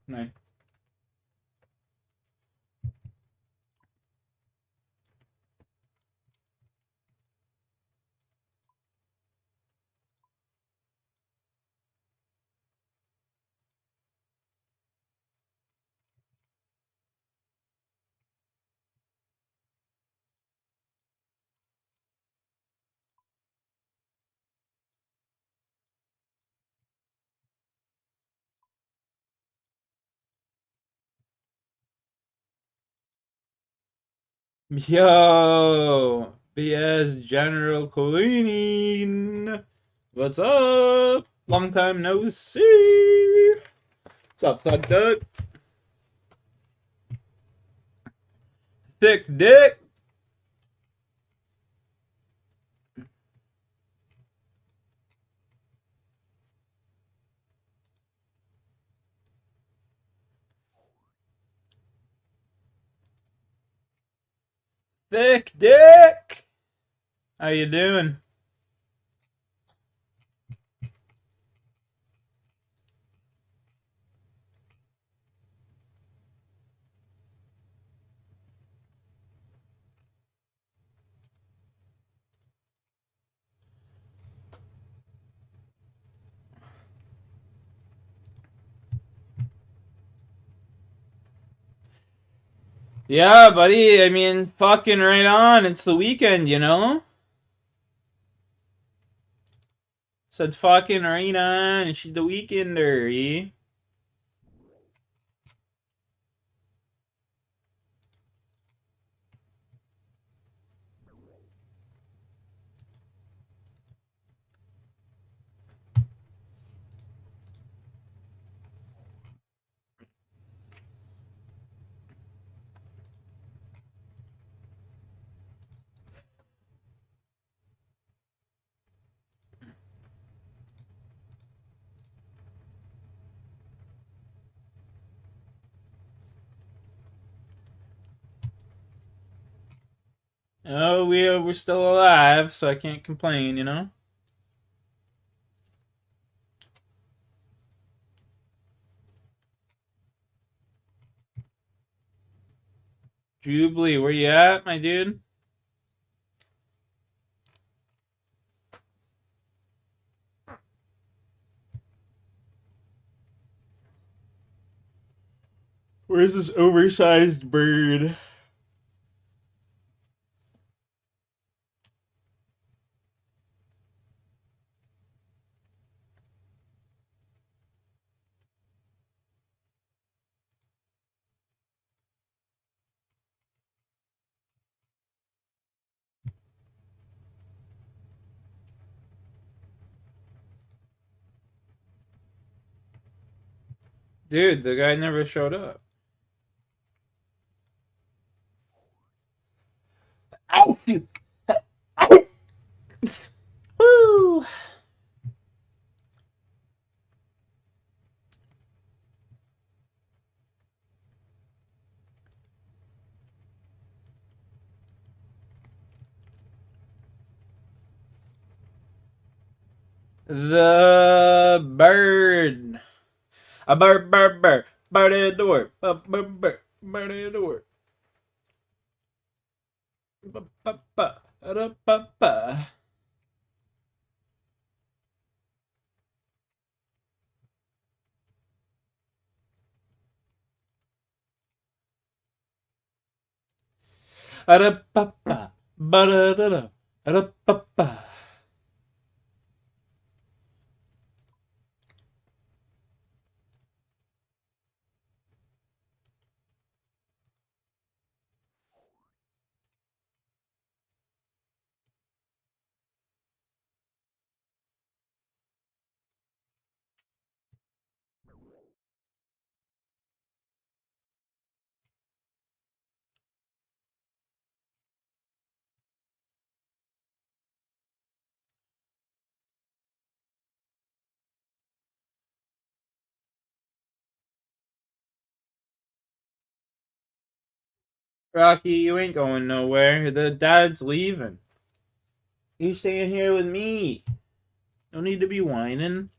No. Yo, BS General Cleaning. What's up? Long time no see. What's up, Thug Duck? Thick Dick. Thick Dick. How you doing? Yeah, buddy. I mean, fucking right on. It's the weekend, you know? Said fucking right on. She's the weekender, eh? Oh, we're still alive, so I can't complain, you know? Jubilee, where you at, my dude? Where's this oversized bird? Dude, the guy never showed up. Woo! The bird. A bird, bird, bird. Bird at the door. Bird, bird, bird. Bird at the door. Ba, ba, ba. Da, ba, ba. Da, ba, ba. Ba, da, da, da. Da, ba, ba. Rocky, you ain't going nowhere. The dad's leaving. You staying here with me. No need to be whining.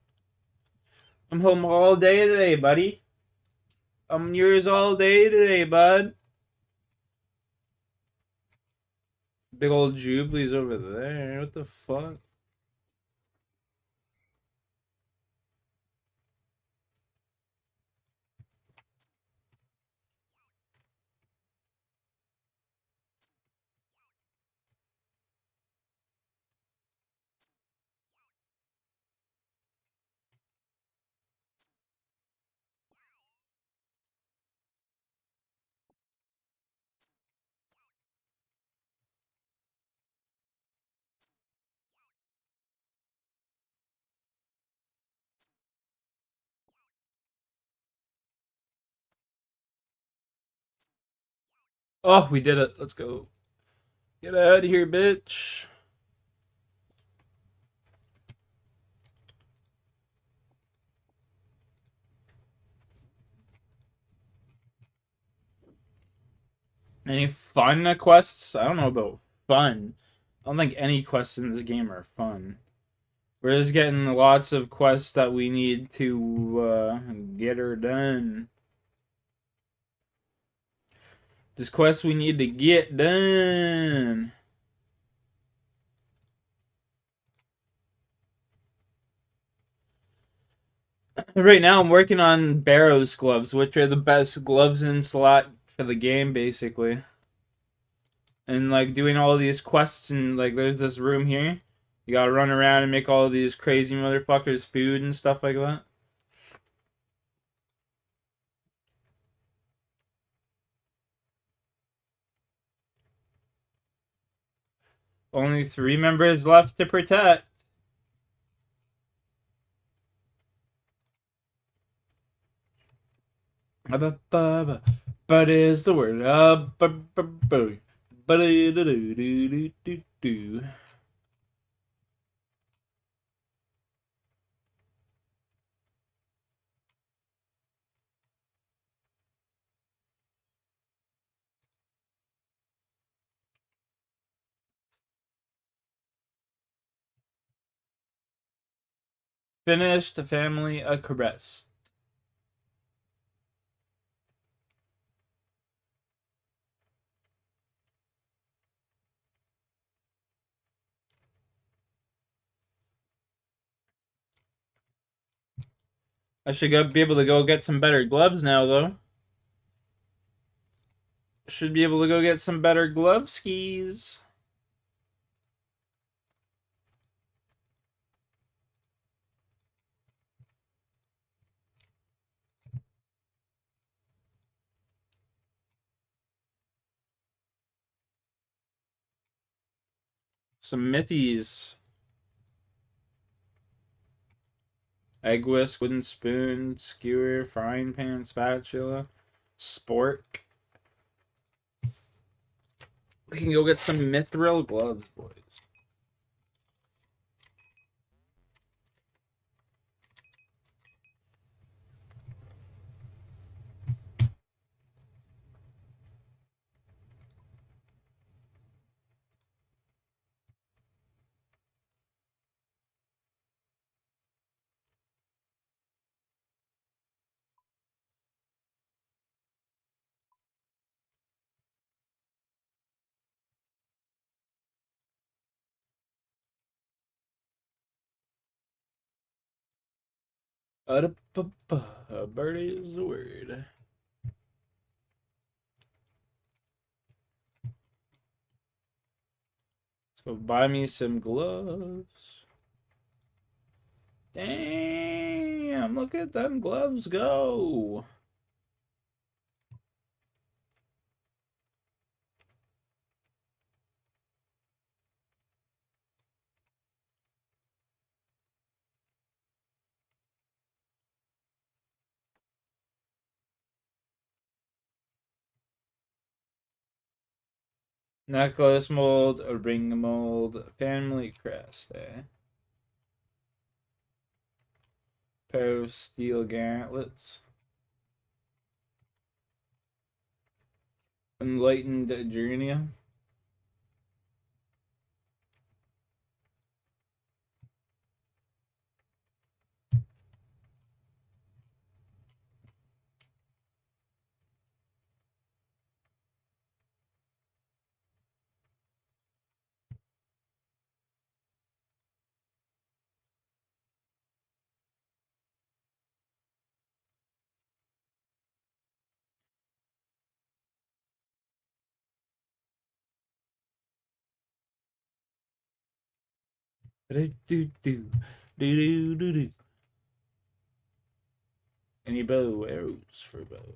I'm home all day today, buddy. I'm yours all day today, bud. Big old Jubilee's over there. What the fuck? Oh, we did it. Let's go. Get out of here, bitch. Any fun quests? I don't know about fun. I don't think any quests in this game are fun. We're just getting lots of quests that we need to get her done. Just quests we need to get done. Right now, I'm working on Barrow's gloves, which are the best gloves in slot for the game, basically. And like doing all these quests, and like there's this room here. You gotta run around and make all these crazy motherfuckers food and stuff like that. Only 3 members left to protect. But is the word. Finish the family a caress. I should be able to go get some better gloves now, though. Should be able to go get some better glove skis. Some mithies. Egg whisk, wooden spoon, skewer, frying pan, spatula, spork. We can go get some mithril gloves, boys. Birdie is the word. Let's go buy me some gloves. Damn, look at them gloves go. Necklace mold, a ring mold, family crest, eh? Pair of steel gauntlets. Enlightened journey. Do do do do do do. Any bow arrows for bow?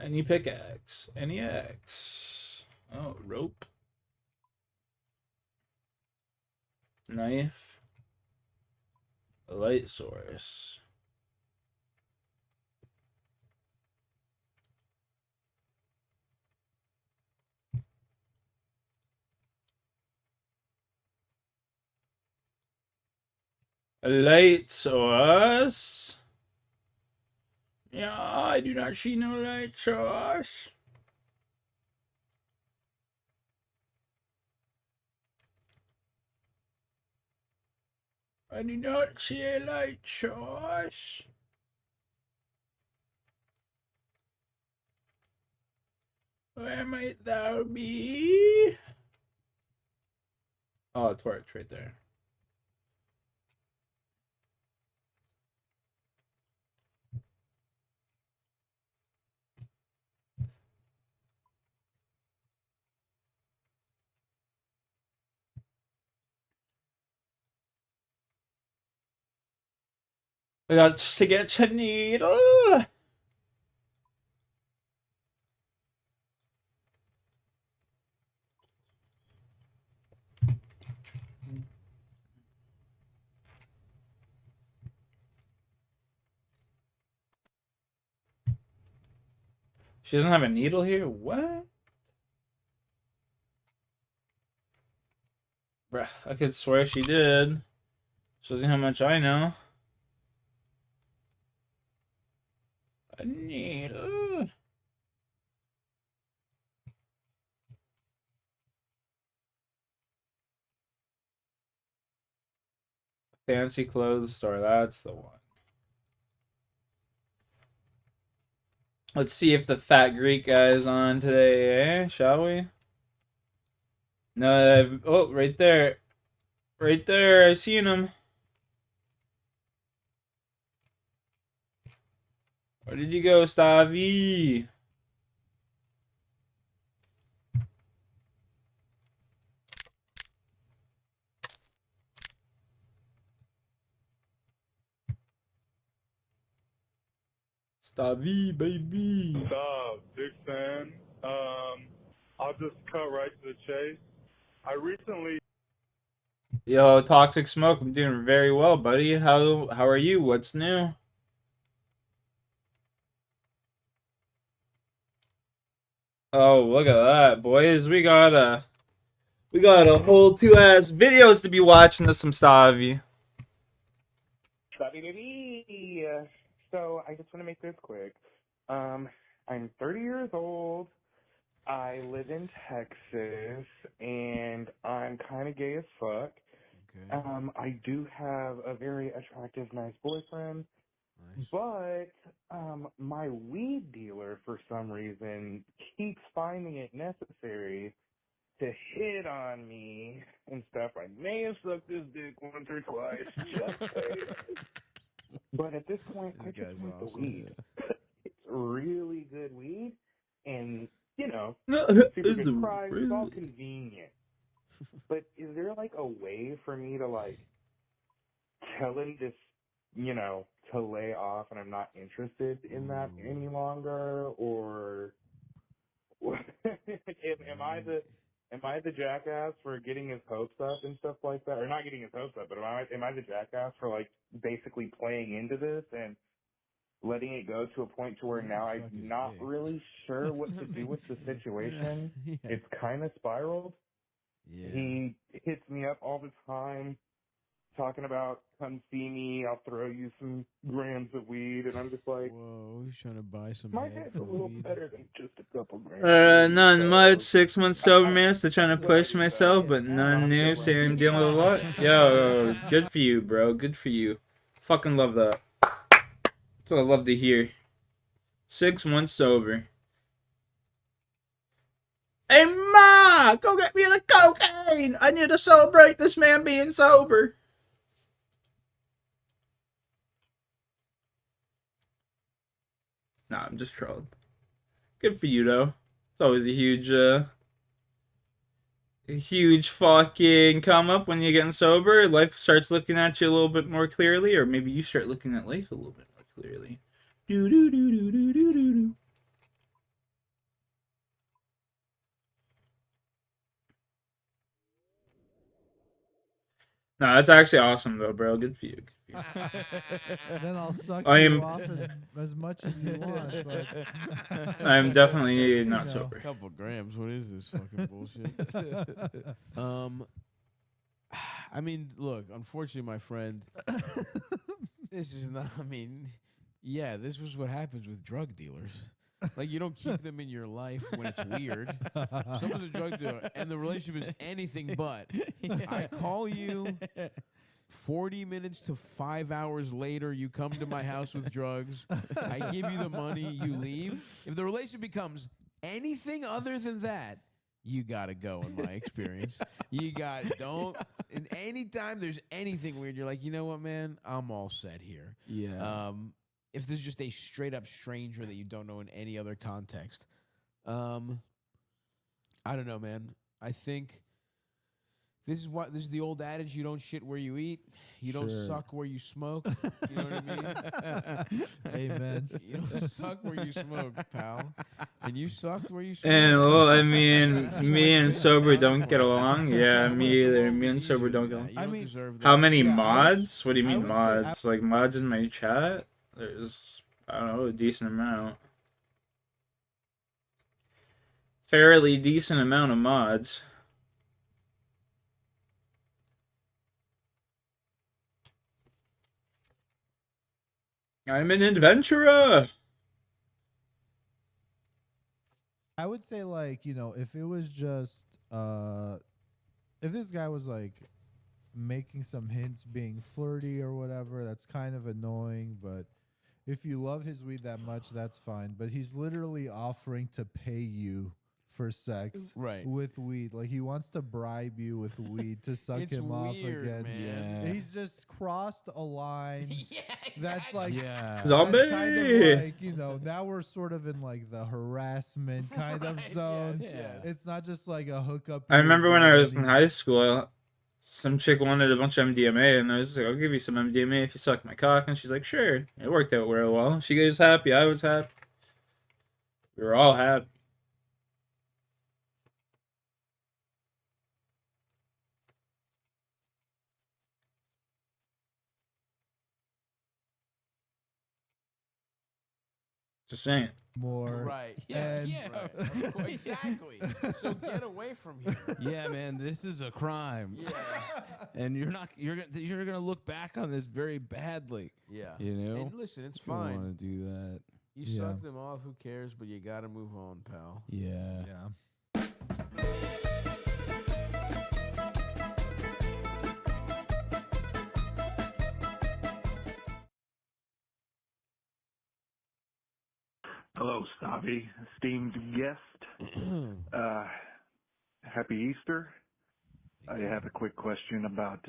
Any pickaxe? Any axe? Oh, rope. Knife. A light source. A light source. Yeah, I do not see no light source. I do not see a light source. Where might thou be? Oh, a torch right there. I got to get a needle. She doesn't have a needle here? What? Bruh, I could swear she did. Shows you how much I know. A needle. Fancy clothes store, that's the one. Let's see if the fat Greek guy is on today, eh? Shall we? No, oh, right there. Right there, I seen him. Where did you go, Stavi? Stavi, baby. What's up, big fan? I'll just cut right to the chase. I recently. Yo, Toxic Smoke, I'm doing very well, buddy. How are you? What's new? Oh, look at that, boys. We got a whole 2 ass videos to be watching to some Stavi. So I just want to make this quick. I'm 30 years old. I live in Texas, and I'm kind of gay as fuck. Okay. I do have a very attractive, nice boyfriend, Nice. but my weed dealer, for some reason, keeps finding it necessary to hit on me and stuff. I may have sucked his dick once or twice, just saying. But at this point, I This just guy's want the awesome. weed. It's really good weed, and, super It's good price. It's all really... convenient. But is there, like, a way for me to, like, tell him this, to lay off and I'm not interested in that any longer? Or am I the jackass for getting his hopes up and stuff like that? Or not getting his hopes up, but am I the jackass for, like, basically playing into this and letting it go to a point to where You now can I'm suck his not dick. really sure what to I do mean, with the situation? yeah. It's kind of spiraled. Yeah. He hits me up all the time talking about, come see me, I'll throw you some grams of weed, and I'm just like, Whoa, he's trying to buy some my head day's a for little weed. better than just a couple grams of weed, None much. so 6 months I, sober, I, man. Still trying to this is what I push do best. myself, but none Not new. get left Same in dealing with a lot. shit. Yo, good for you, bro. Good for you. Fucking love that. That's what I love to hear. 6 months sober. Hey, Ma! Go get me the cocaine! I need to celebrate this man being sober. Nah, I'm just trolling. Good for you, though. It's always a huge fucking come up when you're getting sober. Life starts looking at you a little bit more clearly, or maybe you start looking at life a little bit more clearly. Do do do do do do do do. No, that's actually awesome though, bro. Good for you. Good for you. Then I'll suck I you am- off as much as you want. But I'm definitely not know. sober. Couple grams. What is this fucking bullshit? I mean, look. Unfortunately, my friend, this is not. I mean, yeah, this was what happens with drug dealers. Like, you don't keep them in your life when it's weird. Someone's a drug dealer, and the relationship is anything but. I call you 40 minutes to 5 hours later, you come to my house with drugs. I give you the money, you leave. If the relationship becomes anything other than that, you gotta go, in my experience. And anytime there's anything weird, you're like, you know what, man? I'm all set here. Yeah. If there's just a straight up stranger that you don't know in any other context, I don't know, man. I think this is the old adage: you don't shit where you eat, you don't Sure. suck where you smoke. You know what I mean? Amen. You don't suck where you smoke, pal. And you sucked where you smoke. And well, I mean, me and sober don't get Consequences. along. Yeah, How me much either. more Me and was sober easier don't than get that? along. You I don't mean, deserve that. How many Yeah, mods? What do you I mean would say mods? Like mods in my chat? There's, I don't know, a decent amount. Fairly decent amount of mods. I'm an adventurer. I would say, like, if it was just if this guy was like making some hints, being flirty or whatever, that's kind of annoying. But if you love his weed that much, that's fine. But he's literally offering to pay you for sex Right. with weed. Like, he wants to bribe you with weed to suck It's him off weird, again. man. Yeah. He's just crossed a line. Yeah, That's like Yeah. Zombie. that's kind of like, now we're sort of in like the harassment kind of Right, zone. yes, yes. It's not just like a hookup. I remember when I was in anymore. high school, some chick wanted a bunch of MDMA, and I was like, I'll give you some MDMA if you suck my cock. And she's like, sure. It worked out real well. She was happy. I was happy. We were all happy. Just saying. More. Right. And- Right. Exactly. So get away from here. Yeah, man, this is a crime. Yeah. And you're gonna look back on this very badly. Yeah. You know? And listen, it's You don't fine. want to do that. You Yeah. suck them off, who cares? But you gotta move on, pal. Yeah. Yeah. Hello, Stavi, esteemed guest. Happy Easter. I have a quick question about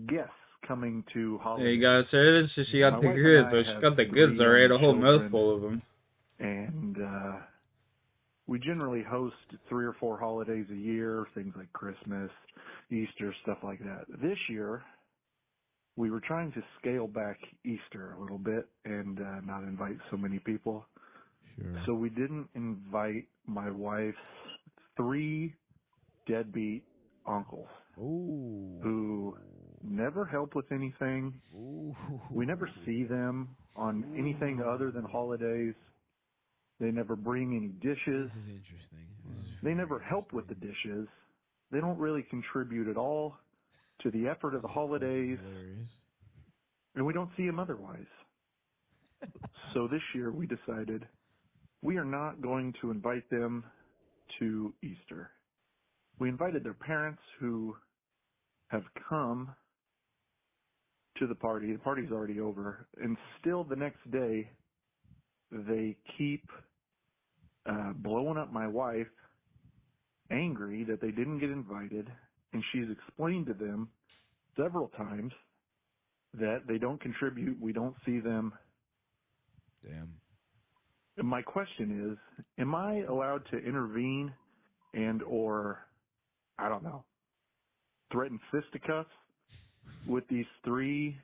guests coming to There holidays. you go, sir. She got My the wife and goods. I Oh, she have got the goods, 3 alright. A young whole children. mouthful of them. And we generally host 3 or 4 holidays a year, things like Christmas, Easter, stuff like that. This year, we were trying to scale back Easter a little bit and not invite so many people. Sure. So we didn't invite my wife's 3 deadbeat uncles Ooh. who never help with anything. Ooh. We never see them on anything other than holidays. They never bring any dishes. This is interesting. This is They very never help with the dishes. They don't really contribute at all to the effort of the holidays, hilarious. and we don't see them otherwise. So this year we decided we are not going to invite them to Easter. We invited their parents who have come to the party. The party's already over. And still the next day, they keep blowing up my wife, angry that they didn't get invited. And she's explained to them several times that they don't contribute. We don't see them. Damn. my question is, am I allowed to intervene and or, I don't know, threaten fisticuffs with these 3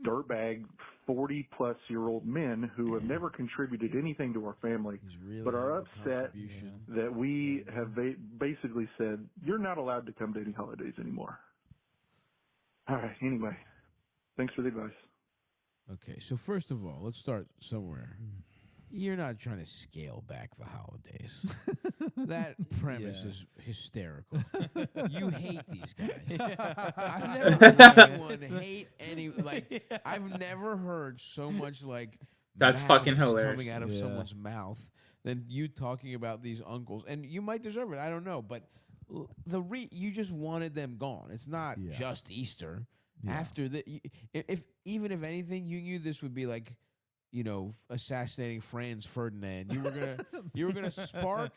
dirtbag 40-plus-year-old men who have never contributed anything to our family, He's really but are having a upset contribution. that we have basically said, you're not allowed to come to any holidays anymore. All right, anyway, thanks for the advice. Okay, so first of all, let's start somewhere. You're not trying to scale back the holidays. That premise is hysterical. You hate these guys. I've never heard anyone hate any, like, I've never heard so much, like, That's fucking madness hilarious. coming out of Yeah. someone's mouth than you talking about these uncles. And you might deserve it, I don't know, but you just wanted them gone. It's not Yeah. just Easter. Yeah. After even if anything, you knew this would be like, you know, assassinating Franz Ferdinand. You were gonna spark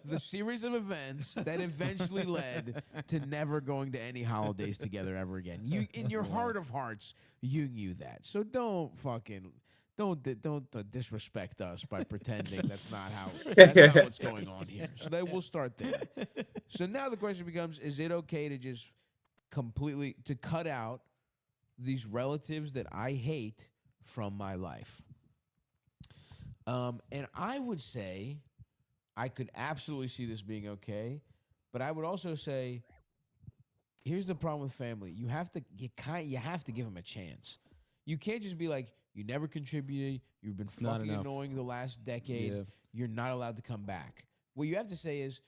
the series of events that eventually led to never going to any holidays together ever again. You, in your heart of hearts, you knew that. So don't disrespect us by pretending that's not what's going on here. So we'll start there. So now the question becomes: is it okay to just completely cut out these relatives that I hate from my life? And I would say I could absolutely see this being okay, but I would also say here's the problem with family: you have to give them a chance. You can't just be like, you never contributed, you've been not fucking enough. annoying the last decade, Yeah. you're not allowed to come back. What you have to say is,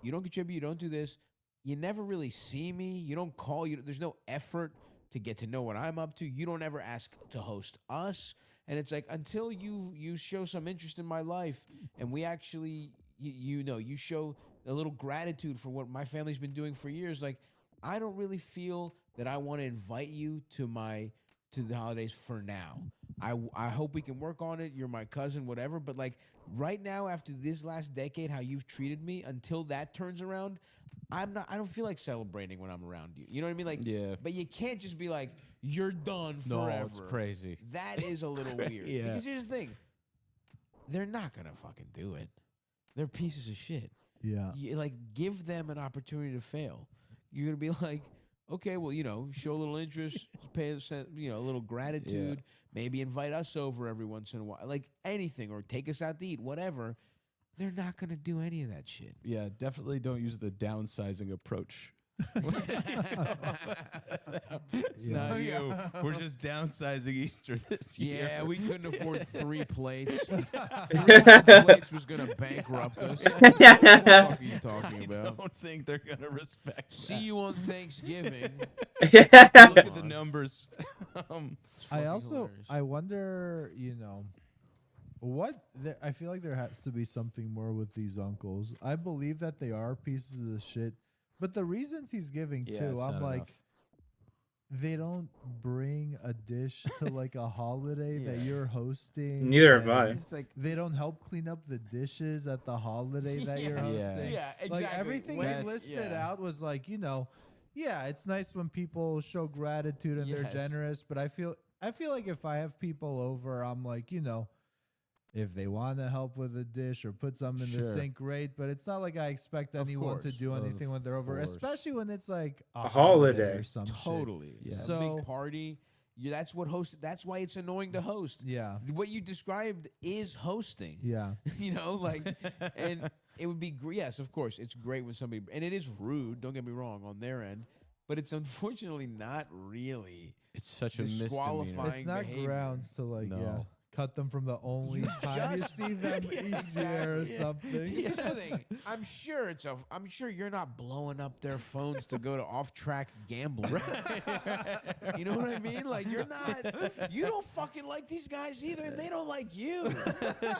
you don't contribute, you don't do this, you never really see me, you don't call, there's no effort to get to know what I'm up to, you don't ever ask to host us. And it's like, until you show some interest in my life, and we actually, you show a little gratitude for what my family's been doing for years, like, I don't really feel that I want to invite you to the holidays for now. I hope we can work on it. You're my cousin, whatever. But like right now, after this last decade, how you've treated me, until that turns around, I don't feel like celebrating when I'm around you. You know what I mean? Like, Yeah. But you can't just be like, you're done No, forever. it's crazy. That is a little weird. Yeah. Because here's the thing. They're not going to fucking do it. They're pieces of shit. Yeah. Like, give them an opportunity to fail. You're going to be like, okay, well, show a little interest, pay a little gratitude, maybe invite us over every once in a while, like anything, or take us out to eat, whatever. They're not going to do any of that shit. Yeah, definitely don't use the downsizing approach. It's not you. We're just downsizing Easter this year. Yeah, we couldn't afford 3 plates. 3 plates was going to bankrupt us. What the fuck are you talking I about? don't think they're gonna respect. See you on Thanksgiving. Look at the numbers. I also hilarious. I wonder, I feel like there has to be something more with these uncles. I believe that they are pieces of shit, but the reasons he's giving Yeah, too, it's I'm not like, enough. they don't bring a dish to like a holiday that Yeah. you're hosting. Neither have I. and It's like, They don't help clean up the dishes at the holiday that you're Yeah. hosting. Yeah, exactly. Like everything he That's- listed yeah. out was like, yeah, it's nice when people show gratitude and they're Yes. generous, but I feel like if I have people over, I'm like, if they want to help with a dish or put something in the Sure. sink, great. But it's not like I expect Of anyone to course. do anything when they're over, course. especially when it's like a holiday. or some shit. Totally. Yeah. A So- big party. That's why it's annoying to host. Yeah. What you described is hosting. Yeah. And it would be yes, of course, it's great when somebody, and it is rude, don't get me wrong, on their end, but it's unfortunately not really It's such a misdemeanor. disqualifying It's not behavior. grounds to No. cut them from the only You time you just- see them each year or Exactly. something. Here's the thing. I'm sure you're not blowing up their phones to go to off-track gambling. You know what I mean? Like you don't fucking like these guys either, and they don't like you.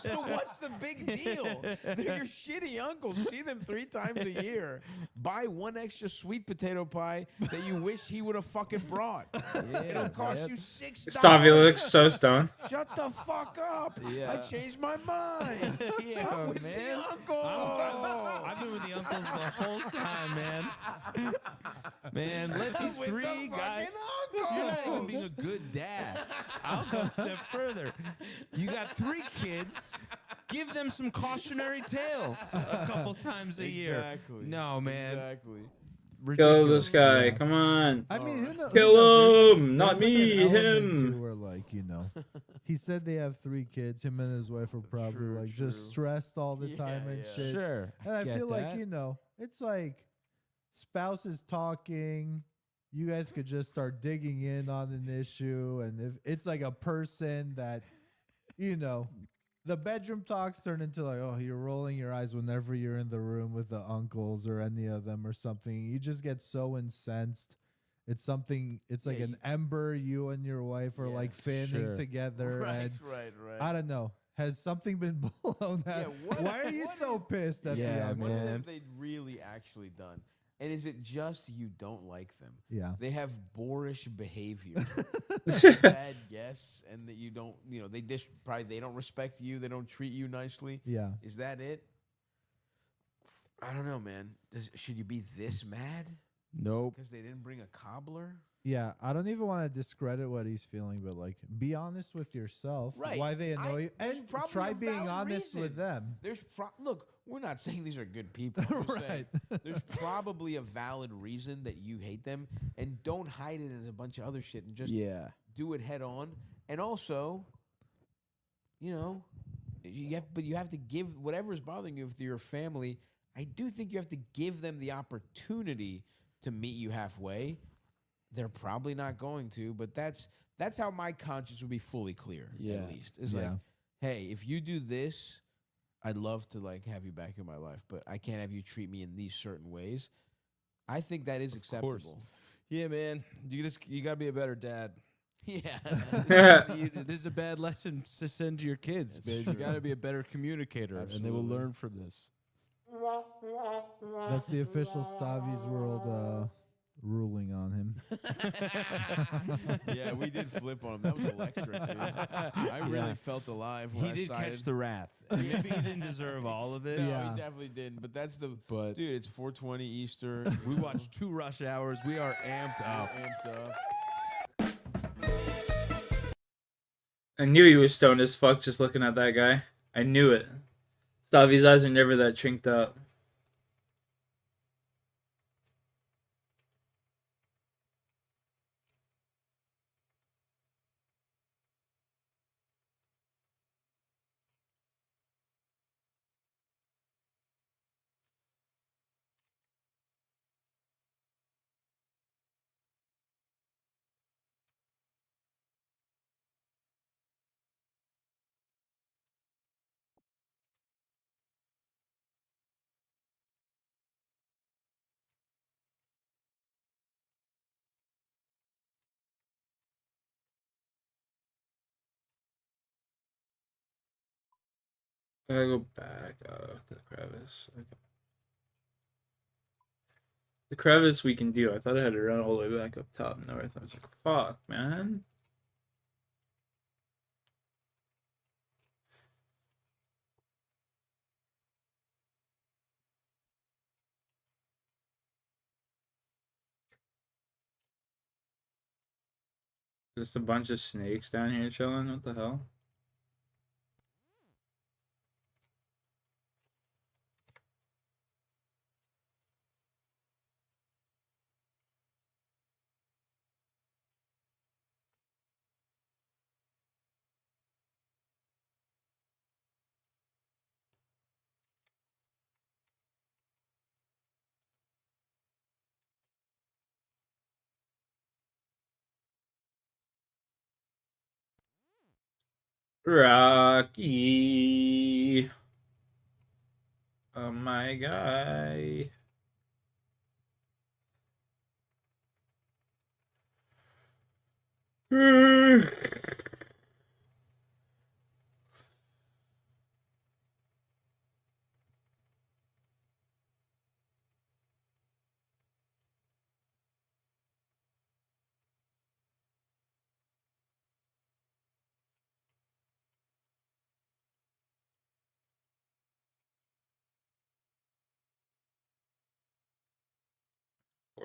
So what's the big deal? They're your shitty uncles. See them 3 times a year. Buy 1 extra sweet potato pie that you wish he would have fucking brought. It'll cost you $6. Stop, he looks so stoned. Shut the fuck up. Yeah. I changed my mind. Yeah, I'm with man. the uncle. I've been with the uncles the whole time, man. Man, let these With the three guys. fucking You're not even uncles. being a good dad. I'll go a step further. You got 3 kids. Give them some cautionary tales a couple times a year. Exactly. No, man. Exactly. Kill this Ridiculous. guy. Yeah. Come on. I mean, who knows? Kill him, not there's like me, an element him. too where, like, you know, he said they have 3 kids. Him and his wife are probably True, like true. just stressed all the time and yeah. shit. Sure. And I Get feel like, that. you know, it's like spouses talking. You guys could just start digging in on an issue. And if it's like a person that, you know, the bedroom talks turn into like, oh, you're rolling your eyes whenever you're in the room with the uncles or any of them or something. You just get so incensed. It's something, it's like Yeah, an ember you and your wife are Yeah, like fanning sure. together. Right, And right. I don't know. Has something been blown out? Why are you what so is- pissed at Yeah, the uncle? What man. have they really actually done? And is it just you don't like them? Yeah. They have boorish behavior, bad guests, and that you don't, you know, probably they don't respect you, they don't treat you nicely. Yeah. Is that it? I don't know, man. Should you be this mad Nope. because they didn't bring a cobbler? Yeah, I don't even want to discredit what he's feeling, but like, be honest with yourself. Right. Why they annoy you, there's and probably try a being valid honest with reason. them. Look, we're not saying these are good people. I'm just saying Right. there's probably a valid reason that you hate them, and don't hide it in a bunch of other shit and just Yeah. do it head on. And also, you know, you have to give whatever is bothering you if they're your family. I do think you have to give them the opportunity to meet you halfway. They're probably not going to, but that's how my conscience would be fully clear. Yeah. At least it's Yeah. like, hey, if you do this, I'd love to like have you back in my life, but I can't have you treat me in these certain ways. I think that is course. acceptable. Yeah, man. You gotta be a better dad. Yeah. This is a bad lesson to send to your kids, That's man. true. You gotta be a better communicator, and they will Absolutely. learn from this. That's the official Stavi's World ruling on him. Yeah, we did flip on him. That was electric, dude. I really Yeah. felt alive when He I did sided. catch the wrath. And maybe he didn't deserve all of it. No, Yeah. he definitely didn't. But that's the. But Dude, it's 420 Easter. we watched 2 rush hours. We are amped up. Amped up. I knew he was stoned as fuck just looking at that guy. I knew it. Stavi's eyes are never that chinked up. I gotta go back to the crevice. Okay. The crevice we can do. I thought I had to run all the way back up top north. I was like, fuck, man. Just a bunch of snakes down here chilling. What the hell? Rocky. Oh my guy.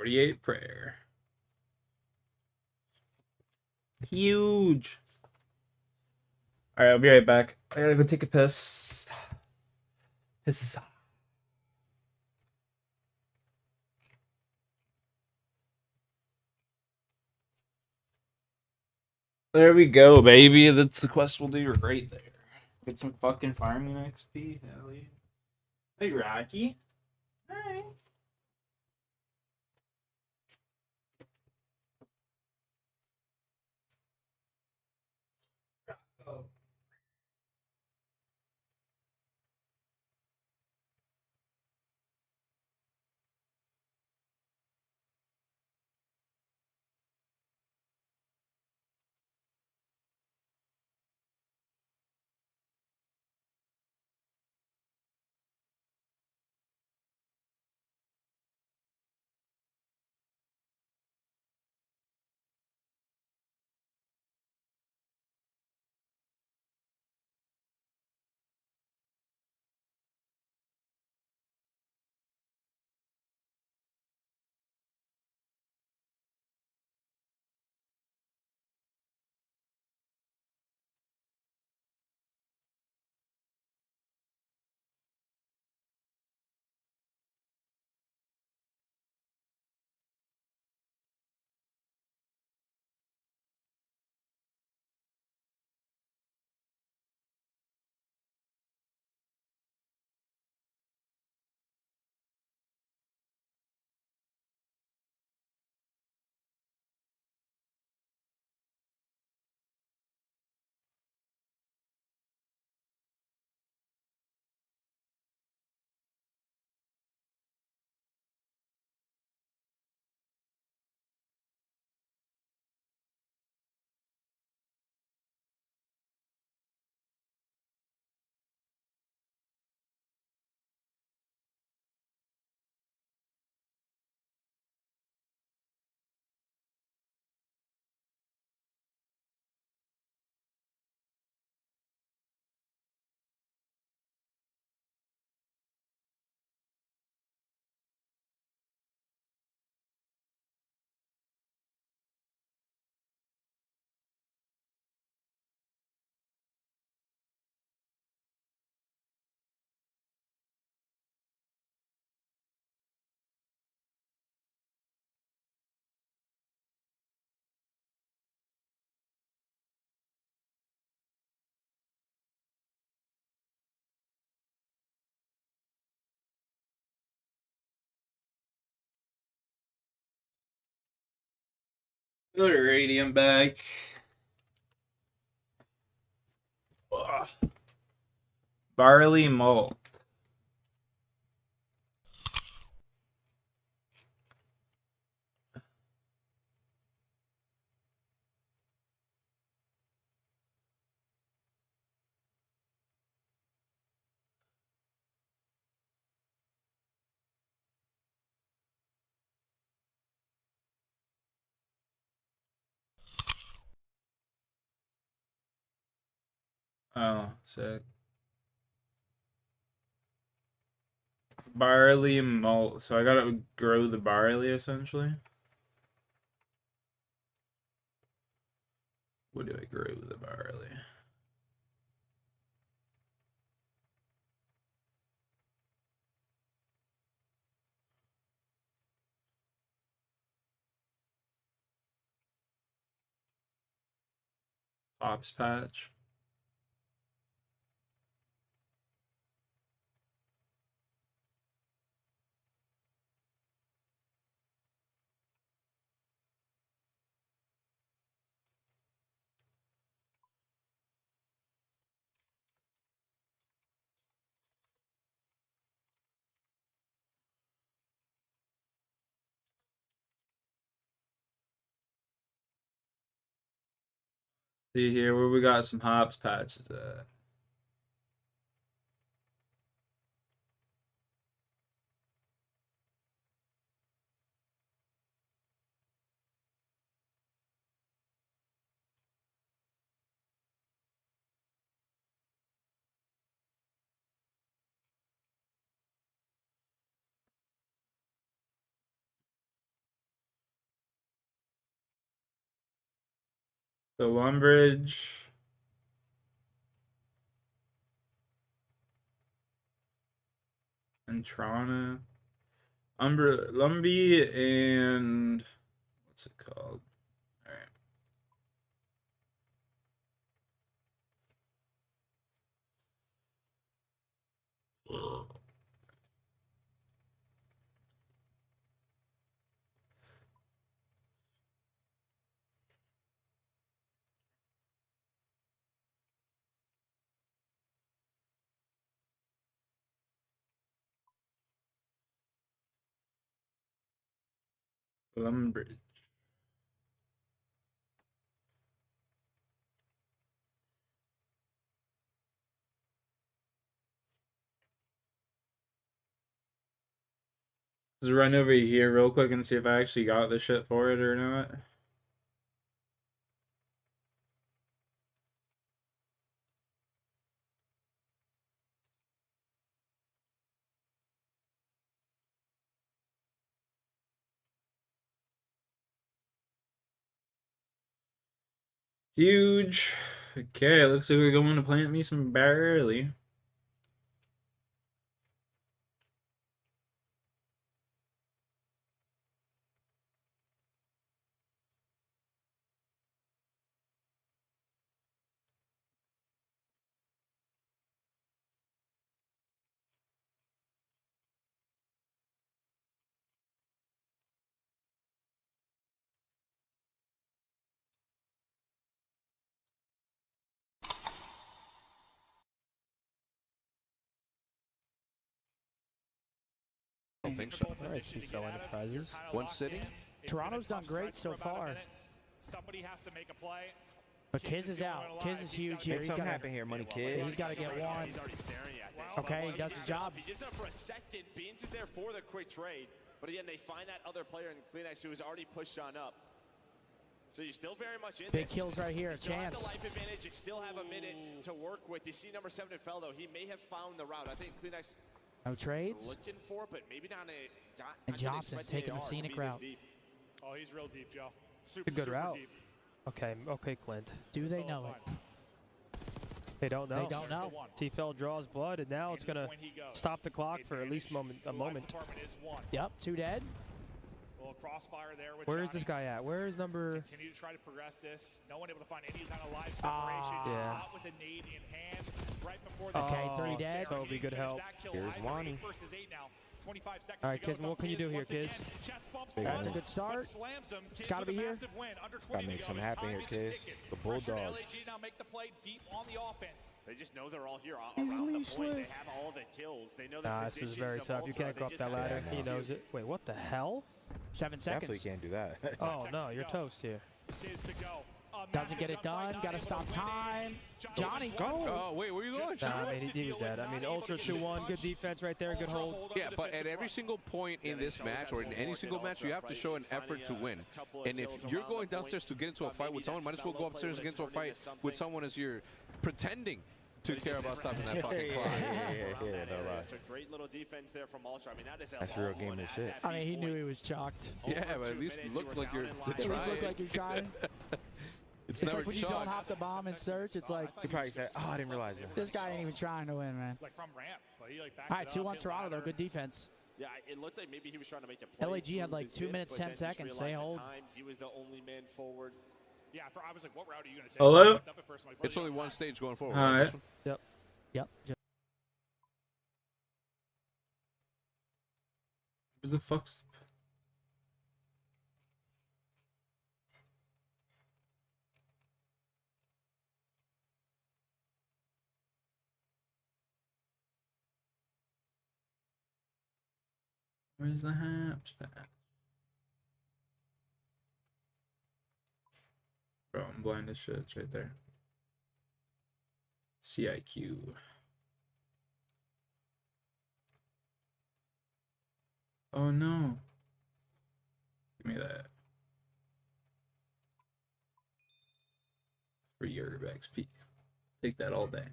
create prayer. Huge. All right, I'll be right back. I gotta go take a piss. Piss. There we go, baby. That's the quest we'll do right there. Get some fucking farming XP. Hell yeah. Hey, Rocky. Hi. Oh. Go to radium back. Ugh. Barley malt. Oh, sick. Barley malt. So I gotta grow the barley essentially. What do I grow the barley? Hops patch. See here where we got some hops patches at. So Lumbridge. And Trana. Lumbee and what's it called? Alright. Lumbridge. Just run over here real quick and see if I actually got the shit for it or not. Huge. Okay, looks like we're going to plant me some barley. I don't think so. All right, two fell enterprises. One sitting? Toronto's done great so far. Somebody has to make a play. But Kiz is out. Kiz is huge here. Make something happen here, Money Kid. He's got to get one. Okay, he does his job. He gets up for a second. Beans is there for the quick trade. But again, they find that other player in Kleenex who has already pushed on up. So you're still very much in Big this. kills right here, a still chance. Have the life advantage. You still have a minute to work with. You see number 7 in Feldo. He may have found the route. I think Kleenex no trades. Looking for it, but maybe not a. And Johnson taking the scenic route. Oh, he's real deep, Joe. Super, a good route. Deep. Okay, Clint. Do they know it? They don't know. They don't know. T-Fell draws blood, and now it's going to stop the clock for at least a moment. Yep, 2 dead. Crossfire there with Where is this guy at? Where is number? Continue to try to progress this. No one able to find any kind of live separation. Yeah. With a nade in hand right before the okay, 3 dead. Toby, good help. Here's Wani. All right, Kiz, what can you do here, Kiz? That's a good start. It's got to be here. Gotta make something happen here, Kiz. The Bulldog. They just know they're all here around the point. They have all the kills. They know that this is very tough. You can't go up that ladder. He knows it. Wait, what the hell? 7 seconds. Definitely can't do that. Oh, no, you're toast here. Doesn't get it done. Got to stop time. Johnny, go. Oh, wait, where are you going? Nah, I mean, he was dead. I mean, Ultra 2-1, good defense right there, good hold. Yeah, but at every single point in this match, or in any single match, you have to show an effort to win. And if you're going downstairs to get into a fight with someone, might as well go upstairs and get into a fight with someone as you're pretending to care about stopping that fucking clock. Yeah, no lie. It's a great little defense there from Ultra. I mean, that's real game as shit. I mean, he knew he was chalked. Yeah, but at least look like you're At least look like you're trying. It's like when you don't hop the bomb and search, it's like he probably said, "Oh, I didn't realize it." This guy ain't even trying to win, man. Like from ramp, but he like backed all right, 2-1 Toronto though, good defense. Yeah, it looked like maybe he was trying to make a play. LAG had like 2 minutes 10 seconds. They hold. He was the only man forward. Yeah, I was like, what route are you gonna take? Hello. It's only one stage going forward. All right. Yep. Yep. Who the fuck's? Where's the hatch? Bro, I'm blind as shit. It's right there. CIQ. Oh no. Give me that. Free herb XP. Take that all day.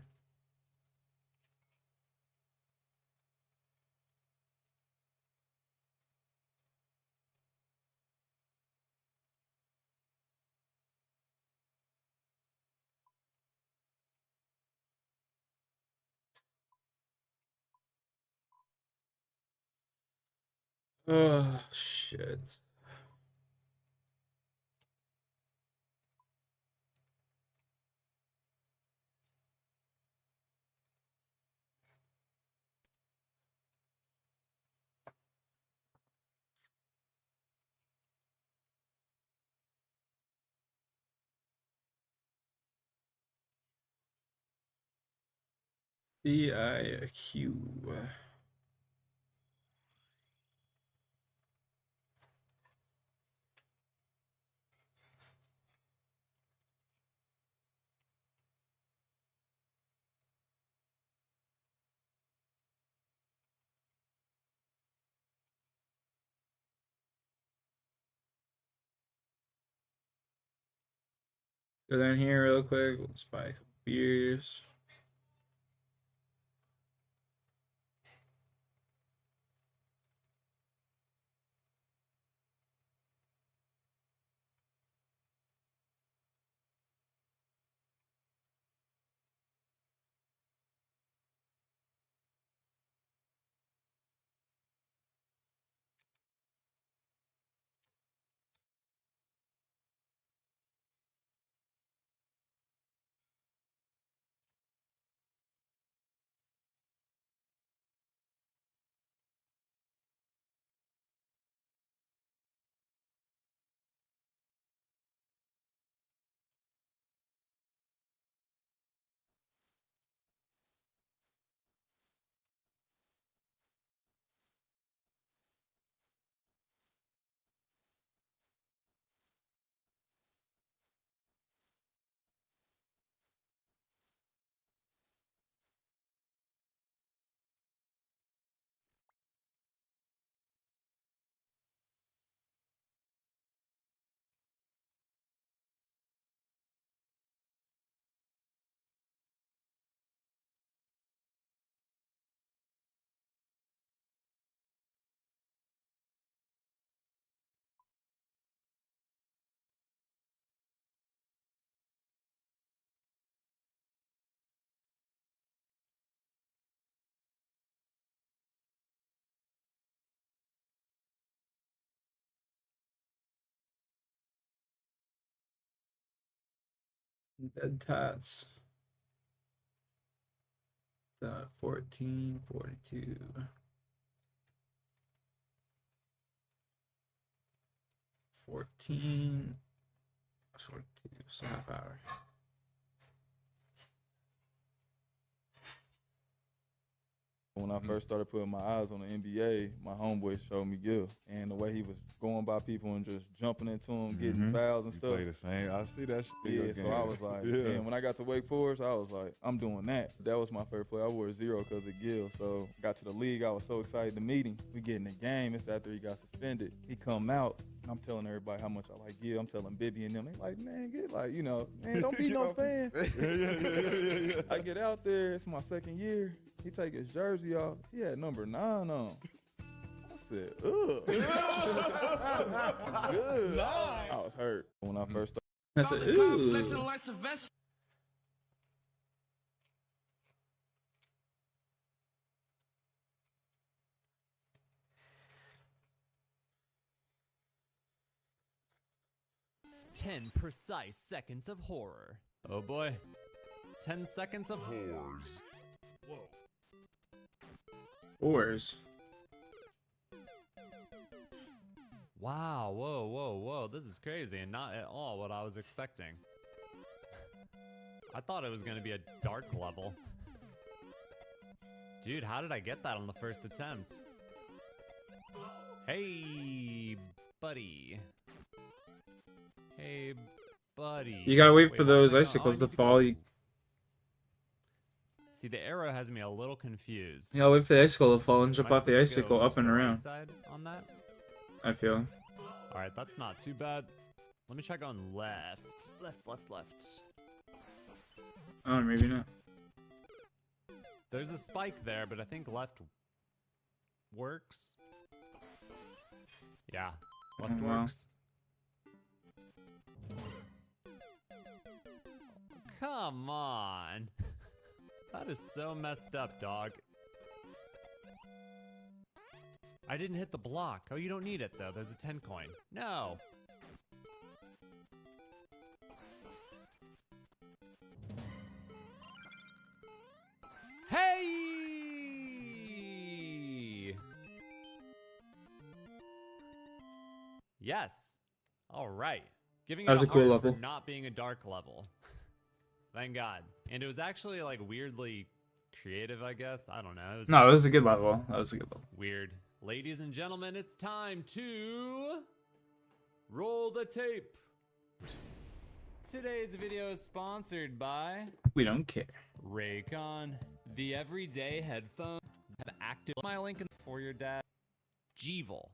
Oh, shit. BIQ. Go down here real quick. We'll just buy a couple beers. Dead tats. 14, 42. 14. 42. So half hour. When I first started putting my eyes on the NBA, my homeboy showed me Gil, and the way he was going by people and just jumping into them, getting fouls and stuff. Play the same. I see that shit. Yeah, so I was like, and when I got to Wake Forest, I was like, I'm doing that. That was my first play. I wore 0 because of Gil. So got to the league, I was so excited to meet him. We get in the game. It's after he got suspended. He come out. I'm telling everybody how much I like Gil. I'm telling Bibby and them. They like, man, get like, you know, man, don't be no fan. Yeah. I get out there. It's my second year. He take his jersey off. He had number 9 on. I said, ugh. Good. I was hurt when I first started. I said, ooh. 10 precise seconds of horror. Oh boy. 10 seconds of horrors. Whoa. Wars. Wow, whoa, whoa, whoa. This is crazy and not at all what I was expecting. I thought it was going to be a dark level. Dude, how did I get that on the first attempt? Hey, buddy. Hey, buddy. You gotta wait for how am those I icicles to need fall. go- See, the arrow has me a little confused. You gotta wait for the icicle to fall and Am jump I off the supposed to icicle go up to and the right around. side on that? I feel. Alright, that's not too bad. Let me try going left. Left. Oh, maybe not. There's a spike there, but I think left works. Yeah, left wow. works. Come on. That is so messed up, dog. I didn't hit the block. Oh, you don't need it though. There's a 10 coin. No. Hey! Yes. All right. Giving That was it a cool heart for level. not being a dark level. Thank God. And it was actually like weirdly creative, I guess. I don't know. It was No, that was a good level. That was a good level. weird. Ladies and gentlemen, it's time to roll the tape. Today's video is sponsored by We don't care. Raycon, the everyday headphone. Have active my link in for your dad. Jevel.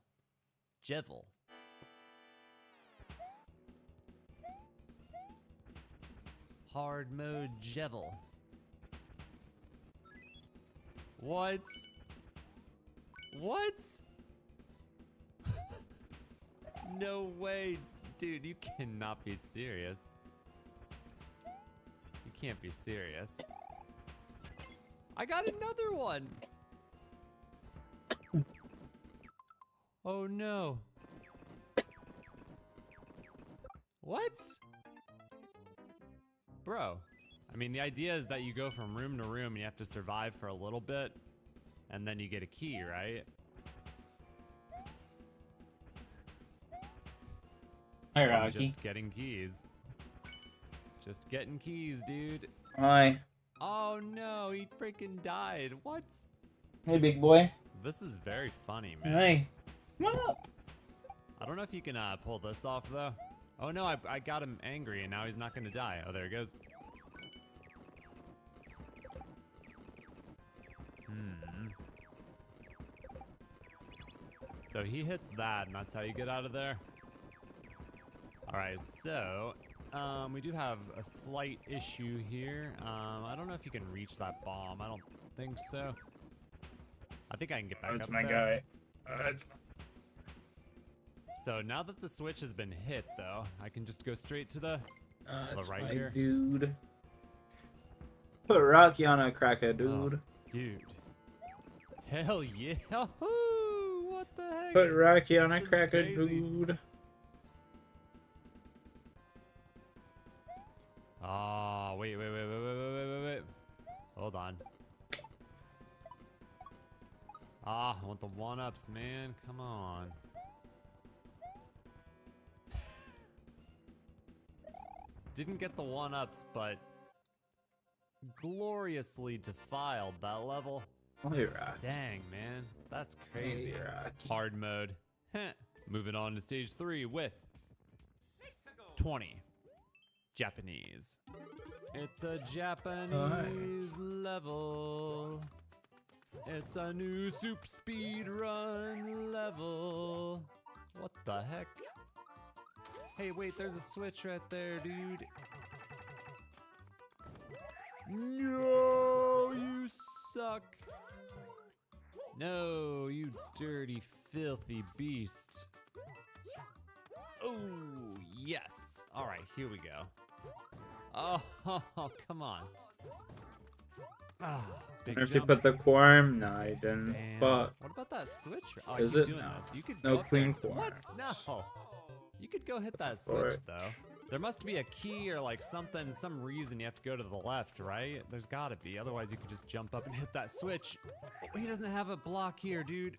Hard mode Jevel. What? What? No way, dude, you cannot be serious. You can't be serious. I got another one. Oh no. What? Bro, I mean, the idea is that you go from room to room and you have to survive for a little bit, and then you get a key, right? Hi, I'm Rocky. just getting keys. Just getting keys, dude. Hi. Oh no, he freaking died. What? Hey, big boy. This is very funny, man. Hey. Come on up. I don't know if you can pull this off, though. Oh no, I got him angry, and now he's not gonna die. Oh, there he goes. So he hits that, and that's how you get out of there. Alright, so we do have a slight issue here. I don't know if you can reach that bomb. I don't think so. I think I can get back That's up my there. guy. So now that the switch has been hit, though, I can just go straight to the That's right my here. dude. Put Rocky on a cracker, dude. Oh, dude. Hell yeah. What the heck? Put Rocky on a This is cracker, crazy. dude. Oh, wait. Hold on. Ah, I want the one-ups, man. Come on. Didn't get the one-ups, but gloriously defiled that level. Hey, Rocky. Dang, man. That's crazy. Hey, Rocky. Hard mode. Heh. Moving on to stage 3 with 20. Japanese. It's a Japanese level. It's a new soup speed run level. What the heck? Hey, wait, there's a switch right there, dude. No, you suck. No, you dirty, filthy beast. Oh, yes. All right, here we go. Oh, come on. Ah, big If you jumps. put the quorum, no, I didn't. Bam. But What about that switch? Oh, Is I keep it? doing No. this. You could No go up clean there. quorum. What? No. You could go hit that That's for switch it. though. There must be a key or like something, some reason you have to go to the left, right? There's gotta be. Otherwise, you could just jump up and hit that switch. Oh, he doesn't have a block here, dude.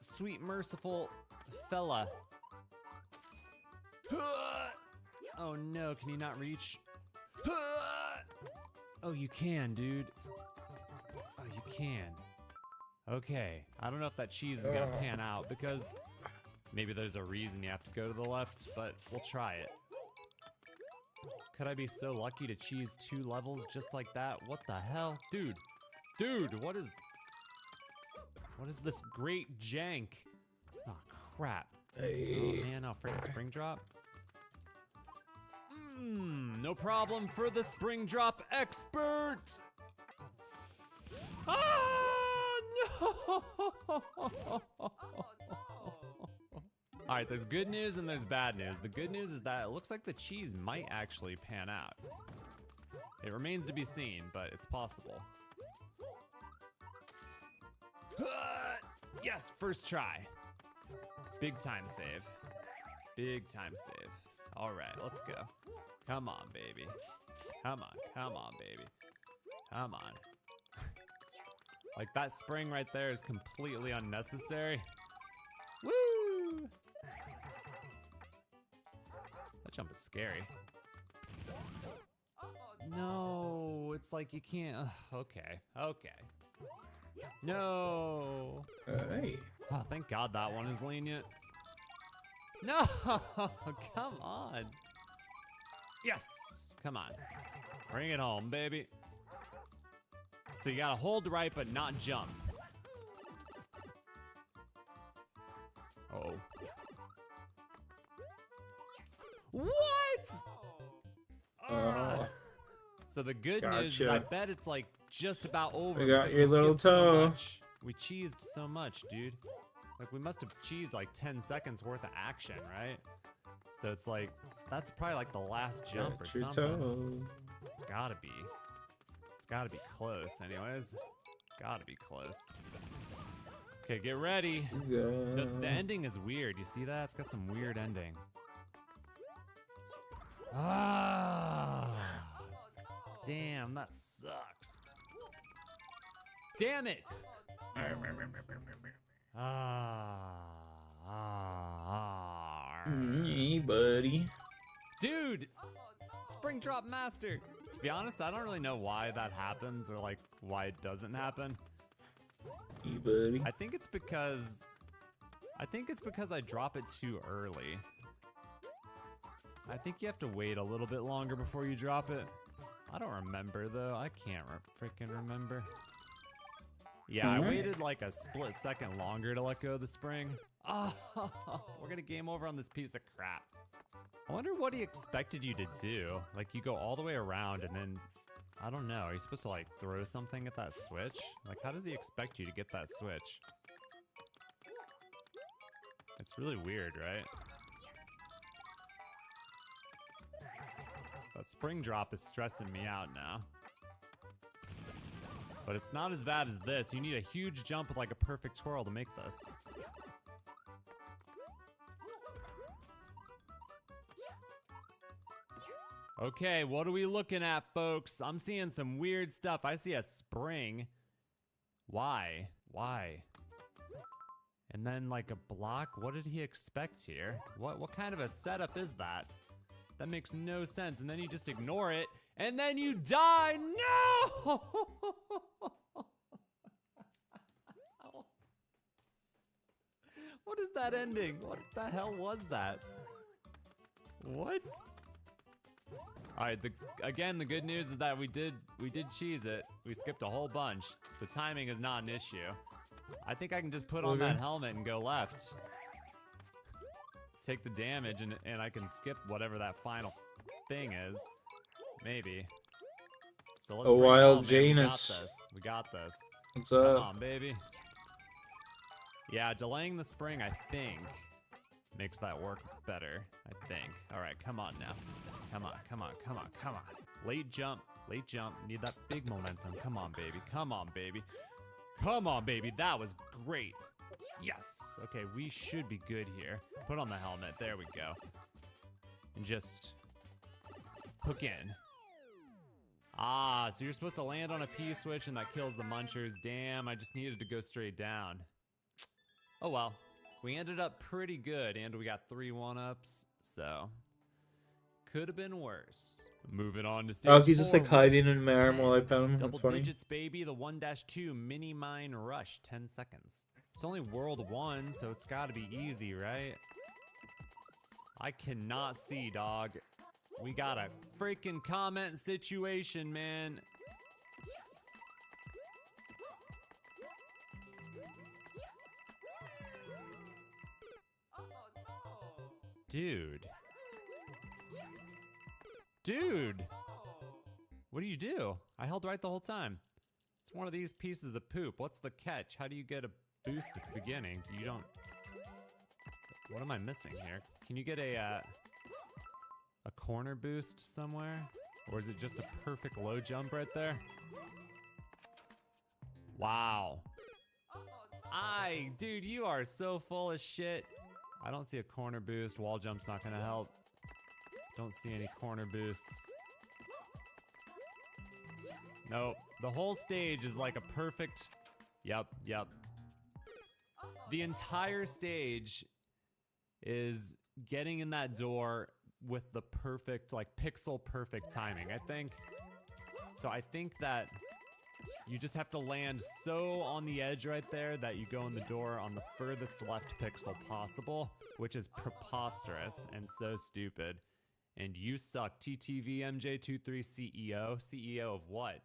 Sweet, merciful fella. Oh no, can you not reach? Oh, you can, dude. Oh, you can. Okay, I don't know if that cheese is gonna pan out because maybe there's a reason you have to go to the left, but we'll try it. Could I be so lucky to cheese 2 levels just like that? What the hell? Dude, what is this great jank? Oh, crap. Hey. Oh man, oh, freaking spring drop. No problem for the spring drop expert. Ah, no. All right, there's good news and there's bad news. The good news is that it looks like the cheese might actually pan out. It remains to be seen, but it's possible. Yes, first try. Big time save. Big time save. All right, let's go. Come on, baby. Come on, baby. Come on. Like, that spring right there is completely unnecessary. Woo! That jump is scary. No, it's like you can't. Okay. No. Hey. Oh, thank God that one is lenient. No, come on. Yes, come on. Bring it home, baby. So you gotta hold right, but not jump. Uh-oh. What? So the good news is I bet it's like just about over. We got because your we little skipped so toe. much. We cheesed so much, dude. Like, we must have cheesed like 10 seconds worth of action, right? So it's like, that's probably like the last jump or Got your something. toe. It's gotta be. It's gotta be close anyways. Gotta be close. Okay, get ready. The ending is weird. You see that? It's got some weird ending. Ah. Damn, that sucks. Damn it. Hey, buddy. Dude, Spring Drop Master. To be honest, I don't really know why that happens or like why it doesn't happen. Hey, buddy. I think it's because I drop it too early. I think you have to wait a little bit longer before you drop it. I don't remember though. I can't freaking remember. Yeah, I waited like a split second longer to let go of the spring. Oh, we're gonna game over on this piece of crap. I wonder what he expected you to do. Like, you go all the way around and then, I don't know, are you supposed to like throw something at that switch? Like, how does he expect you to get that switch? It's really weird, right? That spring drop is stressing me out now. But it's not as bad as this. You need a huge jump with like a perfect twirl to make this. Okay, what are we looking at, folks? I'm seeing some weird stuff. I see a spring. Why? Why? And then like a block? What did he expect here? What kind of a setup is that? That makes no sense. And then you just ignore it, and then you die. No! What is that ending? What the hell was that? What? All right, again, the good news is that we did cheese it. We skipped a whole bunch, so timing is not an issue. I think I can just put on that helmet and go left. Take the damage, and I can skip whatever that final thing is. Maybe. So let's A bring it wild on, man. Janus. We got this. What's Come up? on, baby. Yeah, delaying the spring, I think, makes that work better. I think. All right, come on now. Come on, come on, come on, come on. Late jump, late jump. Need that big momentum. Come on, baby. Come on, baby. Come on, baby. That was great. Yes. Okay, we should be good here. Put on the helmet. There we go. And just hook in. Ah, so you're supposed to land on a P switch and that kills the munchers. Damn, I just needed to go straight down. Oh well. We ended up pretty good and we got 3 1-ups, so could have been worse. Moving on to stage 4. Oh, he's just like hiding in my arm while I pet him. That's Double funny. digits, baby. The 1-2 mini mine rush, 10 seconds. It's only world 1, so it's got to be easy, right? I cannot see, dog. We got a freaking comment situation, man. Dude. Dude. What do you do? I held right the whole time. It's one of these pieces of poop. What's the catch? How do you get a boost at the beginning? You don't... What am I missing here? Can you get a corner boost somewhere? Or is it just a perfect low jump right there? Wow. Dude, you are so full of shit. I don't see a corner boost. Wall jump's not gonna help. Don't see any corner boosts. Nope. The whole stage is like a perfect... Yep. The entire stage is getting in that door with the perfect, like pixel perfect timing, I think. So I think that you just have to land so on the edge right there that you go in the door on the furthest left pixel possible, which is preposterous and so stupid. And you suck, TTVMJ23 CEO. CEO of what?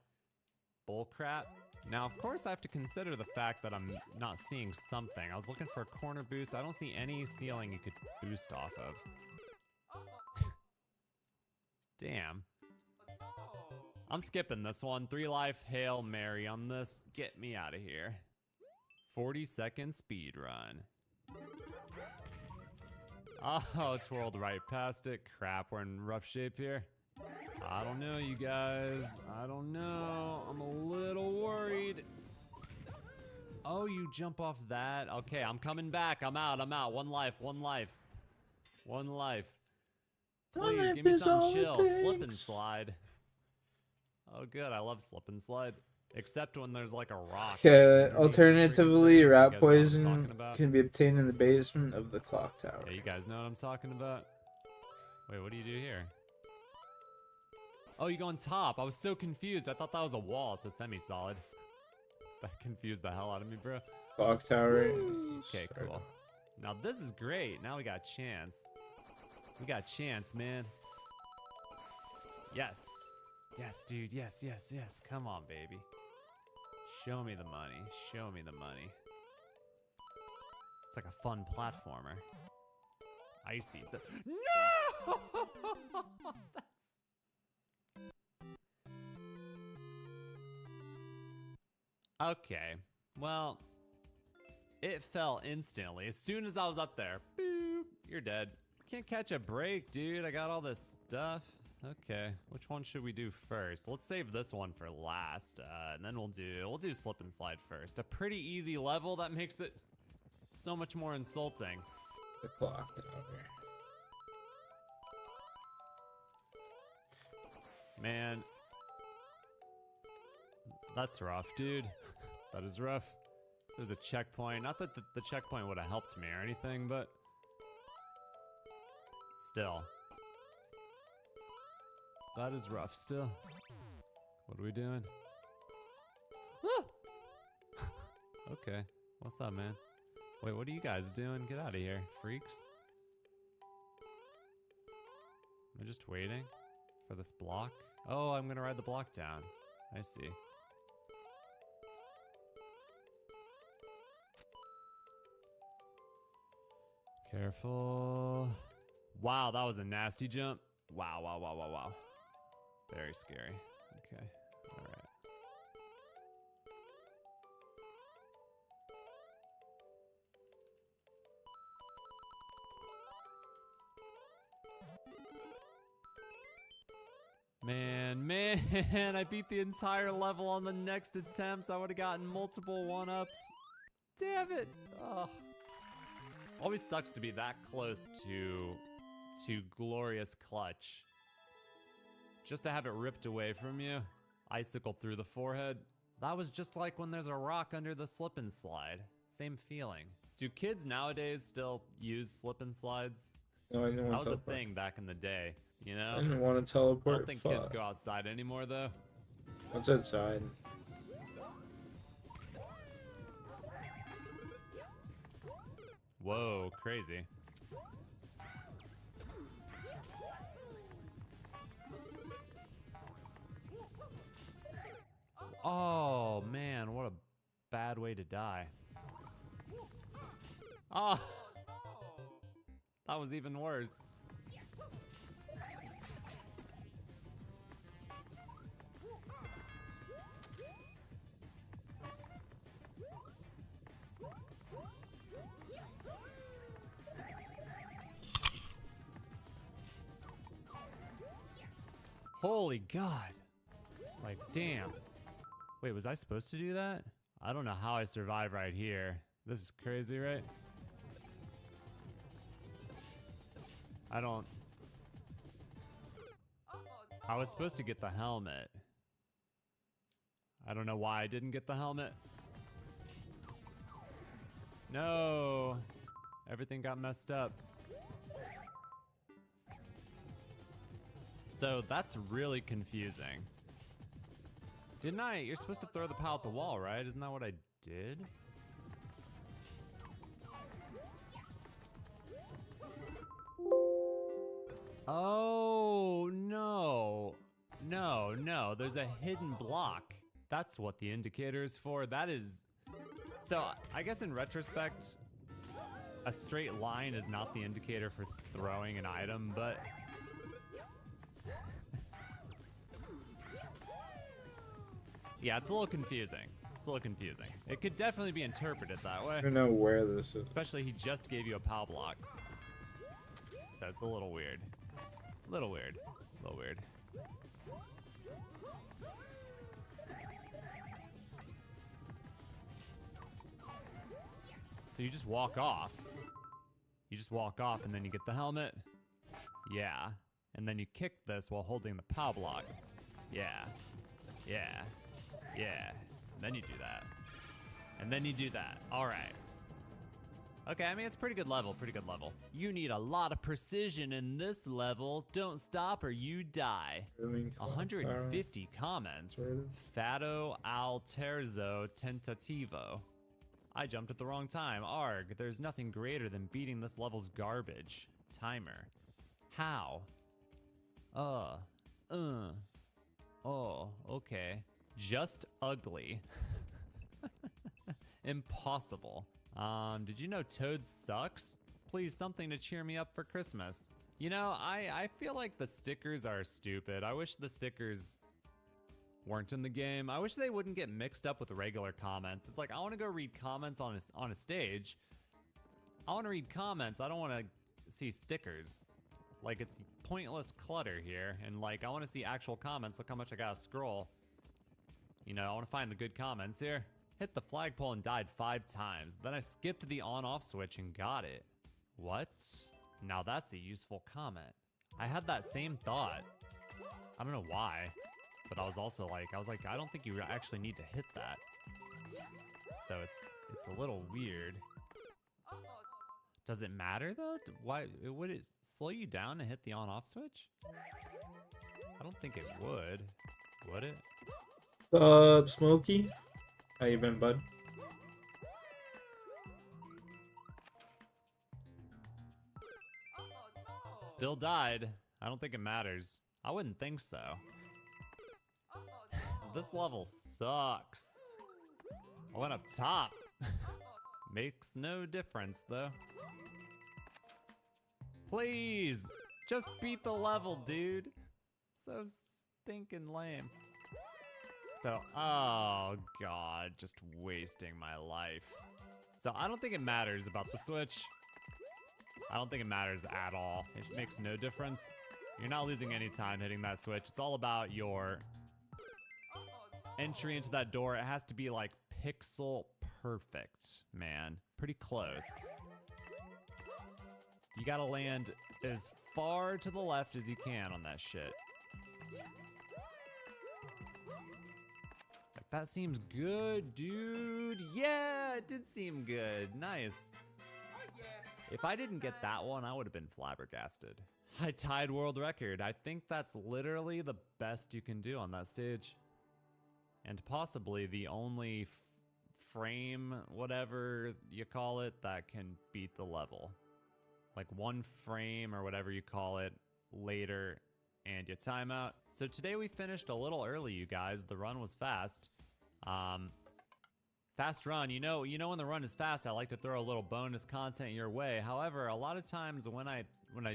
Bullcrap? Now, of course, I have to consider the fact that I'm not seeing something. I was looking for a corner boost. I don't see any ceiling you could boost off of. Damn. I'm skipping this one. 3 life, Hail Mary on this. Get me out of here. 40-second speed run. Oh, twirled right past it. Crap, we're in rough shape here. I don't know, you guys. I don't know. I'm a little worried. Oh, you jump off that? Okay, I'm coming back. I'm out. One life. Please, give me something chill. Slip and slide. Oh, good. I love slip and slide. Except when there's like a rock. Okay, alternatively, rat poison can be obtained in the basement of the clock tower. Yeah, you guys know what I'm talking about? Wait, what do you do here? Oh, you go on top. I was so confused. I thought that was a wall. It's a semi-solid. That confused the hell out of me, bro. Clock tower. Okay, cool. Now this is great. Now we got chance. We got chance, man. Yes. Yes, dude. Yes. Come on, baby. Show me the money. Show me the money. It's like a fun platformer. Icy. No! Okay, well, it fell instantly. As soon as I was up there, boop, you're dead. Can't catch a break, dude. I got all this stuff. Okay, which one should we do first? Let's save this one for last, and then we'll do slip and slide first. A pretty easy level that makes it so much more insulting. The clock tower. Man, that's rough, dude. That is rough. There's a checkpoint. Not that the checkpoint would have helped me or anything, but still. That is rough still. What are we doing? Ah! Okay. What's up, man? Wait, what are you guys doing? Get out of here, freaks. Am I just waiting for this block? Oh, I'm gonna ride the block down. I see. Careful. Wow, that was a nasty jump. Wow. Very scary. Okay, all right. Man, I beat the entire level on the next attempt. I would have gotten multiple 1-ups. Damn it. Ugh. Always sucks to be that close to glorious clutch. Just to have it ripped away from you. Icicle through the forehead. That was just like when there's a rock under the slip and slide. Same feeling. Do kids nowadays still use slip and slides? No, I didn't want that to was teleport. a thing back in the day, you know? I didn't want to teleport. I don't think kids go outside anymore, though. What's outside? Whoa, crazy. Oh, man, what a bad way to die. Oh, that was even worse. Holy God. Like, damn. Wait, was I supposed to do that? I don't know how I survived right here. This is crazy, right? I was supposed to get the helmet. I don't know why I didn't get the helmet. No! Everything got messed up. So that's really confusing. Didn't I? You're supposed to throw the pal at the wall, right? Isn't that what I did? Oh, no. No, there's a hidden block. That's what the indicator is for. That is... So, I guess in retrospect, a straight line is not the indicator for throwing an item, but... Yeah, it's a little confusing. It could definitely be interpreted that way. I don't know where this is. Especially he just gave you a POW block. So it's a little weird. Little weird. So you just walk off. And then you get the helmet. Yeah. And then you kick this while holding the POW block. Yeah. Then you do that. And then you do that. Alright. Okay, I mean, it's pretty good level. You need a lot of precision in this level. Don't stop or you die. 150 comments. Fado al terzo tentativo. I jumped at the wrong time. Arg, there's nothing greater than beating this level's garbage. Timer. How? Oh, okay. Just ugly. Impossible. Did you know Toad sucks? Please, something to cheer me up for Christmas. You know, I feel like the stickers are stupid. I wish the stickers weren't in the game. I wish they wouldn't get mixed up with regular comments. It's like, I want to go read comments on a stage. I want to read comments. I don't want to see stickers. Like, it's pointless clutter here. And like, I want to see actual comments. Look how much I gotta scroll. You know, I want to find the good comments here. Hit the flagpole and died 5 times. Then I skipped the on-off switch and got it. What? Now that's a useful comment. I had that same thought. I don't know why, but I was like, I don't think you actually need to hit that. So it's a little weird. Does it matter though? Why would it slow you down to hit the on-off switch? I don't think it would. Would it? Smokey? How you been, bud? Still died. I don't think it matters. I wouldn't think so. This level sucks. I went up top. Makes no difference though. Please, just beat the level, dude. So stinking lame. So, oh god, just wasting my life. So I don't think it matters about the switch. I don't think it matters at all. It makes no difference. You're not losing any time hitting that switch. It's all about your entry into that door. It has to be like pixel perfect, man. Pretty close. You gotta land as far to the left as you can on that shit. Like, that seems good, dude. Yeah, it did seem good. Nice. If I didn't get that one, I would have been flabbergasted. I tied world record. I think that's literally the best you can do on that stage. And possibly the only frame, whatever you call it, that can beat the level. Like 1 frame or whatever you call it later and you time out. So today we finished a little early, you guys. The run was fast. Fast run, you know when the run is fast, I like to throw a little bonus content your way. However, a lot of times when I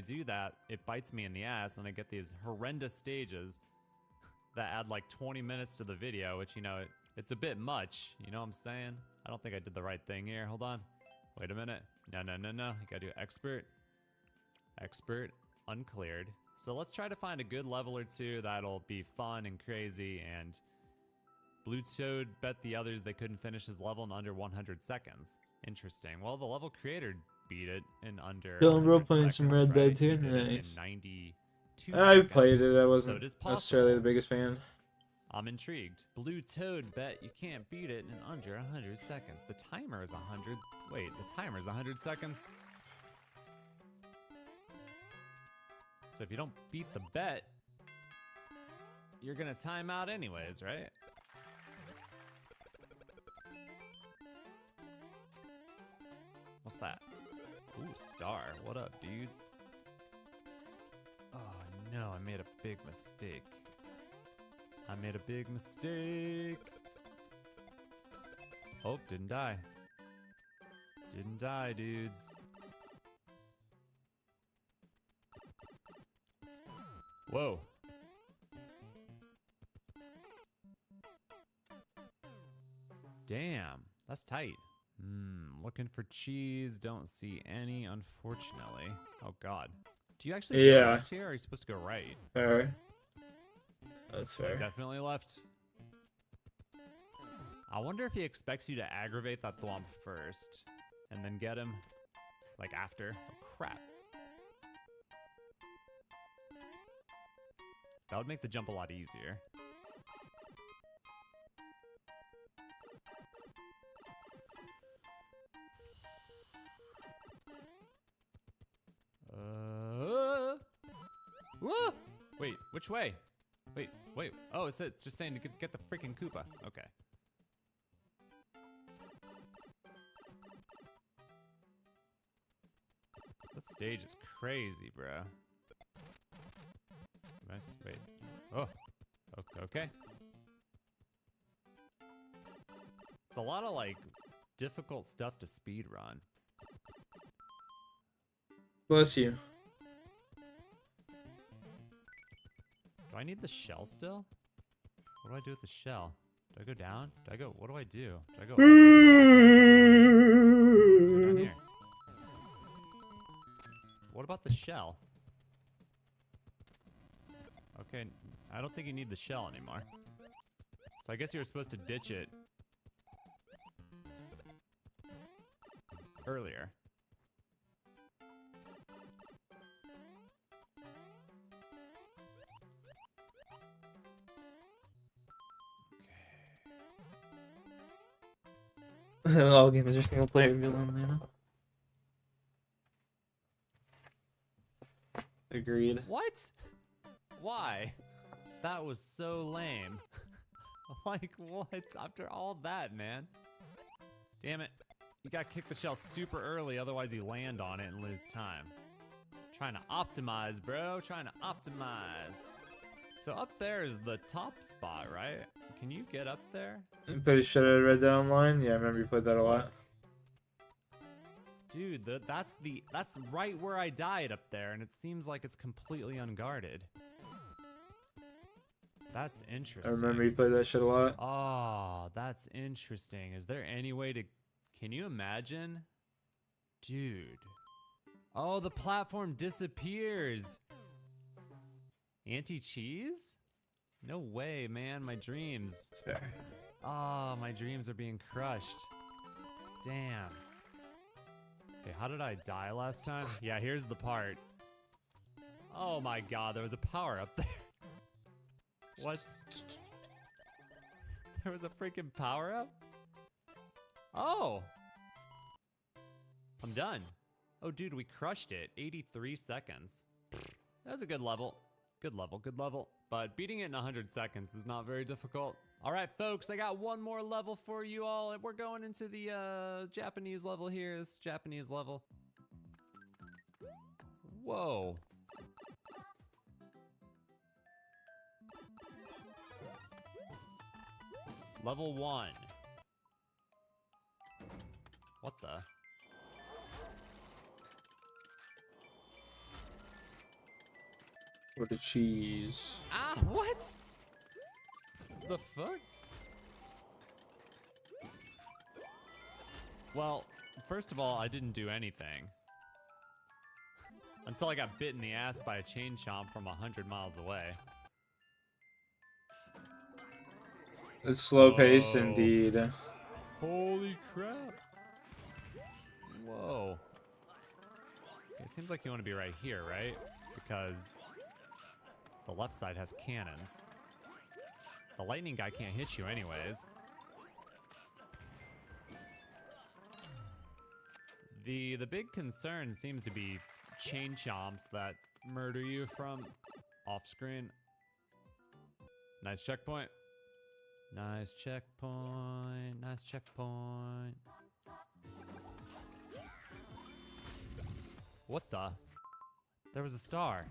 do that, it bites me in the ass and I get these horrendous stages that add like 20 minutes to the video, which, you know, it's a bit much. You know what I'm saying? I don't think I did the right thing here. Hold on. Wait a minute. No. You gotta do expert. Expert. Uncleared. So let's try to find a good level or two that'll be fun and crazy. And Blue Toad bet the others they couldn't finish his level in under 100 seconds. Interesting. Well, the level creator beat it in under. Dylan, we're 100 playing some seconds, Red Dead right? too. He did it Nice. in 92 I seconds. played it. I So wasn't it is necessarily the possible. biggest fan. I'm intrigued. Blue Toad bet you can't beat it in under 100 seconds. The timer is 100. Wait, the timer is 100 seconds. So if you don't beat the bet, you're gonna time out anyways, right? What's that? Ooh, star. What up, dudes? Oh no, I made a big mistake. I made a big mistake. Oh, didn't die. Didn't die, dudes. Whoa. Damn, that's tight. Looking for cheese. Don't see any, unfortunately. Oh, God. Do you actually go Yeah. left here, or are you supposed to go right? Fair. That's fair. Definitely left. I wonder if he expects you to aggravate that thwomp first, and then get him, like, after. Oh, crap. That would make the jump a lot easier. Whoa! Wait, which way? Wait. Oh, it's just saying to get the freaking Koopa. Okay. This stage is crazy, bro. Nice. Wait. Oh. Okay. It's a lot of, like, difficult stuff to speed run. Bless you. Do I need the shell still? What do I do with the shell? Do I go down? Do I go? What do I do? Do I go up? Go down here. What about the shell? Okay, I don't think you need the shell anymore. So I guess you were supposed to ditch it earlier. All games are single player villain, you know? Agreed. What? Why? That was so lame. Like, what? After all that, man. Damn it. You gotta kick the shell super early, otherwise you land on it and lose time. Trying to optimize, bro. Trying to optimize. So up there is the top spot, right? Can you get up there? You played shit out of Red Dead Online? Yeah, I remember you played that a lot. Dude, that's right where I died up there, and it seems like it's completely unguarded. That's interesting. I remember you played that shit a lot. Oh, that's interesting. Is there any way to... Can you imagine? Dude. Oh, the platform disappears. Anti-cheese? No way, man. My dreams. Fair. Oh, my dreams are being crushed. Damn. Okay, how did I die last time? Yeah, here's the part. Oh my god, there was a power up there. What? There was a freaking power up? Oh! I'm done. Oh, dude, we crushed it. 83 seconds. That was a good level. Good level. But beating it in 100 seconds is not very difficult. All right, folks, I got one more level for you all. We're going into the Japanese level here. This Japanese level. Whoa. Level 1. What the? With the cheese. Ah, what? The fuck? Well, first of all, I didn't do anything. Until I got bit in the ass by a chain chomp from 100 miles away. It's slow paced Whoa. indeed. Holy crap. Whoa. Okay, it seems like you want to be right here, right? Because the left side has cannons. The lightning guy can't hit you anyways. The big concern seems to be chain chomps that murder you from off screen. Nice checkpoint. Nice checkpoint. Nice checkpoint. What the? There was a star.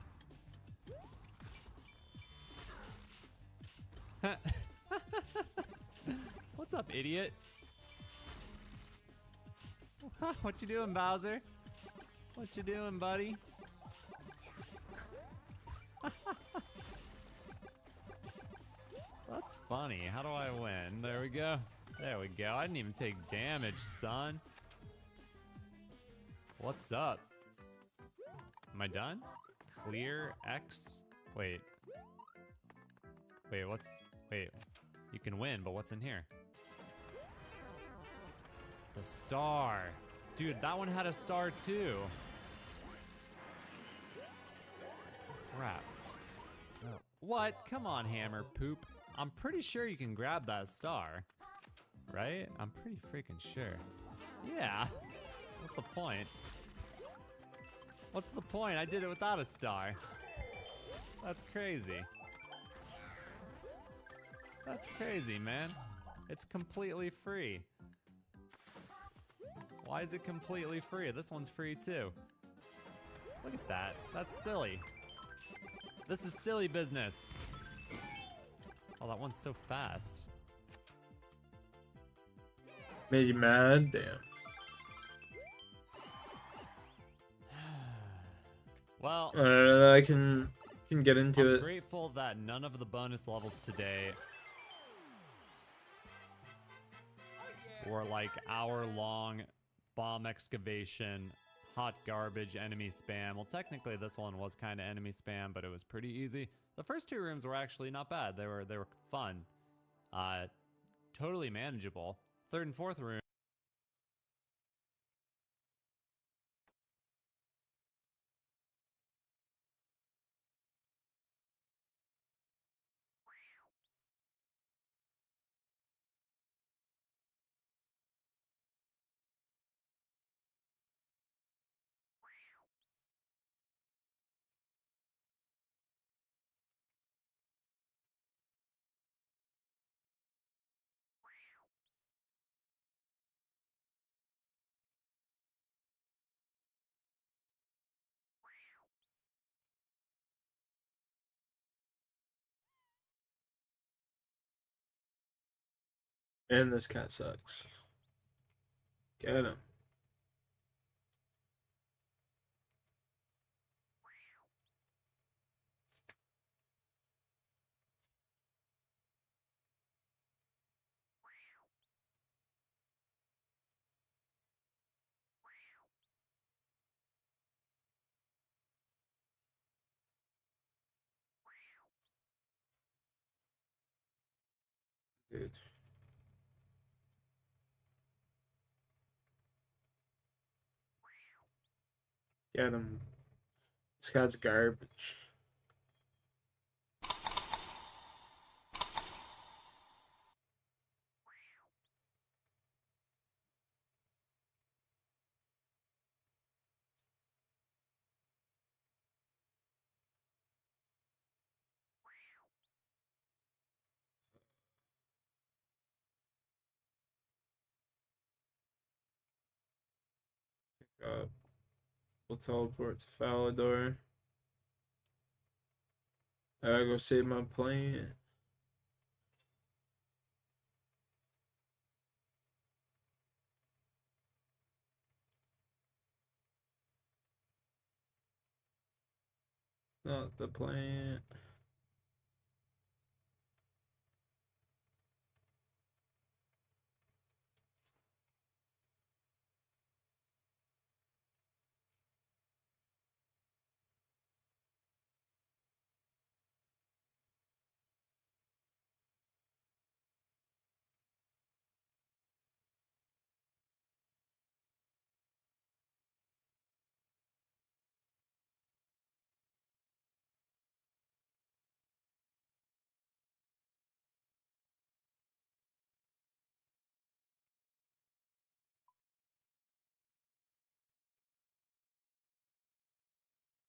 What's up, idiot? What you doing, Bowser? What you doing, buddy? That's funny. How do I win? There we go. There we go. I didn't even take damage, son. What's up? Am I done? Clear X? Wait. Wait, wait. You can win, but what's in here? The star. Dude, that one had a star too. Crap. Oh. What? Come on, Hammer Poop. I'm pretty sure you can grab that star. Right? I'm pretty freaking sure. Yeah. What's the point? What's the point? I did it without a star. That's crazy. That's crazy, man. It's completely free. Why is it completely free? This one's free too. Look at that. That's silly. This is silly business. Oh, that one's so fast. Made you mad? Damn. Well, I can get into I'm it. grateful that none of the bonus levels today were like hour-long bomb excavation, hot garbage, enemy spam. Well, technically this one was kind of enemy spam, but it was pretty easy. The first two rooms were actually not bad. They were fun. Totally manageable. Third and fourth room. And this cat sucks. Get him. Dude. Get him. This cat's garbage. We'll teleport to Falador. I gotta go save my plane. Not the plant.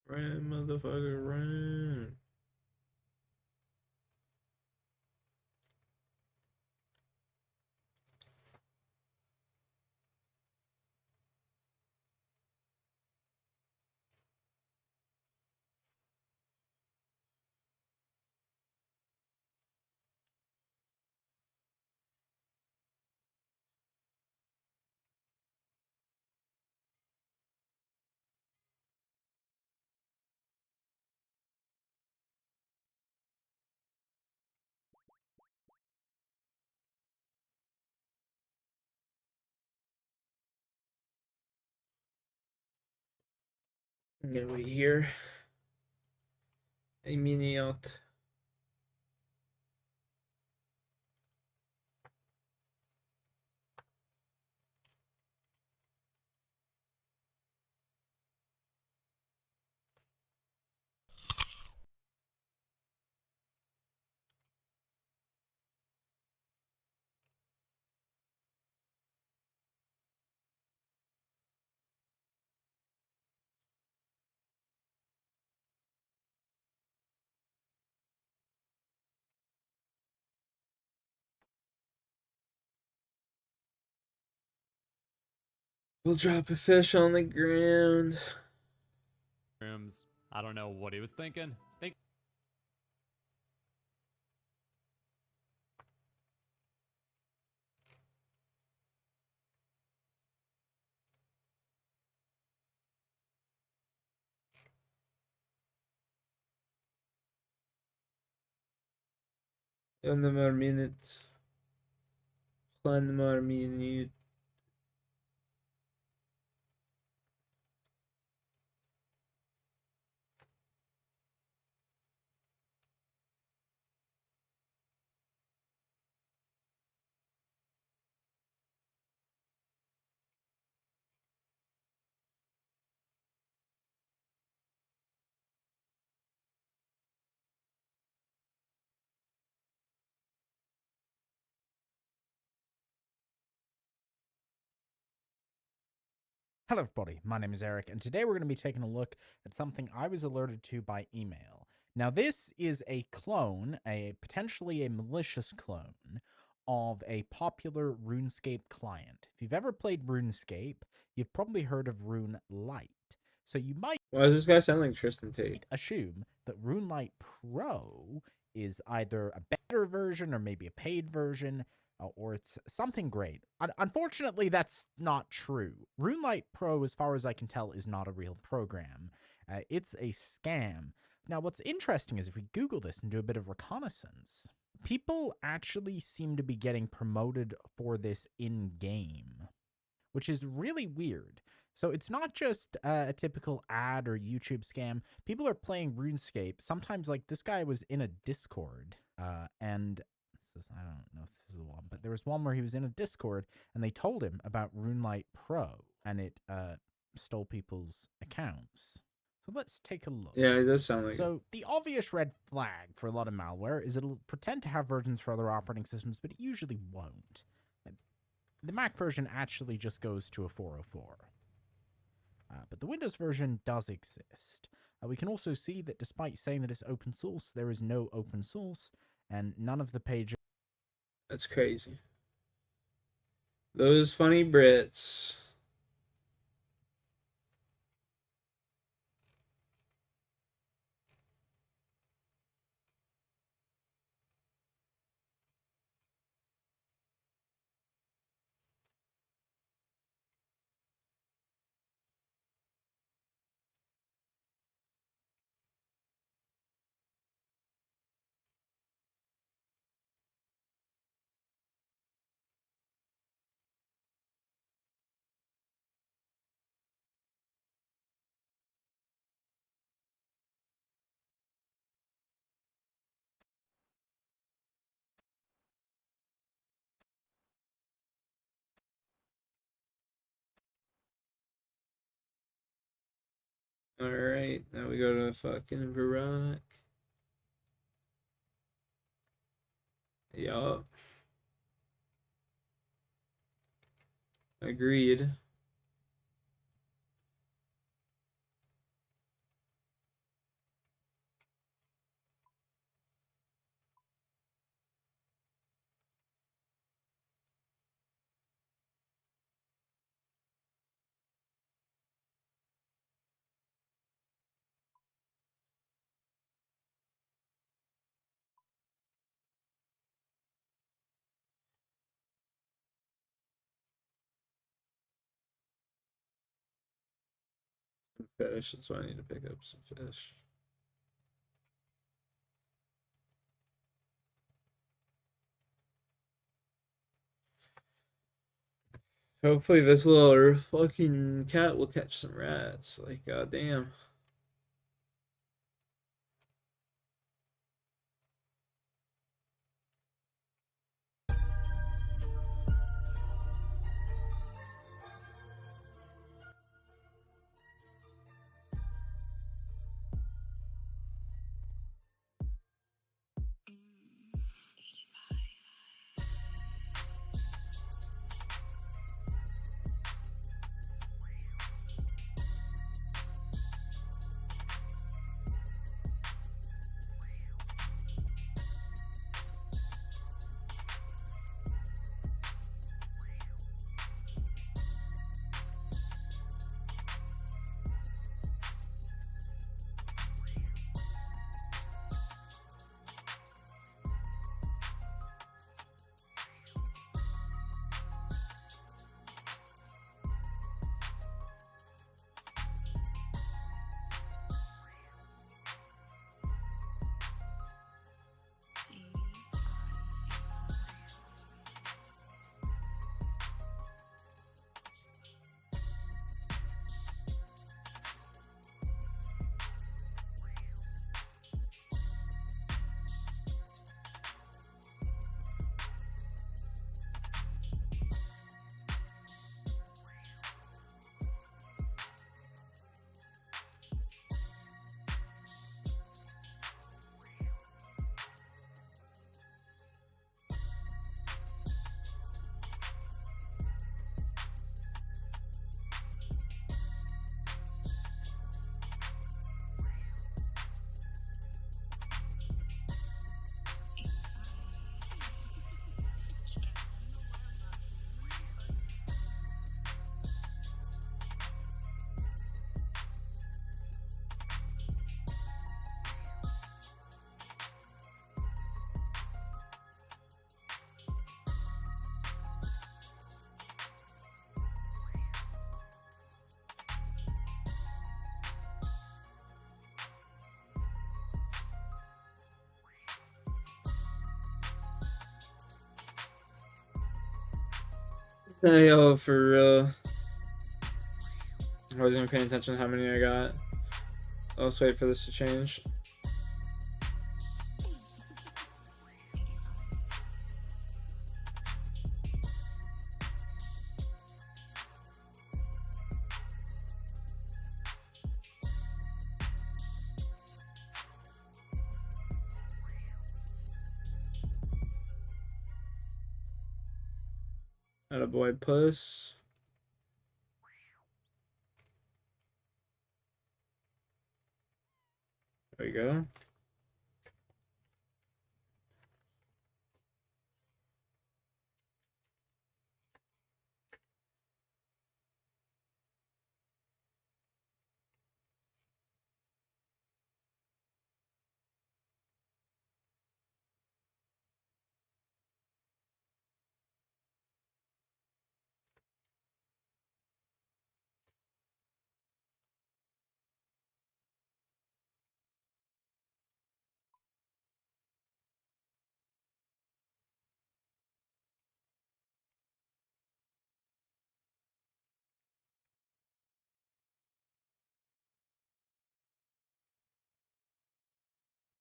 Run, motherfucker, run. I'm gonna wait here. A minute. We'll drop a fish on the ground. Rooms. I don't know what he was thinking. One more minute. One more minute. Hello everybody, my name is Eric, and today we're going to be taking a look at something I was alerted to by email. Now this is a clone, potentially a malicious clone, of a popular RuneScape client. If you've ever played RuneScape, you've probably heard of Rune Lite. So you might Why does this guy sound like Tristan Tate? assume that Rune Lite Pro is either a better version or maybe a paid version, or it's something great. Unfortunately, that's not true. RuneLite Pro, as far as I can tell, is not a real program. It's a scam. Now, what's interesting is if we Google this and do a bit of reconnaissance, people actually seem to be getting promoted for this in-game, which is really weird. So it's not just a typical ad or YouTube scam. People are playing RuneScape. Sometimes, like, this guy was in a Discord, and I don't know if this is the one, but there was one where he was in a Discord, and they told him about RuneLite Pro, and it stole people's accounts. So let's take a look. Yeah, it does sound like it. So the obvious red flag for a lot of malware is it'll pretend to have versions for other operating systems, but it usually won't. The Mac version actually just goes to a 404. But the Windows version does exist. We can also see that despite saying that it's open source, there is no open source, and none of the pages... That's crazy. Those funny Brits. Alright, now we go to fucking Veronica. Yup. Agreed. Fish. That's why I need to pick up some fish. Hopefully this little fucking cat will catch some rats. Like, goddamn. Yo, for real. I wasn't even paying attention to how many I got. Let's wait for this to change. Attaboy puss. There we go.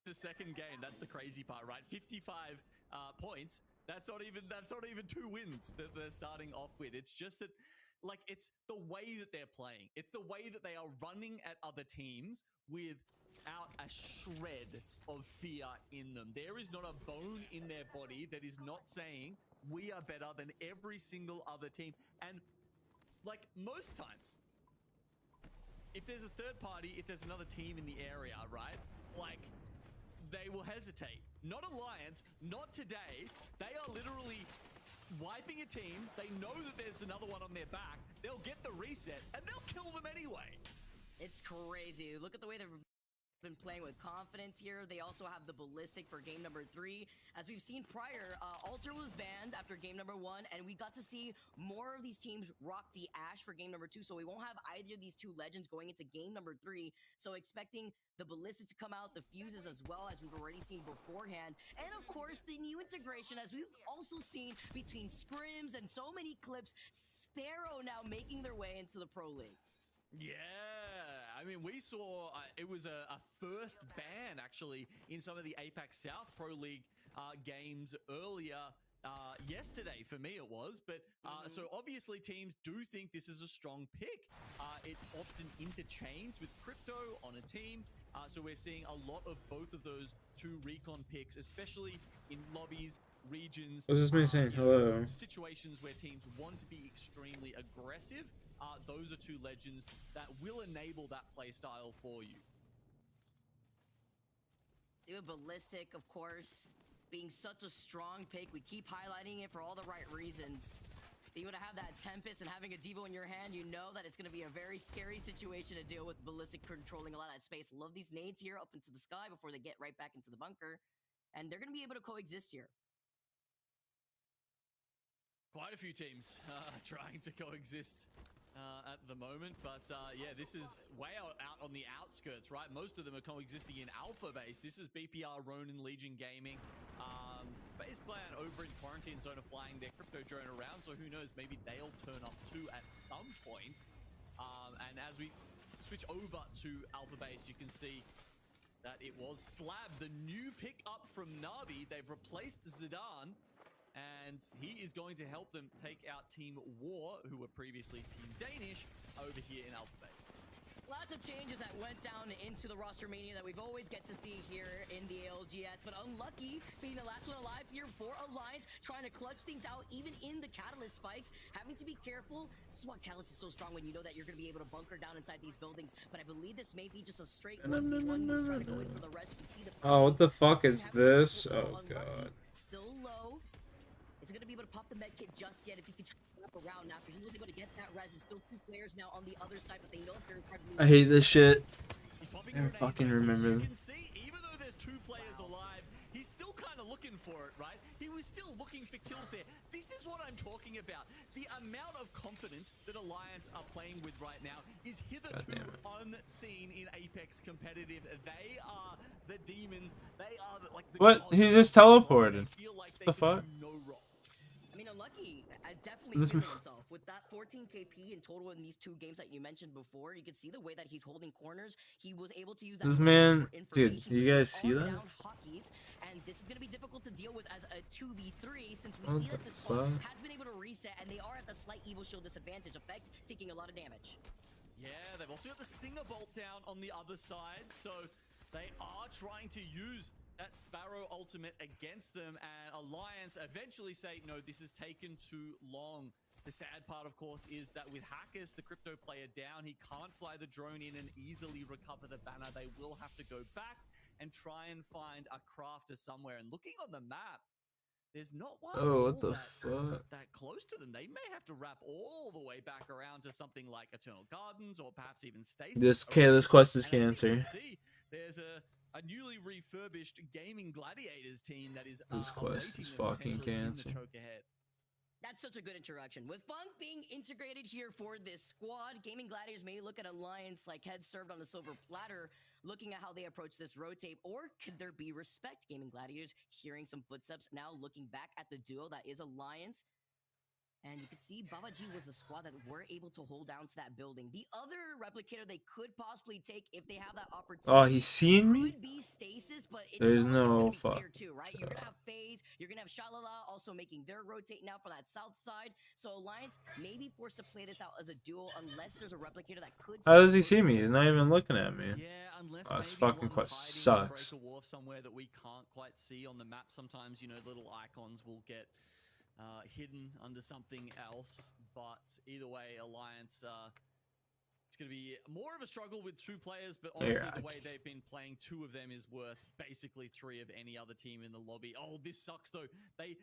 The second game, that's the crazy part, right? 55 points. That's not even 2 wins that they're starting off with. It's just that, like, it's the way that they're playing. It's the way that they are running at other teams without a shred of fear in them. There is not a bone in their body that is not saying we are better than every single other team. And like most times, if there's a third party, if there's another team in the area, right? Like, they will hesitate. Not Alliance, not today. They are literally wiping a team. They know that there's another one on their back. They'll get the reset, and they'll kill them anyway. It's crazy. Look at the way they're been playing with confidence here. They also have the ballistic for game number 3. As we've seen prior, Alter was banned after game number 1, and we got to see more of these teams rock the Ash for game number 2, so we won't have either of these two legends going into game number 3. So expecting the ballistics to come out, the fuses as well, as we've already seen beforehand, and of course the new integration, as we've also seen between scrims and so many clips. Sparrow now making their way into the Pro League. Yeah, I mean, we saw it was a first ban actually in some of the Apex South Pro League games earlier yesterday. For me, it was, but so obviously teams do think this is a strong pick. It's often interchanged with crypto on a team, so we're seeing a lot of both of those two recon picks, especially in lobbies, regions. What's this man saying? Hello. Situations where teams want to be extremely aggressive. Those are two legends that will enable that play style for you. Dude, ballistic, of course, being such a strong pick. We keep highlighting it for all the right reasons. Being able to have that Tempest and having a Devo in your hand, you know that it's going to be a very scary situation to deal with. Ballistic controlling a lot of that space. Love these nades here up into the sky before they get right back into the bunker. And they're going to be able to coexist here. Quite a few teams trying to coexist at the moment, but yeah, this is way out on the outskirts, right? Most of them are coexisting in alpha base. This is BPR, Ronin, Legion Gaming. FaZe Clan over in Quarantine Zone are flying their crypto drone around, so who knows, maybe they'll turn up too at some point. And as we switch over to alpha base, you can see that it was Slab, the new pick up from Navi. They've replaced Zidane, and he is going to help them take out Team War, who were previously Team Danish, over here in Alpha Base. Lots of changes that went down into the roster mania that we've always get to see here in the LGS, but unlucky being the last one alive here for Alliance, trying to clutch things out even in the Catalyst spikes, having to be careful. This is why Catalyst is so strong, when you know that you're going to be able to bunker down inside these buildings, but I believe this may be just a straight 1v1 who's trying to go in for the rest. You can see the Oh, what the fuck is this? Oh god. Still low. Is going to be able to pop the med kit just yet if he can trap around after he was able to get that res. There's still two players now on the other side, but they know they're incredibly. I hate this shit. I fucking remember. You can see, even though there's two players alive, he's still kind of looking for it, right? He was still looking for kills there. This is what I'm talking about. The amount of confidence that Alliance are playing with right now is hitherto unseen in Apex competitive. They are the demons. They are the, like the What? He just teleported. The fuck? I mean, unlucky. Definitely saving himself with that 14 KP in total in these two games that you mentioned before. You could see the way that he's holding corners. He was able to use that. This man, dude, you guys see that? Hockeys, and this is going to be difficult to deal with as a 2v3 since we see that this squad has been able to reset, and they are at the slight evil shield disadvantage effect, taking a lot of damage. Yeah, they've also got the Stinger Bolt down on the other side, so they are trying to use that Sparrow ultimate against them, and Alliance eventually say, no, this has taken too long. The sad part, of course, is that with Hackers, the crypto player down, he can't fly the drone in and easily recover the banner. They will have to go back and try and find a crafter somewhere. And looking on the map, there's not one what the fuck? that close to them. They may have to wrap all the way back around to something like Eternal Gardens or perhaps even Stasis. This quest is cancer. There's a newly refurbished Gaming Gladiators team that is this quest is fucking cancer. That's such a good introduction. With Funk being integrated here for this squad, Gaming Gladiators may look at Alliance like head served on a silver platter, looking at how they approach this rotate, or could there be respect? Gaming Gladiators hearing some footsteps, now looking back at the duo that is Alliance. And you can see Babaji was the squad that were able to hold down to that building. The other replicator they could possibly take if they have that opportunity. Oh, he's seen me? Could be Stasis, but it's there's not, no it's fuck. too, right? You're gonna have FaZe, you're gonna have Shalala also making their rotate now for that south side. So Alliance may be forced to play this out as a duo unless there's a replicator that could. How does he see me? He's not even looking at me. Yeah, unless this fucking quest sucks. A wharf somewhere that we can't quite see on the map. Sometimes, you know, little icons will get hidden under something else, but either way, Alliance, it's going to be more of a struggle with two players, but honestly, the way they've been playing, two of them is worth basically three of any other team in the lobby. Oh, this sucks though. They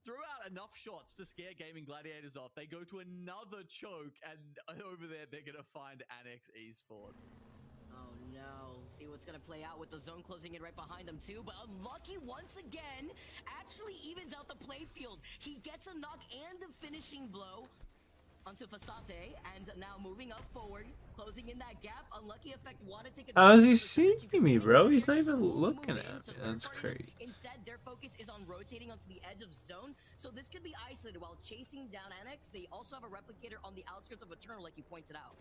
threw out enough shots to scare Gaming Gladiators off. They go to another choke, and over there, they're going to find Annex Esports. Oh no, no. See what's gonna play out with the zone closing in right behind them too. But Unlucky once again actually evens out the playfield. He gets a knock and the finishing blow onto Fasate, and now moving up forward, closing in that gap. Unlucky Effect want to take advantage. How is he seeing me, bro? He's not even looking at me. That's crazy. Instead, their focus is on rotating onto the edge of zone, so this could be isolated while chasing down Annex. They also have a replicator on the outskirts of Eternal, like you pointed out.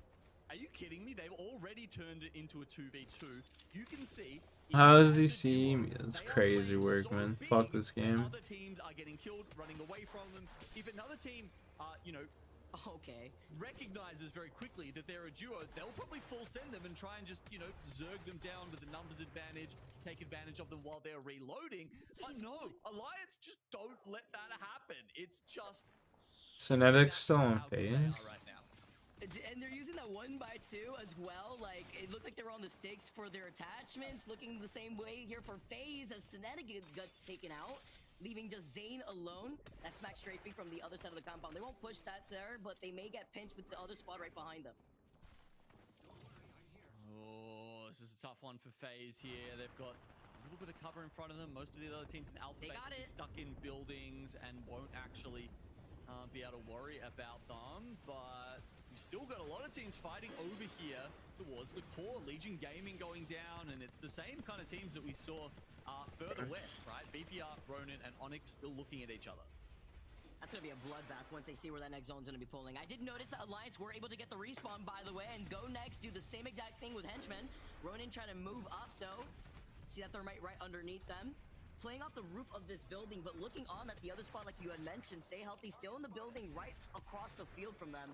Are you kidding me? They've already turned it into a 2v2. You can see. How does he see me? That's crazy work, man. Fuck this game. Other teams are getting killed, running away from them. If another team, you know, recognizes very quickly that they're a duo, they'll probably full send them and try and just, you know, zerg them down with the numbers advantage, take advantage of them while they're reloading. But no, Alliance just don't let that happen. It's just Synetic's still on phase. And they're using that 1x2 as well. Like, it looked like they were on the stakes for their attachments, looking the same way here for FaZe as Synetic got taken out, leaving just Zane alone. That smack strafing from the other side of the compound. They won't push that there, but they may get pinched with the other squad right behind them. Oh, this is a tough one for FaZe here. They've got a little bit of cover in front of them. Most of the other teams in Alpha are stuck in buildings and won't actually be able to worry about them, but you've still got a lot of teams fighting over here towards the core. Legion Gaming going down, and it's the same kind of teams that we saw further west, right? BPR, Ronin, and Onyx still looking at each other. That's going to be a bloodbath once they see where that next zone's going to be pulling. I did notice that Alliance were able to get the respawn, by the way, and Go Next do the same exact thing with Henchmen. Ronin trying to move up, though. See that thermite right underneath them. Playing off the roof of this building, but looking on at the other spot like you had mentioned. Stay Healthy still in the building right across the field from them.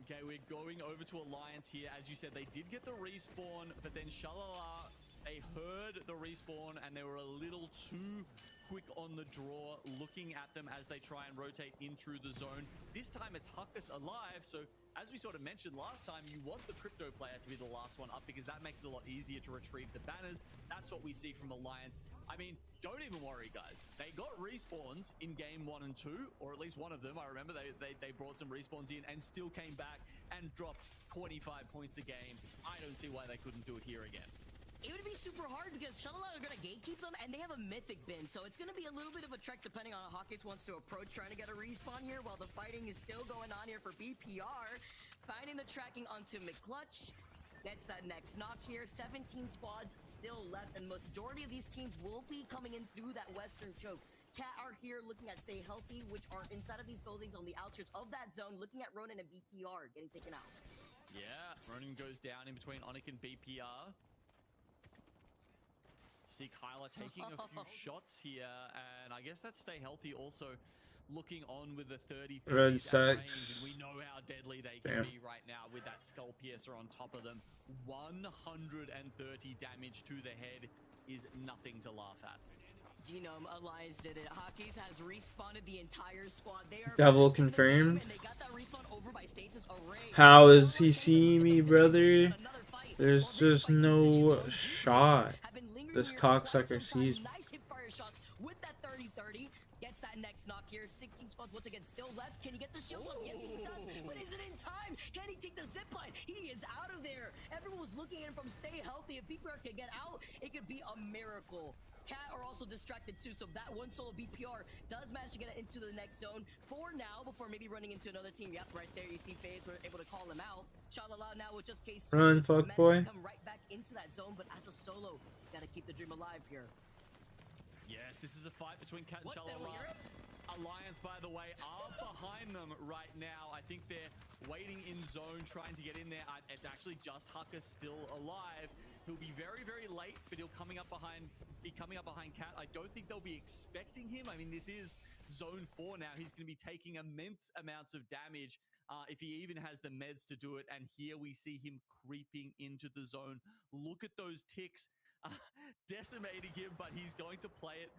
Okay, we're going over to Alliance here. As you said, they did get the respawn, but then Shalala, they heard the respawn and they were a little too quick on the draw, looking at them as they try and rotate in through the zone. This time it's Huckus alive, so as we sort of mentioned last time, you want the crypto player to be the last one up because that makes it a lot easier to retrieve the banners. That's what we see from Alliance. I mean, don't even worry, guys. They got respawns in game 1 and 2, or at least one of them. I remember they brought some respawns in and still came back and dropped 25 points a game. I don't see why they couldn't do it here again. It would be super hard because Shalala are going to gatekeep them, and they have a mythic bin, so it's going to be a little bit of a trek depending on how Hawkins wants to approach trying to get a respawn here while the fighting is still going on here for BPR. Finding the tracking onto McClutch. Gets that next knock here. 17 squads still left, and majority of these teams will be coming in through that western choke. Cat are here looking at Stay Healthy, which are inside of these buildings on the outskirts of that zone, looking at Ronin and BPR getting taken out. Yeah, Ronin goes down in between Onyx and BPR. See Kyla taking a few shots here, and I guess that's Stay Healthy also looking on with the 30 Red Six. We know how deadly they can be right now with that Skull Piercer on top of them. 130 damage to the head is nothing to laugh at. Genome Alliance did it. Hawkeyes has respawned the entire squad. They are Devil confirmed. and they got that respawn over by Stasis Array. How is he seeing me, brother? There's just no shot. This cocksucker sees me. Nice hip fire shots with that 30-30. Gets that next knock here. 16 squads once again still left. Can he get the shield up? Yes, he does. But is it in time? Can he take the zipline? He is out of there. Everyone was looking at him from Stay Healthy. If BPR can get out, it could be a miracle. Cat are also distracted too, so that one solo BPR does manage to get it into the next zone for now before maybe running into another team. Yep, right there you see FaZe were able to call him out. Shalala now with just case Run, fuck boy. come right back into that zone, but as a solo, he's got to keep the dream alive here. Yes, this is a fight between Cat and Shalala. Alliance, by the way, are behind them right now. I think they're waiting in zone, trying to get in there. It's actually just Huckus still alive. He'll be very, very late, but he'll be coming up behind Cat. I don't think they'll be expecting him. I mean, this is zone 4 now. He's going to be taking immense amounts of damage if he even has the meds to do it. And here we see him creeping into the zone. Look at those ticks. Decimating him, but he's going to play it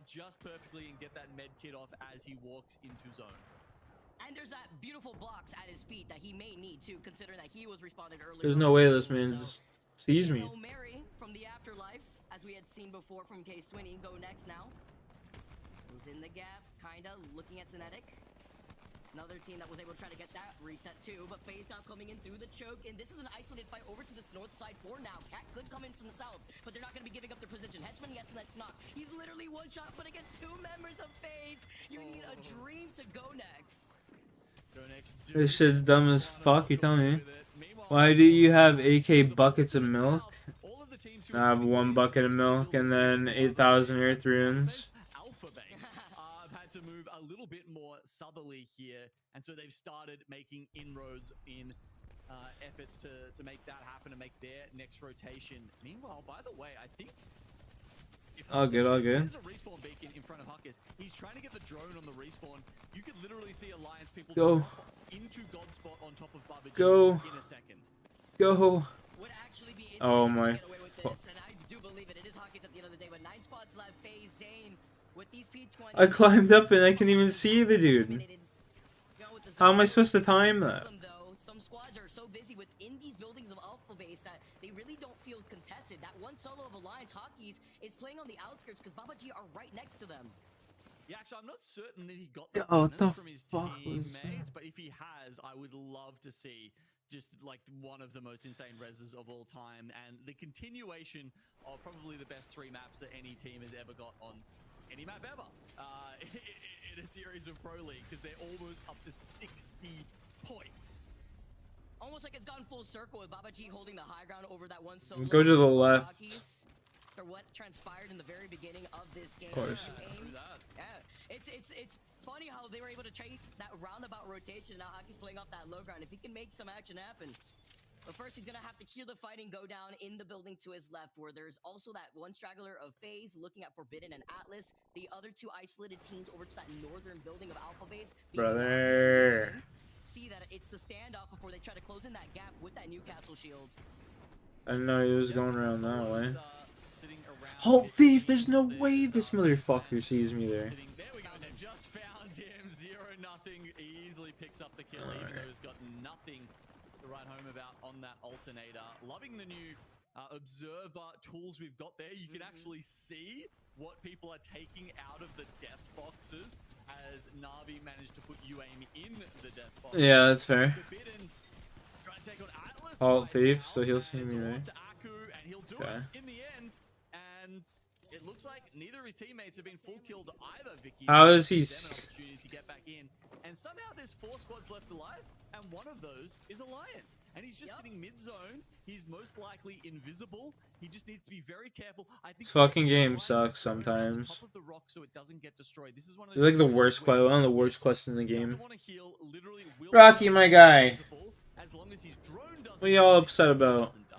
just perfectly and get that med kit off as he walks into zone. And there's that beautiful blocks at his feet that he may need to, considering that he was responded earlier. There's no way this man just sees me. Mary from the afterlife, as we had seen before from K Swinney, go next now. Who's in the gap, kinda looking at Synetic. Another team that was able to try to get that reset too, but FaZe now coming in through the choke, and this is an isolated fight over to this north side for now. Cat could come in from the south, but they're not going to be giving up their position. Hedgeman gets the next knock. He's literally one shot, but against two members of FaZe, you need a dream to go next. This shit's dumb as fuck, you tell me. Why do you have AK buckets of milk? I have 1 bucket of milk and then 8,000 earth runes. To move a little bit more southerly here, and so they've started making inroads in efforts to make that happen and make their next rotation. Meanwhile, by the way, I think All good. there's a respawn beacon in front of Huckers. He's trying to get the drone on the respawn. You could literally see Alliance people Go. into Godspot on top of Babaji Go. in a second. Go. Oh my. This, and I do believe it. It is Huckers at the end of the day, but 9 spots left. FaZe, Zane with these P20. I climbed up and I can even see the dude. How am I supposed to time that? Some squads are so busy within these buildings of Alpha Base that they really don't feel contested. That one solo of Alliance Hockeys is playing on the outskirts because Babaji are right next to them. Yeah, actually, I'm not certain that he got the Oh, bonus the from his fuck was teammates, but if he has, I would love to see just like one of the most insane reses of all time and the continuation of probably the best 3 maps that any team has ever got on any map ever in a series of Pro League, because they're almost up to 60 points. Almost like it's gone full circle with Babaji holding the high ground over that one solo. Go to the left. Hockeys, for what transpired in the very beginning of this game. Of course. Yeah, it's funny how they were able to chase that roundabout rotation. Now Hockey's playing off that low ground. If he can make some action happen. But first, he's going to have to hear the fighting go down in the building to his left, where there's also that one straggler of FaZe looking at Forbidden and Atlas. The other 2 isolated teams over to that northern building of Alpha Base. Brother. See that it's the standoff before they try to close in that gap with that Newcastle shield. I didn't know he was going around that way. Halt thief! There's no way this motherfucker sees me there. There we go. They've just found him. 0-0. Easily picks up the kill, even though he's got nothing to write home about on that alternator. Loving the new observer tools we've got there. You can actually see what people are taking out of the death boxes, as Na'Vi managed to put UAIM in the death box. Yeah, that's fair. Forbidden, trying to take on Atlas Halt right thief, now, so he'll see and me it's there. on to Aku, and he'll do Okay. it in the end. And it looks like neither of his teammates have been full killed either, Vicky. How So is he it gives them an opportunity to get back in. And somehow there's 4 squads left alive, and one of those is Alliance. And he's just sitting mid-zone. He's most likely invisible. He just needs to be very careful. I think This fucking game sucks sometimes. top of the rock so it doesn't get destroyed. This is one of It's those like the situations worst where quest, one of the worst quests in the game. doesn't want to heal, literally will Rocky, just my stay guy. invisible as long as his drone doesn't What are y'all upset about? doesn't die.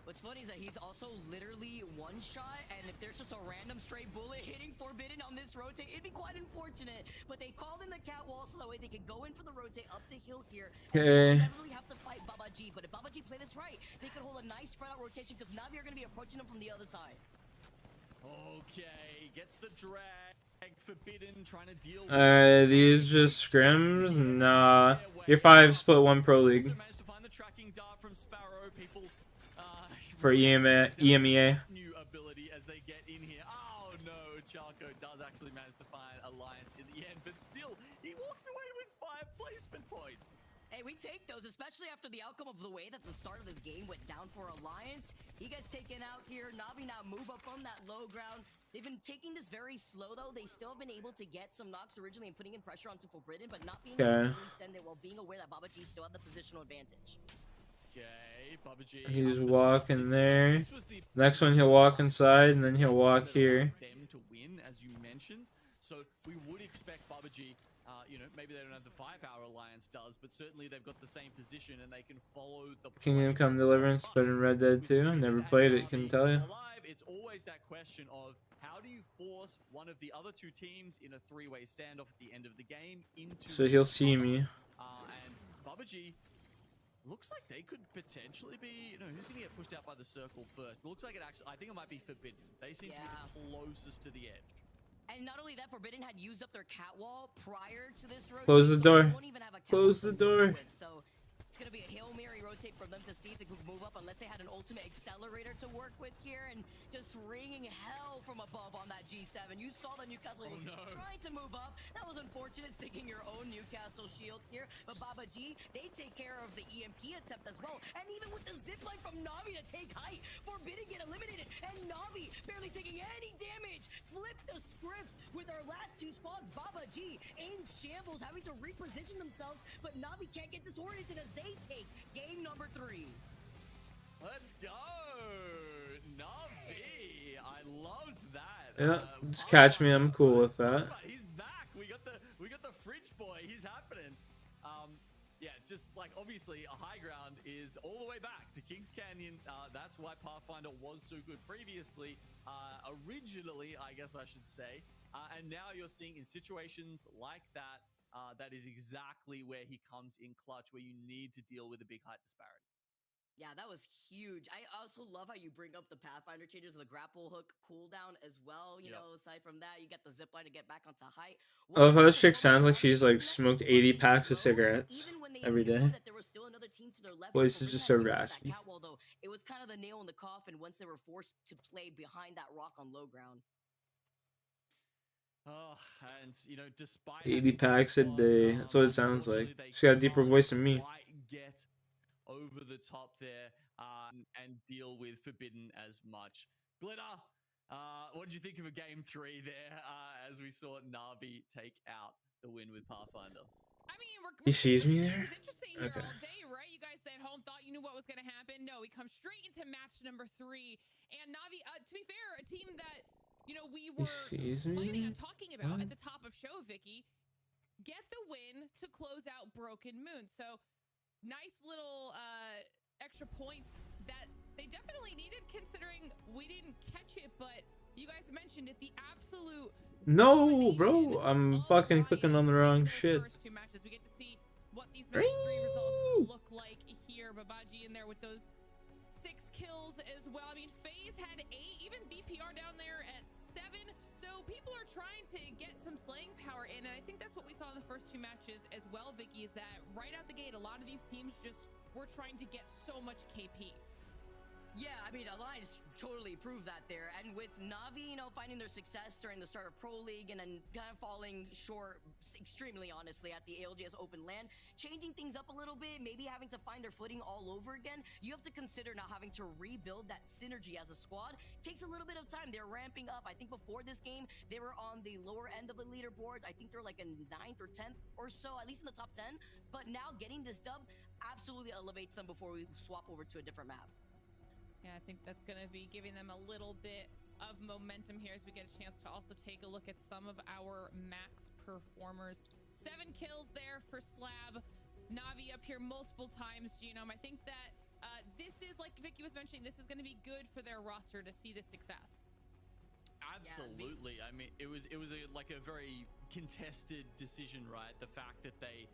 What's funny is that he's also literally one shot, and if there's just a random stray bullet hitting Forbidden on this rotate, it'd be quite unfortunate. But they called in the cat wall so that way they could go in for the rotate up the hill here. Okay. And definitely have to fight Babaji, but if Babaji play this right, they could hold a nice spread out rotation because Na'Vi are going to be approaching them from the other side. Okay, gets the drag. Forbidden trying to deal with These just scrims? Nah. You're 5 split 1 pro league. managed to find the tracking dart from Sparrow. People For EMEA. new ability as they get in here. Oh no, Chalco does actually manage to find Alliance in the end, but still, he walks away with 5 placement points. Hey, we take those, especially after the outcome of the way that the start of this game went down for Alliance. He gets taken out here. Na'Vi now move up from that low ground. They've been taking this very slow, though. They still have been able to get some knocks originally and putting in pressure onto Forbidden, but not being able to really send it while being aware that Babaji still had the positional advantage. Okay, Babaji. He's walking there. Next one he'll walk inside, and then he'll walk here. Them to win, as you mentioned. So we would expect Babaji, you know, maybe they don't have the firepower Alliance does, but certainly they've got the same position and they can follow the Kingdom Come Deliverance, but in Red Dead 2. Never played it, couldn't tell you. alive. It's always that question of how do you force one of the other 2 teams in a 3-way standoff at the end of the game into So he'll see me. and Babaji looks like they could potentially be, you know, who's going to get pushed out by the circle first? It looks like it actually, I think it might be Forbidden. They seem to be the closest to the edge. And not only that, Forbidden had used up their cat wall prior to this rotation. Close the so door. they won't even have a cat Close wall the to work door. with. So It's gonna be a Hail Mary rotate from them to see if they could move up unless they had an ultimate accelerator to work with here, and just ringing hell from above on that G7. You saw that Newcastle was trying to move up. That was unfortunate, sticking your own Newcastle shield here. But Baba G, they take care of the EMP attempt as well. And even with the zipline from Na'Vi to take height, Forbidden get eliminated, and Na'Vi barely taking any damage. Flip the script with our last two squads. Baba G in shambles, having to reposition themselves, but Na'Vi can't get disoriented as they take game number 3. Let's go, Na'Vi. I loved that. Yeah, just catch me. I'm cool with that. He's back. We got the fridge boy. He's happening. Yeah, just like obviously a high ground is all the way back to Kings Canyon. That's why Pathfinder was so good previously. Originally, I guess I should say. And now you're seeing in situations like that, that is exactly where he comes in clutch, where you need to deal with a big height disparity. Yeah, that was huge. I also love how you bring up the Pathfinder changes, the grapple hook cooldown as well. You know, aside from that, you get the zipline to get back onto height. I love how this chick sounds like she's like smoked 80 packs of cigarettes every day. Voice is just so raspy. It was kind of the nail in the coffin once they were forced to play behind that rock on low ground. Oh, and you know, despite 80 packs a day. That's what it sounds like. She's got a deeper voice than me. Get over the top there and deal with Forbidden as much. Glitter, what did you think of a game 3 there as we saw Na'Vi take out the win with Pathfinder? I mean, He sees me there? It's interesting here all day, right? You guys at home thought you knew what was going to happen. No, we come straight into match number 3. And Na'Vi, to be fair, a team that, you know, we were planning on talking about at the top of show, Vicky, get the win to close out Broken Moon. So nice little extra points that they definitely needed, considering we didn't catch it, but you guys mentioned it, the absolute No, bro. I'm fucking clicking on the wrong shit. first 2 matches. We get to see what these match 3 results look like here. Babaji in there with those 6 kills as well. I mean, FaZe had 8, even BPR down there at 7. So people are trying to get some slaying power in, and I think that's what we saw in the first 2 matches as well, Vicky, is that right out the gate, a lot of these teams just were trying to get so much KP. Yeah, I mean, Alliance totally proved that there. And with Na'Vi, you know, finding their success during the start of Pro League and then kind of falling short, extremely honestly, at the ALGS Open LAN, changing things up a little bit, maybe having to find their footing all over again, you have to consider now having to rebuild that synergy as a squad. Takes a little bit of time. They're ramping up. I think before this game, they were on the lower end of the leaderboards. I think they're like in 9th or 10th or so, at least in the top 10. But now getting this dub absolutely elevates them before we swap over to a different map. Yeah, I think that's going to be giving them a little bit of momentum here as we get a chance to also take a look at some of our max performers. 7 kills there for Slab. Na'Vi up here multiple times, Genome. I think that this is, like Vicky was mentioning, this is going to be good for their roster to see this success. Absolutely. I mean, it was like a very contested decision, right? The fact that they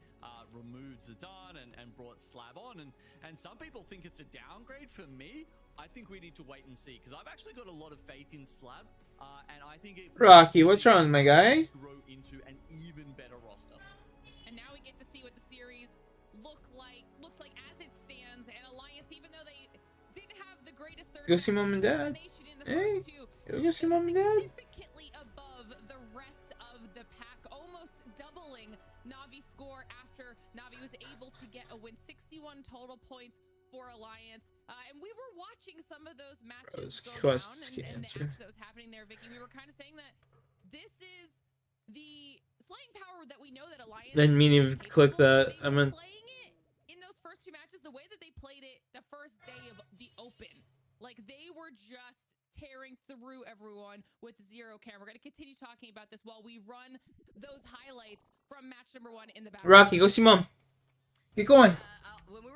removed Zidane and brought Slab on, and some people think it's a downgrade. For me, I think we need to wait and see, because I've actually got a lot of faith in Slab, and I think it Rocky, what's wrong, my guy? grow into an even better roster. And now we get to see what the series looks like as it stands. And Alliance, even though they didn't have the greatest third Go see mom and dad. Hey, go see mom and dad. Significantly above the rest of the pack, almost doubling Na'Vi's score after Na'Vi was able to get a win. 61 total points for Alliance. And we were watching some of those matches go down and the action that was happening there, Vicky. We were kind of saying that this is the slaying power that we know that Alliance Didn't mean to click that. I meant playing it in those first 2 matches, the way that they played it the first day of the Open. Like, they were just tearing through everyone with 0 cam. We're going to continue talking about this while we run those highlights from match number 1 in the back. Rocky, go see mom. Get going.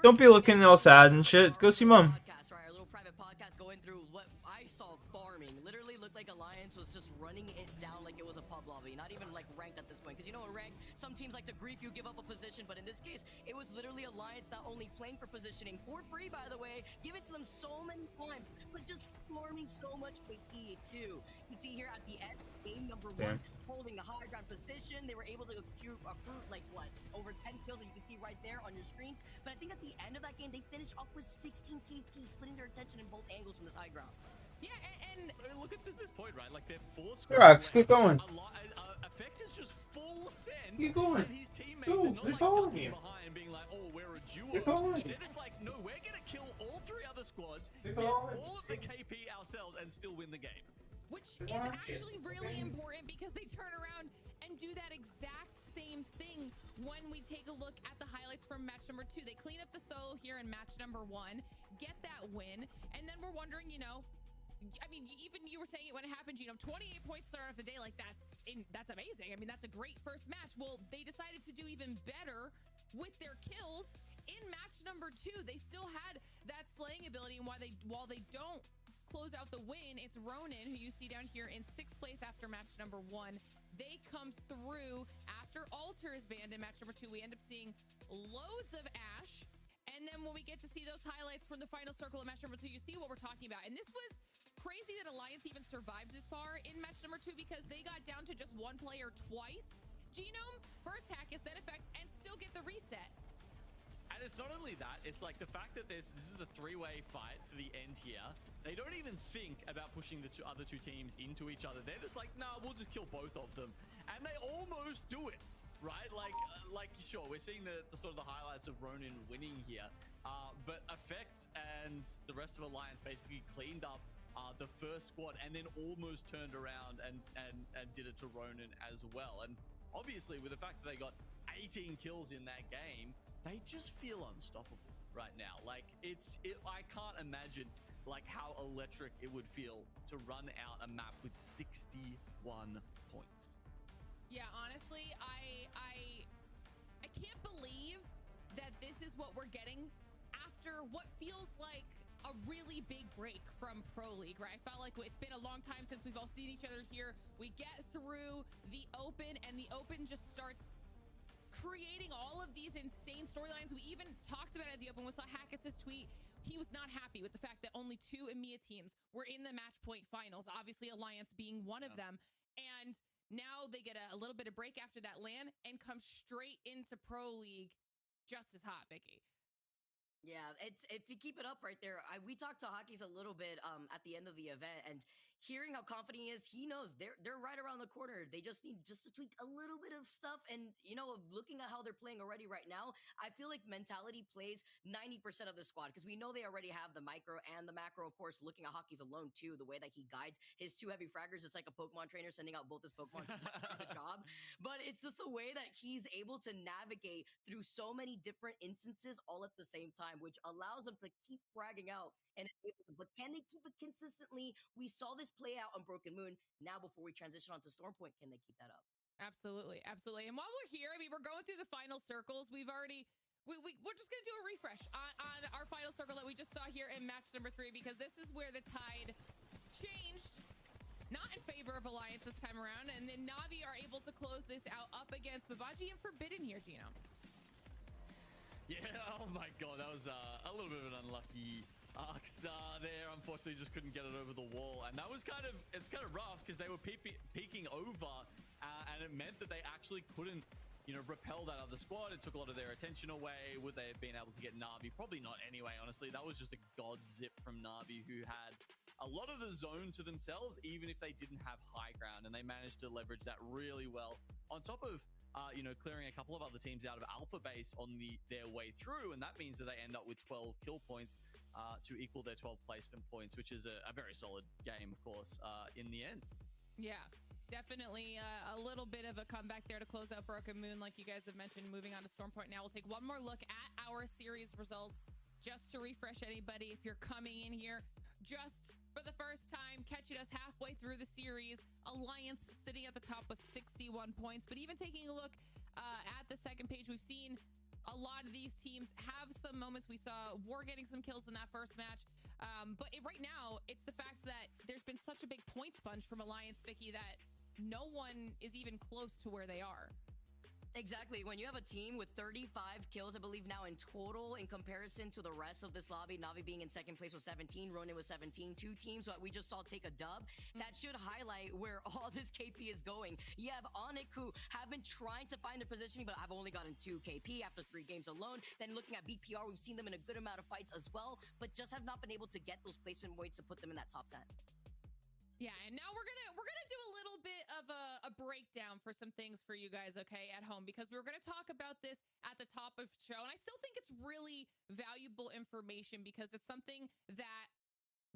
Don't be looking all sad and shit. Go see mom. Our little private podcast going through what I saw farming. Literally look looked like Alliance was just running it down like it was a pub lobby, not even like ranked at this point. Because you know in ranked, some teams like to grief you, give up a position, but in this case, it was literally Alliance not only playing for positioning for free, by the way, give it to them so many times, but just farming so much KP too. You can see here at the end, game number 1, holding the high ground position. They were able to accrue like what, over 10 kills, as you can see right there on your screens. But I think at the end of that game, they finished off with 16 KP, splitting their attention in both angles from this high ground. Yeah, and look at this point, right? Like they're 4 squads. Keep going. Effect is just full send. Keep going. And his teammates are not like ducking behind, being like, "Oh, we're a duo." They're just like, "No, we're gonna kill all 3 other squads, get all of the KP ourselves, and still win the game." Which is actually really important because they turn around and do that exact same thing when we take a look at the highlights from match number 2. They clean up the solo here in match number 1, get that win, and then we're wondering, you know, I mean, even you were saying it when it happened, you know, 28 points start off the day, like that's amazing. I mean, that's a great first match. Well, they decided to do even better with their kills in match number 2. They still had that slaying ability, and while they don't close out the win, it's Ronin, who you see down here in 6th place after match number 1. They come through after Alter is banned in match number 2. We end up seeing loads of Ashe. And then when we get to see those highlights from the final circle of match number 2, you see what we're talking about. And this was crazy that Alliance even survived this far in match number 2 because they got down to just 1 player twice. Genome, first Hackus, then Effect, and still get the reset. And it's not only that, it's like the fact that this is a 3-way fight for the end here. They don't even think about pushing the other 2 teams into each other. They're just like, nah, we'll just kill both of them. And they almost do it, right? Like sure, we're seeing the sort of the highlights of Ronin winning here. But Effect and the rest of Alliance basically cleaned up the first squad and then almost turned around and did it to Ronin as well. And obviously with the fact that they got 18 kills in that game, they just feel unstoppable right now. Like I can't imagine like how electric it would feel to run out a map with 61 points. Yeah, honestly, I can't believe that this is what we're getting after what feels like a really big break from Pro League, right? I felt like it's been a long time since we've all seen each other here. We get through the Open, and the Open just starts creating all of these insane storylines. We even talked about it at the Open. We saw Hackus' tweet. He was not happy with the fact that only 2 EMEA teams were in the match point finals, obviously Alliance being one of them. And now they get a little bit of break after that LAN and come straight into Pro League just as hot, Vicky. Yeah, if you keep it up right there, we talked to Hockey's a little bit at the end of the event, and hearing how confident he is, he knows they're right around the corner. They just need to tweak a little bit of stuff, and you know, looking at how they're playing already right now, I feel like mentality plays 90% of the squad because we know they already have the micro and the macro. Of course, looking at Hockey's alone too, the way that he guides his 2 heavy fraggers, it's like a Pokemon trainer sending out both his Pokemon to do the job. But it's just the way that he's able to navigate through so many different instances all at the same time, which allows them to keep fragging out. But can they keep it consistently? We saw this play out on Broken Moon. Now, before we transition onto Stormpoint, can they keep that up? Absolutely, absolutely. And while we're here, I mean, we're going through the final circles. We're just gonna do a refresh on our final circle that we just saw here in match number 3 because this is where the tide changed. Not in favor of Alliance this time around, and then Na'Vi are able to close this out up against Babaji and Forbidden here, Gino. Yeah, oh my god, that was a little bit of an unlucky Arcstar there. Unfortunately, just couldn't get it over the wall, and that was kind of rough because they were peeking over, and it meant that they actually couldn't, you know, repel that other squad. It took a lot of their attention away. Would they have been able to get Na'Vi? Probably not anyway, honestly. That was just a god zip from Na'Vi, who had a lot of the zone to themselves, even if they didn't have high ground, and they managed to leverage that really well. On top of you know, clearing a couple of other teams out of Alpha Base on their way through, and that means that they end up with 12 kill points to equal their 12 placement points, which is a very solid game, of course, in the end. Yeah, definitely a little bit of a comeback there to close out Broken Moon, like you guys have mentioned. Moving on to Stormpoint now, we'll take one more look at our series results just to refresh anybody if you're coming in here just for the first time, catching us halfway through the series. Alliance sitting at the top with 61 points. But even taking a look at the second page, we've seen a lot of these teams have some moments. We saw War getting some kills in that first match. But right now, it's the fact that there's been such a big point sponge from Alliance, Vicky, that no one is even close to where they are. Exactly. When you have a team with 35 kills, I believe now in total, in comparison to the rest of this lobby, Navi being in second place with 17, Ronin with 17, two teams that we just saw take a dub, that should highlight where all this KP is going. You have Onyx, who have been trying to find their positioning, but have only gotten 2 KP after 3 games alone. Then looking at BPR, we've seen them in a good amount of fights as well, but just have not been able to get those placement points to put them in that top 10. Yeah, and now we're gonna do a little bit of a breakdown for some things for you guys, okay, at home, because we were gonna talk about this at the top of the show, and I still think it's really valuable information because it's something that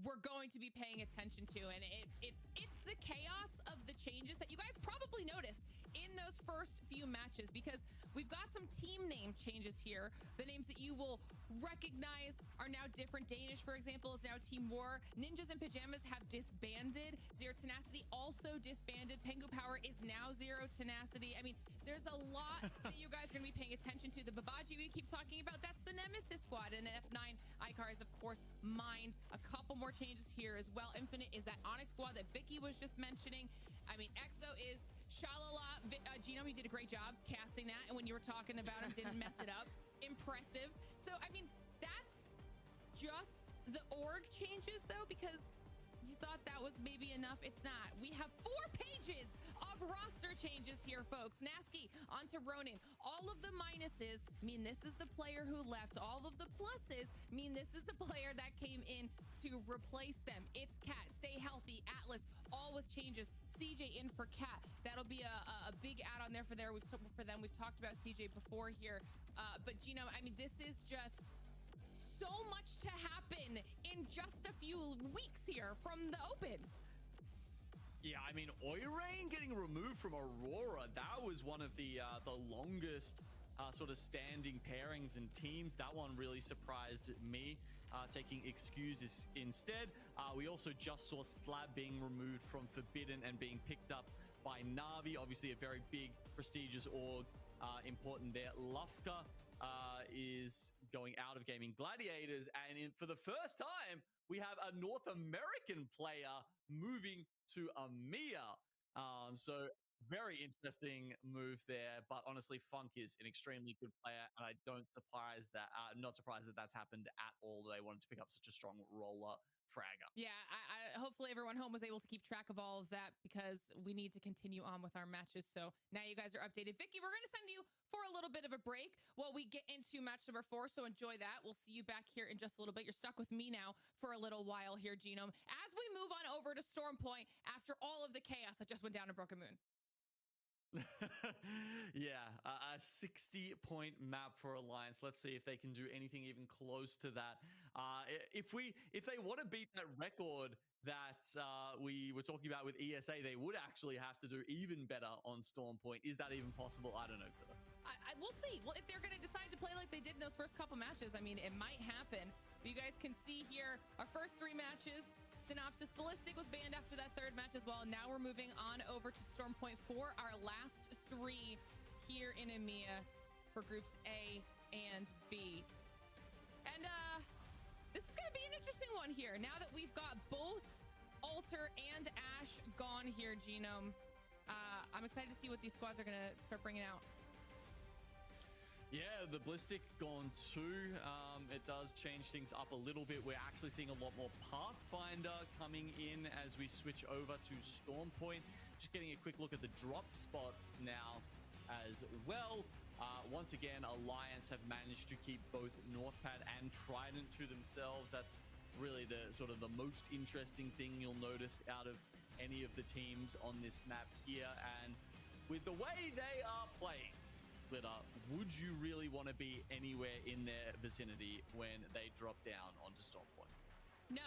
we're going to be paying attention to, and it's the chaos of the changes that you guys probably noticed in those first few matches, because we've got some team name changes here. The names that you will recognize are now different. Danish, for example, is now Team War. Ninjas in Pajamas have disbanded. Zero Tenacity also disbanded. Pengu Power is now Zero Tenacity. I mean, there's a lot that you guys are going to be paying attention to. The Babaji we keep talking about, that's the Nemesis squad, and F9 Icar is, of course, Mind. A couple more changes here as well. Infinite is that Onyx squad that Vicky was just mentioning. I mean, EXO is Shalala. Genome, you did a great job casting that, and when you were talking about him, didn't mess it up. Impressive. So, I mean, that's just the org changes, though, because you thought that was maybe enough. It's not. We have 4 pages of roster changes here, folks. Nasky onto Ronin. All of the minuses mean this is the player who left. All of the pluses mean this is the player that came in to replace them. It's Cat. Stay healthy. Atlas, all with changes. CJ in for Cat. That'll be a big add-on there for them. We've talked about CJ before here. But Gino, I mean, this is just so much to happen in just a few weeks here from the Open. Yeah, I mean, Oirain getting removed from Aurora, that was one of the longest sort of standing pairings and teams. That one really surprised me, taking excuses instead. We also just saw Slab being removed from Forbidden and being picked up by Navi. Obviously a very big, prestigious org, important there. Lufka is going out of Gaming Gladiators, and for the first time we have a North American player moving to EMEA. So very interesting move there, but honestly Funk is an extremely good player, and I don't surprised that I'm not surprised that that's happened at all. They wanted to pick up such a strong roller fragger. Yeah, I hopefully everyone home was able to keep track of all of that, because we need to continue on with our matches. So now you guys are updated. Vicky, we're going to send you for a little bit of a break while we get into match number 4. So enjoy that. We'll see you back here in just a little bit. You're stuck with me now for a little while here, Genome, as we move on over to Storm Point after all of the chaos that just went down in Broken Moon. Yeah, a 60-point map for Alliance. Let's see if they can do anything even close to that. If they want to beat that record that we were talking about with ESA, they would actually have to do even better on Storm Point. Is that even possible? I don't know. We'll see. Well, if they're going to decide to play like they did in those first couple matches, I mean, it might happen. But you guys can see here our first 3 matches. Synopsis Ballistic was banned after that 3rd match as well. Now we're moving on over to Storm Point 4, our last 3 here in EMEA for groups A and B. And this is going to be an interesting one here. Now that we've got both Alter and Ash gone here, Genome, I'm excited to see what these squads are going to start bringing out. Yeah, the Ballistic gone too. It does change things up a little bit. We're actually seeing a lot more Pathfinder coming in as we switch over to Storm Point. Just getting a quick look at the drop spots now as well. Once again, Alliance have managed to keep both Northpad and Trident to themselves. That's really the sort of the most interesting thing you'll notice out of any of the teams on this map here. And with the way they are playing, Glitter, would you really want to be anywhere in their vicinity when they drop down onto Storm Point? No,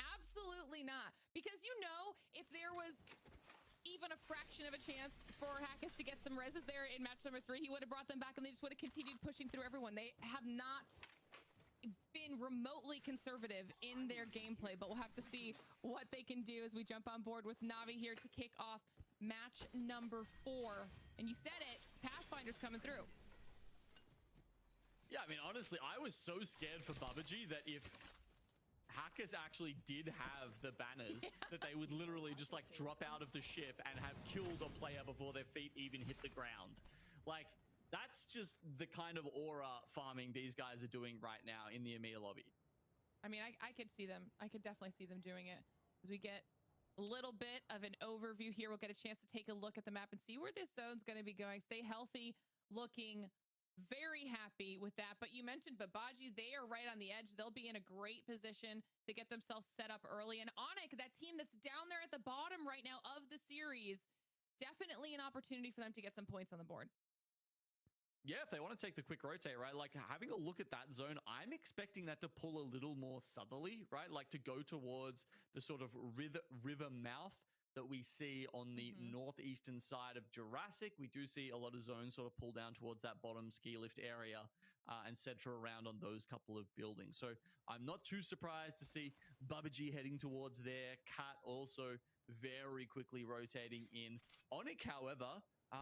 absolutely not. Because, you know, if there was even a fraction of a chance for Hackus to get some reses there in match number 3, he would have brought them back and they just would have continued pushing through everyone. They have not been remotely conservative in their gameplay, but we'll have to see what they can do as we jump on board with Navi here to kick off match number 4. And you said it, Pathfinder's coming through. Yeah, I mean, honestly, I was so scared for Babaji that if hackers actually did have the banners, that they would literally just like drop out of the ship and have killed a player before their feet even hit the ground. Like, that's just the kind of aura farming these guys are doing right now in the EMEA lobby. I mean, I could see them. I could definitely see them doing it as we get a little bit of an overview here. We'll get a chance to take a look at the map and see where this zone's going to be going. Stay Healthy looking very happy with that. But you mentioned Babaji. They are right on the edge. They'll be in a great position to get themselves set up early. And Onyx, that team that's down there at the bottom right now of the series, definitely an opportunity for them to get some points on the board. Yeah, if they want to take the quick rotate, right? Like having a look at that zone, I'm expecting that to pull a little more southerly, right? Like to go towards the sort of river mouth that we see on the northeastern side of Jurassic. We do see a lot of zones sort of pull down towards that bottom ski lift area and center around on those couple of buildings. So I'm not too surprised to see Babaji heading towards there. Cat also very quickly rotating in. Onyx, however,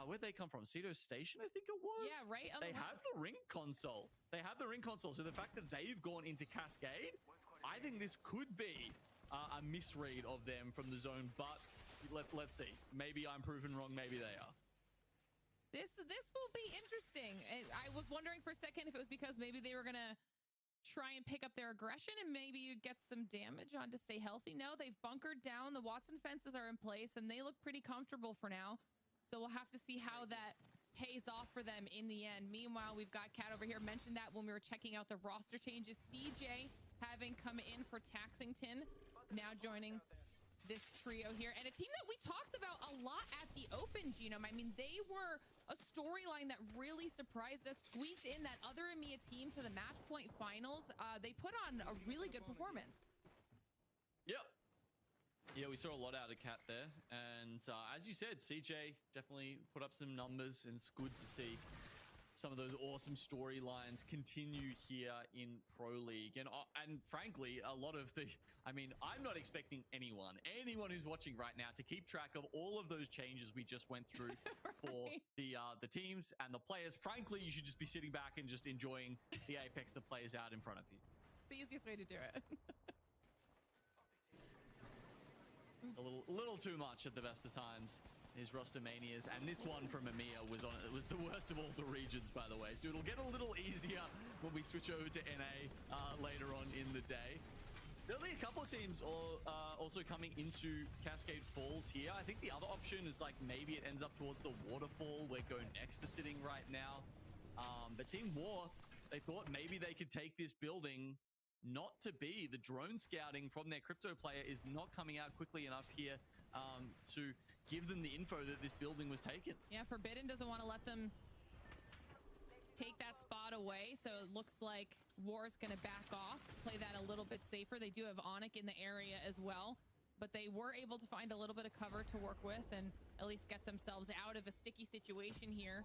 where'd they come from? Cedo Station, I think it was? Yeah, right. They have the ring console. They have the ring console. So the fact that they've gone into Cascade, I think this could be a misread of them from the zone. But let's see. Maybe I'm proven wrong. Maybe they are. This will be interesting. I was wondering for a second if it was because maybe they were going to try and pick up their aggression and maybe you get some damage on to Stay Healthy. No, they've bunkered down. The Watson fences are in place and they look pretty comfortable for now. So we'll have to see how that pays off for them in the end. Meanwhile, we've got Kat over here. Mentioned that when we were checking out the roster changes. CJ having come in for Taxington, now joining this trio here. And a team that we talked about a lot at the Open, Genome. I mean, they were a storyline that really surprised us. Squeaked in that other EMEA team to the match point finals. They put on a really good performance. Yep. Yeah, we saw a lot out of Cat there. And as you said, CJ definitely put up some numbers, and it's good to see some of those awesome storylines continue here in Pro League. And frankly, a lot of the, I mean, I'm not expecting anyone who's watching right now to keep track of all of those changes we just went through for the teams and the players. Frankly, you should just be sitting back and just enjoying the Apex that plays out in front of you. It's the easiest way to do it. A little too much at the best of times. His roster manias, and this one from EMEA was the worst of all the regions, by the way. So it'll get a little easier when we switch over to NA later on in the day. There'll be a couple of teams also coming into Cascade Falls here. I think the other option is like maybe it ends up towards the waterfall where Go Next is sitting right now. But Team War, they thought maybe they could take this building. Not to be. The drone scouting from their crypto player is not coming out quickly enough here to give them the info that this building was taken. Yeah, Forbidden doesn't want to let them take that spot away, so it looks like War's going to back off, play that a little bit safer. They do have Onyx in the area as well, but they were able to find a little bit of cover to work with and at least get themselves out of a sticky situation here.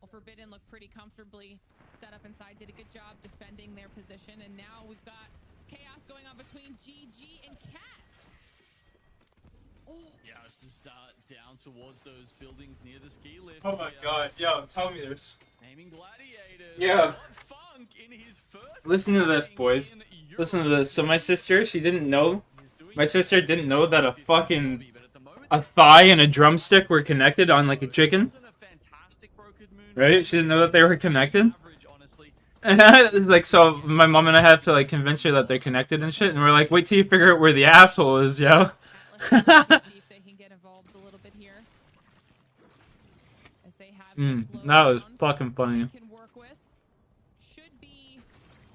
Well, Forbidden looked pretty comfortably set up inside, did a good job defending their position, and now we've got chaos going on between GG and Cat. Oh. Yeah, this is down towards those buildings near the ski lift. Oh my god, yo, tell me this. Aiming Gladiators. Yeah. Funk in his first Listen to this, boys. Listen to this. So my sister, she didn't know. My sister didn't know that a thigh and a drumstick were connected on like a chicken. Right? She didn't know that they were connected. It's like, so my mom and I have to like convince her that they're connected and shit, and we're like, wait till you figure out where the asshole is, yo. See if they can get involved a little bit here. As they have that was fucking funny. Can work with. Should be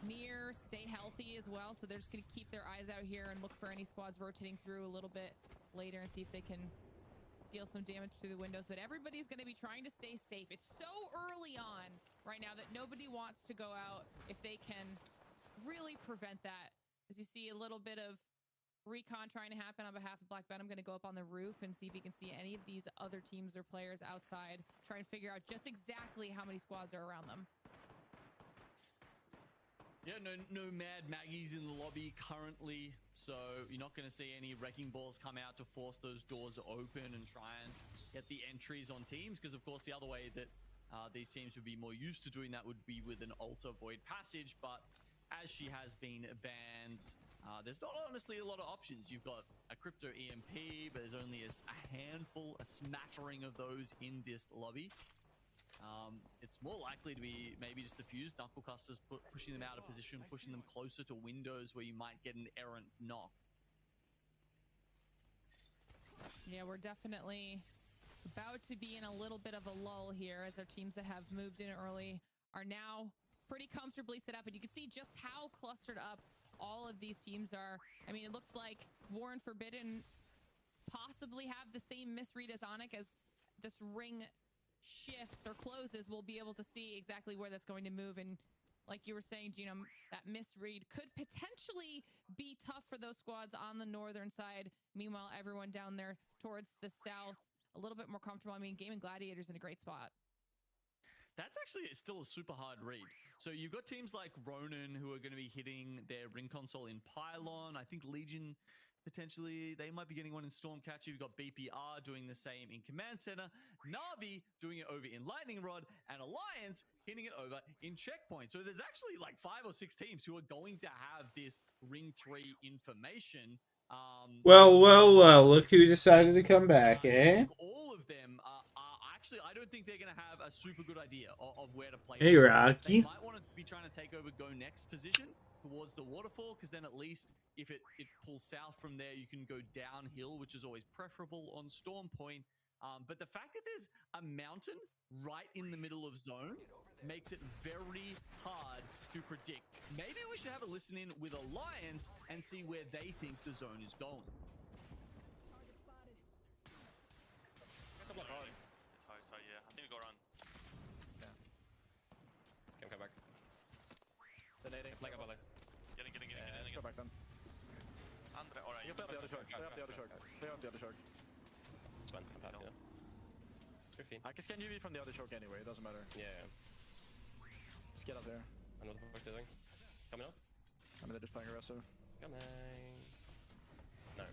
near Stay Healthy as well, so they're just gonna keep their eyes out here and look for any squads rotating through a little bit later and see if they can deal some damage through the windows. But everybody's gonna be trying to stay safe. It's so early on right now that nobody wants to go out if they can really prevent that. As you see a little bit of recon trying to happen on behalf of Black Venom. Going to go up on the roof and see if he can see any of these other teams or players outside. Try and figure out just exactly how many squads are around them. Yeah, no Mad Maggies in the lobby currently, so you're not going to see any Wrecking Balls come out to force those doors open and try and get the entries on teams, because of course the other way that these teams would be more used to doing that would be with an Altar Void Passage, but as she has been banned, there's not honestly a lot of options. You've got a Crypto EMP, but there's only a handful, a smattering of those in this lobby. It's more likely to be maybe just the fused Knucklecusters pushing them out of position, pushing them closer to windows where you might get an errant knock. Yeah, we're definitely about to be in a little bit of a lull here as our teams that have moved in early are now pretty comfortably set up. And you can see just how clustered up all of these teams are. I mean, it looks like War and Forbidden possibly have the same misread as Onyx. As this ring shifts or closes, we'll be able to see exactly where that's going to move. And like you were saying, Gino, that misread could potentially be tough for those squads on the northern side. Meanwhile, everyone down there towards the south, a little bit more comfortable. I mean, Gaming Gladiator's in a great spot. That's actually still a super hard read. So you've got teams like Ronin who are going to be hitting their ring console in Pylon. I think Legion, potentially, they might be getting one in Stormcatcher. You've got BPR doing the same in Command Center. Na'Vi doing it over in Lightning Rod. And Alliance hitting it over in Checkpoint. So there's actually like 5 or 6 teams who are going to have this Ring 3 information. Well, look who decided to come back, eh? All of them are actually, I don't think they're going to have a super good idea of where to play. Hey, Rocky. They might want to be trying to take over Go Next position towards the waterfall, because then at least if it pulls south from there, you can go downhill, which is always preferable on Storm Point. But the fact that there's a mountain right in the middle of zone makes it very hard to predict. Maybe we should have a listen in with Alliance and see where they think the zone is going. Sorry, yeah. I think we go around. Yeah. Come back. Donating. Like up, like. Getting. Go back then. Andre, alright. You play up the other shark. Play up the other shark. Play up the other shark. It's fine. I'm happy, yeah. I can scan UV from the other shark anyway, it doesn't matter. Yeah. Just get up there. I know what the fuck they're doing. Coming up? I mean, they're just playing aggressive. Coming. No.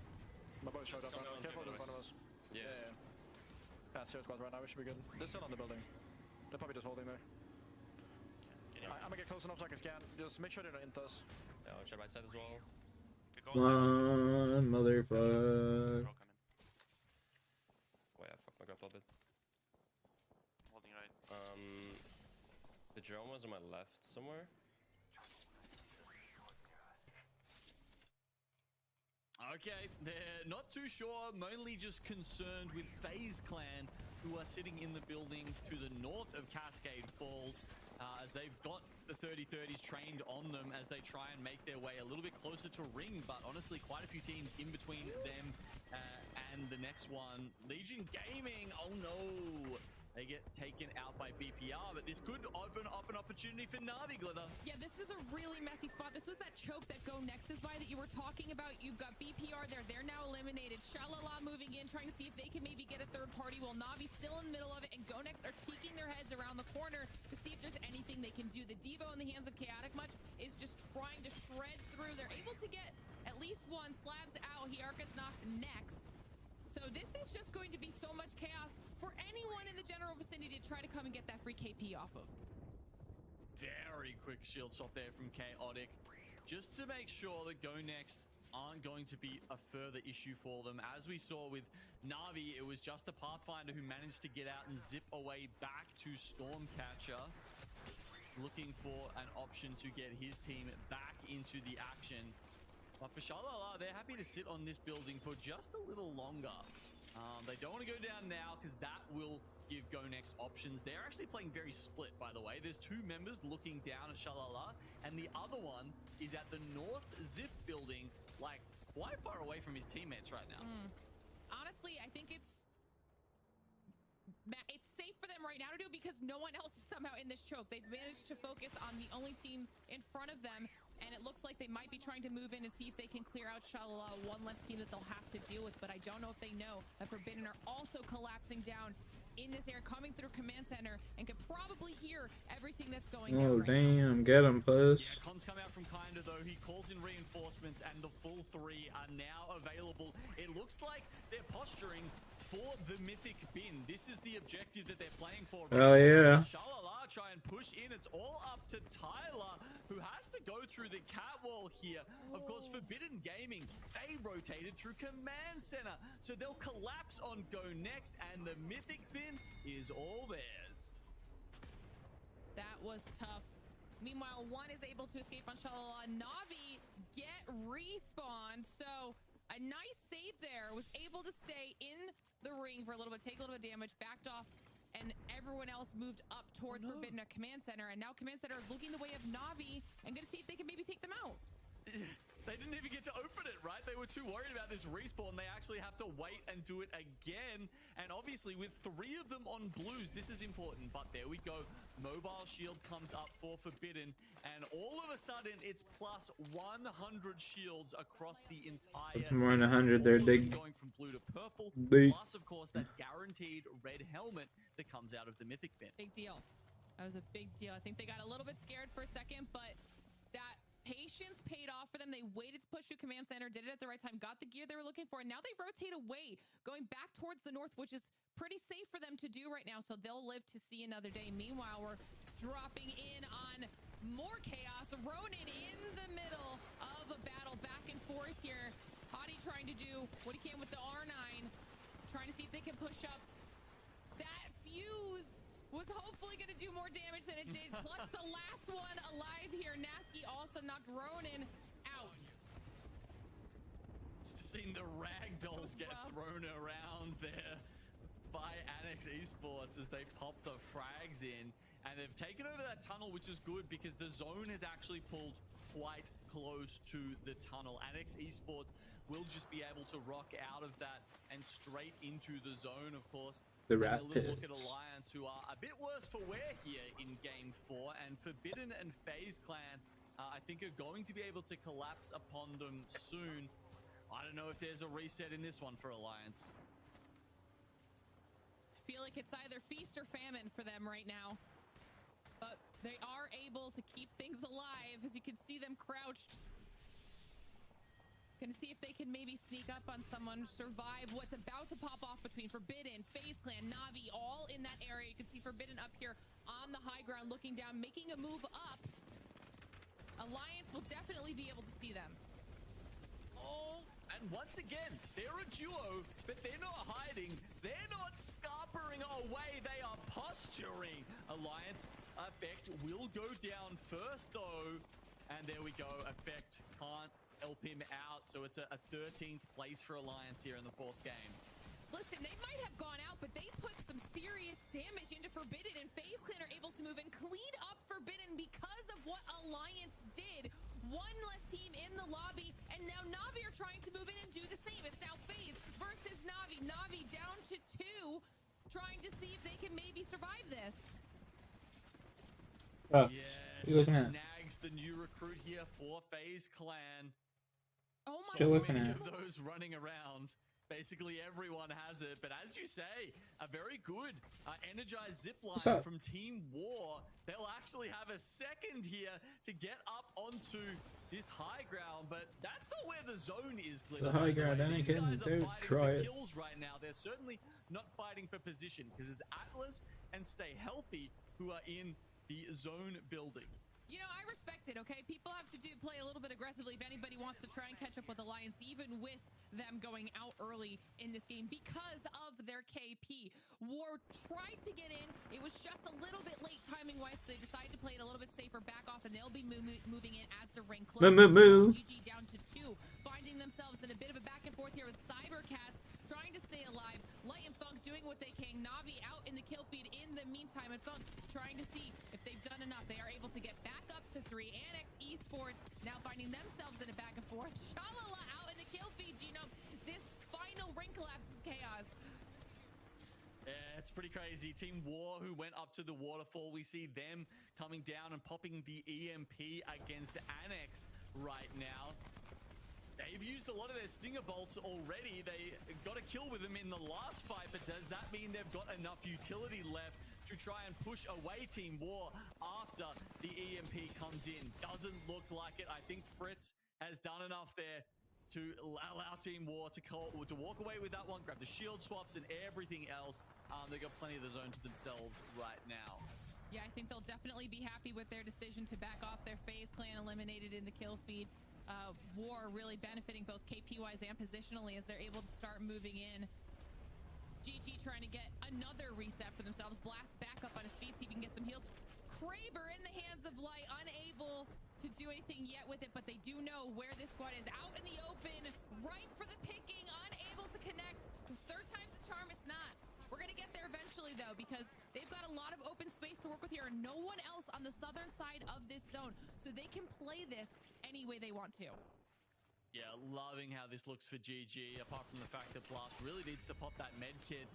My boy showed up. Careful in front of us. Yeah. Yeah, zero squad right now, we should be good. They're still on the building. They're probably just holding there. I'm gonna get close enough so I can scan. Just make sure they're not into us. Yeah, I'll check right side as well. One motherfucker. Oh yeah, fuck my grab a little bit. Holding right. The drone was on my left somewhere. Okay, they're not too sure, mainly just concerned with FaZe Clan, who are sitting in the buildings to the north of Cascade Falls, as they've got the 30-30s trained on them as they try and make their way a little bit closer to Ring, but honestly, quite a few teams in between them and the next one. Legion Gaming, oh no! They get taken out by BPR, but this could open up an opportunity for Na'Vi, Glitter. Yeah, this is a really messy spot. This was that choke that Go Next is by that you were talking about. You've got BPR there. They're now eliminated. Shalala moving in, trying to see if they can maybe get a third party, while Na'Vi still in the middle of it, and Go Next are peeking their heads around the corner to see if there's anything they can do. The Devo in the hands of Chaotic Much is just trying to shred through. They're able to get at least one. Slabs out. Hiarka's knocked next. So this is just going to be so much chaos for anyone in the general vicinity to try to come and get that free KP off of. Very quick shield shot there from Chaotic, just to make sure that Go Next aren't going to be a further issue for them. As we saw with Na'Vi, it was just the Pathfinder who managed to get out and zip away back to Stormcatcher, looking for an option to get his team back into the action. But for Shalala, they're happy to sit on this building for just a little longer. They don't want to go down now because that will give Go Next options. They're actually playing very split, by the way. There's 2 members looking down at Shalala, and the other one is at the North Zip building, like quite far away from his teammates right now. Honestly, I think it's safe for them right now to do it because no one else is somehow in this choke. They've managed to focus on the only teams in front of them, and it looks like they might be trying to move in and see if they can clear out Shalala, one less team that they'll have to deal with. But I don't know if they know that Forbidden are also collapsing down in this area, coming through Command Center, and can probably hear everything that's going down. Oh, right damn. Get him, puss. Yeah, Cons come out from Kinda, though. He calls in reinforcements, and the full 3 are now available. It looks like they're posturing for the Mythic Bin. This is the objective that they're playing for. Oh, yeah. Shalala try and push in. It's all up to Tyler, who has to go through the catwall here. Of course, Forbidden Gaming, they rotated through Command Center, so they'll collapse on Go Next, and the Mythic Bin is all theirs. That was tough. Meanwhile, one is able to escape on Shalala. Navi get respawned, so a nice save there. Was able to stay in the ring for a little bit, take a little bit of damage, backed off, and everyone else moved up towards Forbidden at Command Center. And now Command Center looking the way of Navi and gonna see if they can maybe take them out. They didn't even get to open it, right? They were too worried about this respawn. They actually have to wait and do it again. And obviously, with 3 of them on blues, this is important. But there we go. Mobile shield comes up for Forbidden. And all of a sudden, it's plus 100 shields across the entire It's more than 100. They're big. Going from blue to purple. Big. Plus, of course, that guaranteed red helmet that comes out of the Mythic Bin. Big deal. That was a big deal. I think they got a little bit scared for a second, but that patience paid off for them. They waited to push through Command Center, did it at the right time, got the gear they were looking for, and now they rotate away, going back towards the north, which is pretty safe for them to do right now, so they'll live to see another day. Meanwhile, we're dropping in on more chaos. Ronin in the middle of a battle, back and forth here. Hadi trying to do what he can with the R9, trying to see if they can push up. That fuse was hopefully going to do more damage than it did. Clutch the last one alive here. Nasky also knocked Ronin out. Seen the ragdolls get thrown around there by Annex Esports as they pop the frags in. And they've taken over that tunnel, which is good because the zone has actually pulled quite close to the tunnel. Annex Esports will just be able to rock out of that and straight into the zone, of course. The Taking Rat a little look at Pits. Alliance, who are a bit worse for wear here in Game 4, and Forbidden and FaZe Clan, I think, are going to be able to collapse upon them soon. I don't know if there's a reset in this one for Alliance. I feel like it's either feast or famine for them right now. But they are able to keep things alive, as you can see them crouched. Gonna see if they can maybe sneak up on someone, survive what's about to pop off between Forbidden, FaZe Clan, Navi, all in that area. You can see Forbidden up here on the high ground, looking down, making a move up. Alliance will definitely be able to see them. Oh, and once again, they're a duo, but they're not hiding. They're not scarpering away. They are posturing. Alliance Effect will go down first, though. And there we go. Effect can't help him out. So it's a 13th place for Alliance here in the 4th game. Listen, they might have gone out, but they put some serious damage into Forbidden, and FaZe Clan are able to move and clean up Forbidden because of what Alliance did. One less team in the lobby, and now Navi are trying to move in and do the same. It's now FaZe versus Navi. Navi down to 2, trying to see if they can maybe survive this. Oh, yes, you looking at? Nags, the new recruit here for FaZe Clan. Oh my Still looking many at. of those running around. Basically everyone has it, but as you say, a very good energized What's zipline up? from Team War. They'll actually have a second here to get up onto this high ground, but that's not where the zone is. The high ground, These Anakin, guys are dude, fighting try for it. kills right now. They're certainly not fighting for position because it's Atlas and Stay Healthy who are in the zone building. You know, I respect it, okay? People have to play a little bit aggressively if anybody wants to try and catch up with Alliance, even with them going out early in this game because of their KP. War tried to get in. It was just a little bit late timing-wise, so they decided to play it a little bit safer, back off, and they'll be moving in as the ring closes. GG down to 2, finding themselves in a bit of a back and forth here with Cybercats, trying to stay alive. Light and Funk doing what they can. Navi out in the kill feed in the meantime, and Funk trying to see if they've done enough. They are able to get back up to 3. Annex Esports now finding themselves in a back and forth. Shalala out in the kill feed, Genome. This final ring collapse is chaos. Yeah, it's pretty crazy. Team War, who went up to the waterfall, we see them coming down and popping the EMP against Annex right now. They've used a lot of their Stinger Bolts already. They got a kill with them in the last fight, but does that mean they've got enough utility left to try and push away Team War after the EMP comes in? Doesn't look like it. I think Fritz has done enough there to allow Team War to walk away with that one, grab the shield swaps and everything else. They've got plenty of the zone to themselves right now. Yeah, I think they'll definitely be happy with their decision to back off their FaZe clan eliminated in the kill feed. War really benefiting both KP-wise and positionally as they're able to start moving in. GG trying to get another reset for themselves. Blast back up on his feet, see if he can get some heals. Kraber in the hands of Light, unable to do anything yet with it, but they do know where this squad is. Out in the open, ripe for the picking, unable to connect. Third time's the charm, it's not. We're going to get there eventually, though, because they've got a lot of open space to work with here and no one else on the southern side of this zone, so they can play this any way they want to. Yeah, loving how this looks for GG, apart from the fact that Blast really needs to pop that med kit.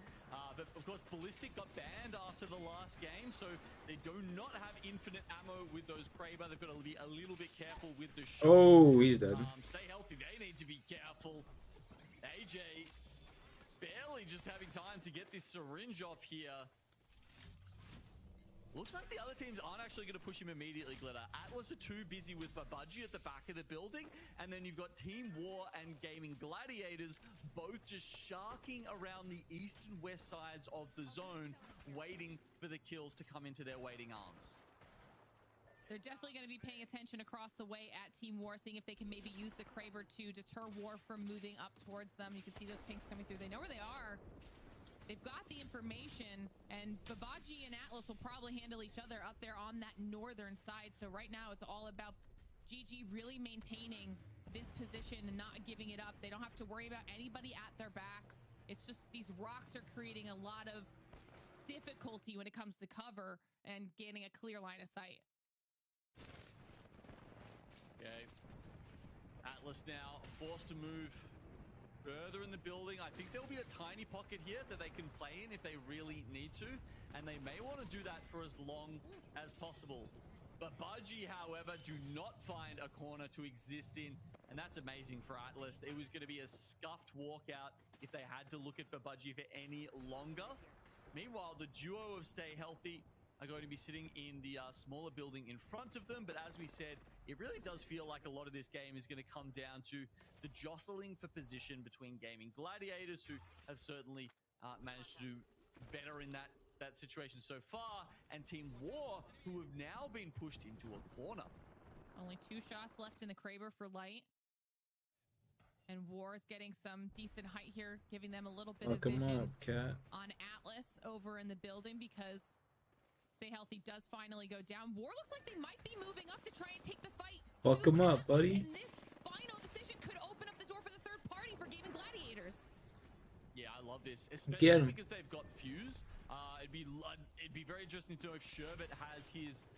But of course, Ballistic got banned after the last game, so they do not have infinite ammo with those Kraber. They've got to be a little bit careful with the shots. Oh, he's dead. Stay healthy. They need to be careful. AJ barely just having time to get this syringe off here. Looks like the other teams aren't actually going to push him immediately, Glitter. Atlas are too busy with Babaji at the back of the building, and then you've got Team War and Gaming Gladiators both just sharking around the east and west sides of the zone, waiting for the kills to come into their waiting arms. They're definitely going to be paying attention across the way at Team War, seeing if they can maybe use the Kraber to deter War from moving up towards them. You can see those pinks coming through. They know where they are. They've got the information, and Babaji and Atlas will probably handle each other up there on that northern side. So right now it's all about GG really maintaining this position and not giving it up. They don't have to worry about anybody at their backs. It's just these rocks are creating a lot of difficulty when it comes to cover and gaining a clear line of sight. Okay. Atlas now forced to move further in the building. I think there'll be a tiny pocket here that they can play in if they really need to, and they may want to do that for as long as possible. But Budgie, however, do not find a corner to exist in, and that's amazing for Atlas. It was going to be a scuffed walkout if they had to look at Babaji for any longer. Meanwhile, the duo of Stay Healthy are going to be sitting in the smaller building in front of them. But as we said, it really does feel like a lot of this game is going to come down to the jostling for position between Gaming Gladiators, who have certainly managed to do better in that situation so far, and Team War, who have now been pushed into a corner. Only 2 shots left in the Kraber for Light. And War is getting some decent height here, giving them a little bit of vision up, cat. on Atlas over in the building, because Stay Healthy does finally go down. War looks like they might be moving up to try and take the fight. Fuck him up, buddy. And this final decision could open up the door for the third party for Gaming Gladiators. Yeah, I love this, especially because they've got Fuse. It'd be very interesting to know if Sherbet has his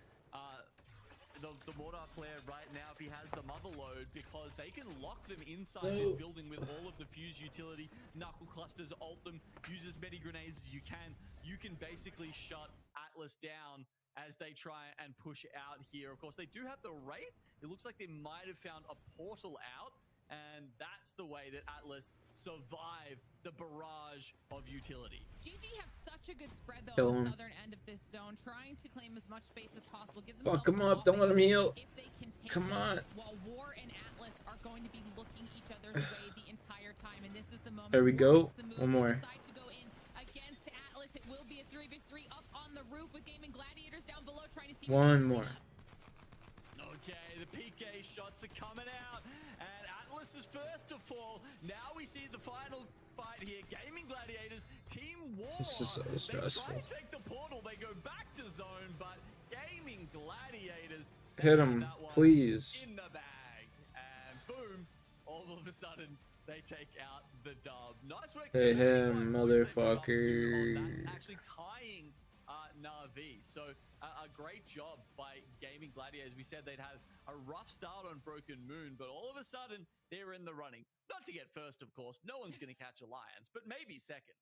the mortar flare right now, if he has the mother load, because they can lock them inside this building with all of the Fuse utility. Knuckle clusters, ult them, use as many grenades as you can. You can basically shut Atlas down as they try and push out here. Of course, they do have the Wraith. It looks like they might have found a portal out, and that's the way that Atlas survived the barrage of utility. GG have such a good spread, though, Kill on him. the southern end of this zone, trying to claim as much space as possible. Give Fuck themselves him some up. Don't let him offense heal. if they can take Come them, on. while War and Atlas are going to be looking each other's way the entire time, and this is the moment. There we War go. makes the move. One They more. decide to go in against Atlas. It will be a 3v3 up on the roof with Gaming Gladiators down below, trying to see what One they can more. clean up. Okay, the PK shots are coming out, and Atlas is first to fall. Now we see the final fight here. Gaming Gladiators, Team War. This is so stressful. They try to take the portal, they go back to zone, but Gaming Gladiators Hit have him, that one please. in the bag, and boom, all of a sudden they take out the dub. Nice work. Hey, On him, motherfucker. that, actually tying Na'Vi. So a great job by Gaming Gladiators. We said they'd had a rough start on Broken Moon, but all of a sudden they're in the running. Not to get first, of course. No one's going to catch Alliance, but maybe second.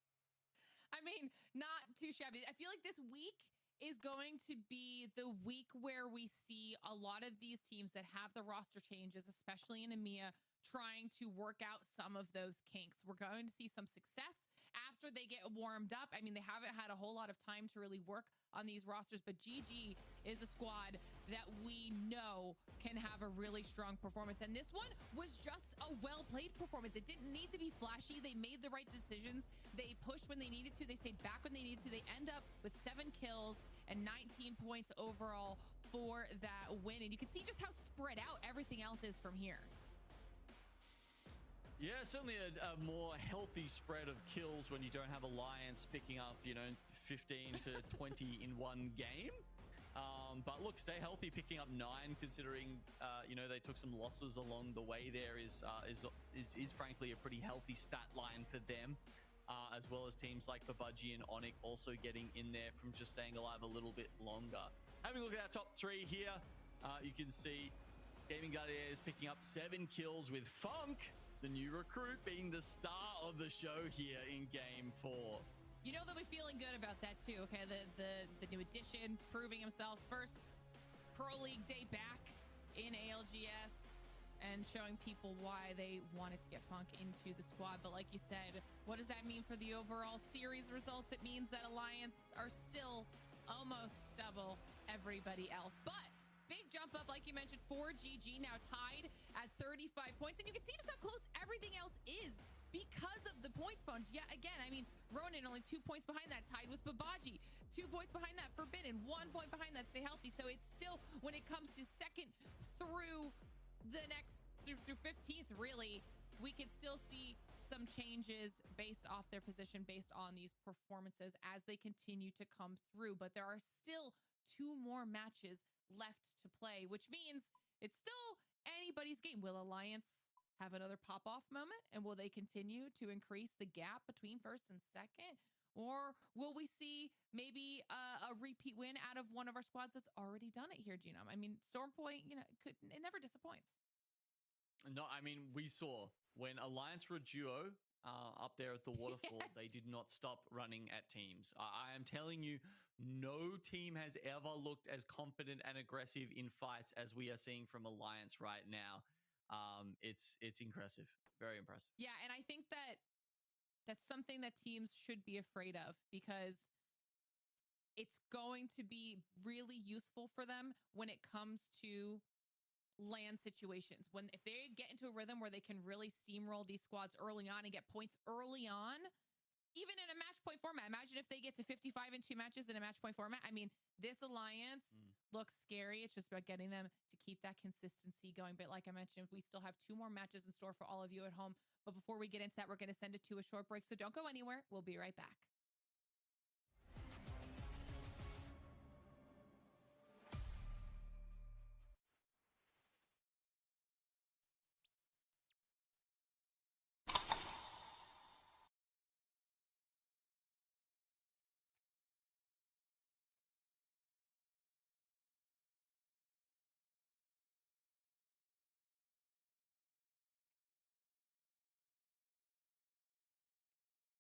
I mean, not too shabby. I feel like this week is going to be the week where we see a lot of these teams that have the roster changes, especially in EMEA, trying to work out some of those kinks. We're going to see some success after they get warmed up. I mean, they haven't had a whole lot of time to really work on these rosters, but GG is a squad that we know can have a really strong performance. And this one was just a well-played performance. It didn't need to be flashy. They made the right decisions. They pushed when they needed to. They stayed back when they needed to. They end up with 7 kills and 19 points overall for that win. And you can see just how spread out everything else is from here. Yeah, certainly a more healthy spread of kills when you don't have Alliance picking up, 15 to 20 in one game. But look, stay healthy, picking up 9, considering they took some losses along the way. There is frankly a pretty healthy stat line for them, as well as teams like the Budgie and Onyx also getting in there from just staying alive a little bit longer. Having a look at our top 3 here, you can see Gaming Gladiators picking up 7 kills with Funk, the new recruit, being the star of the show here in Game 4. You know they'll be feeling good about that too, okay? The new addition, proving himself first Pro League day back in ALGS and showing people why they wanted to get Funk into the squad. But like you said, what does that mean for the overall series results? It means that Alliance are still almost double everybody else. But big jump up, like you mentioned, for GG, now tied at 35 points. And you can see just how close everything else is because of the points bonus. Yeah, again, I mean, Ronin only 2 points behind that, tied with Babaji. 2 points behind that, Forbidden. 1 point behind that, Stay Healthy. So it's still, when it comes to second through the next, through 15th, really, we could still see some changes based off their position, based on these performances as they continue to come through. But there are still 2 more matches left to play, which means it's still anybody's game. Will Alliance have another pop-off moment, and will they continue to increase the gap between first and second? Or will we see maybe a repeat win out of one of our squads that's already done it here, Genome? I mean, Storm Point, it never disappoints. No, I mean, we saw when Alliance were a duo up there at the waterfall, yes, they did not stop running at teams. I am telling you, no team has ever looked as confident and aggressive in fights as we are seeing from Alliance right now. It's impressive, very impressive. Yeah, and I think that's something that teams should be afraid of, because it's going to be really useful for them when it comes to land situations. If they get into a rhythm where they can really steamroll these squads early on and get points early on, even in a match point format. Imagine if they get to 55 in 2 matches in a match point format. I mean, this Alliance looks scary. It's just about getting them to keep that consistency going. But like I mentioned, we still have 2 more matches in store for all of you at home. But before we get into that, we're going to send it to a short break. So don't go anywhere. We'll be right back.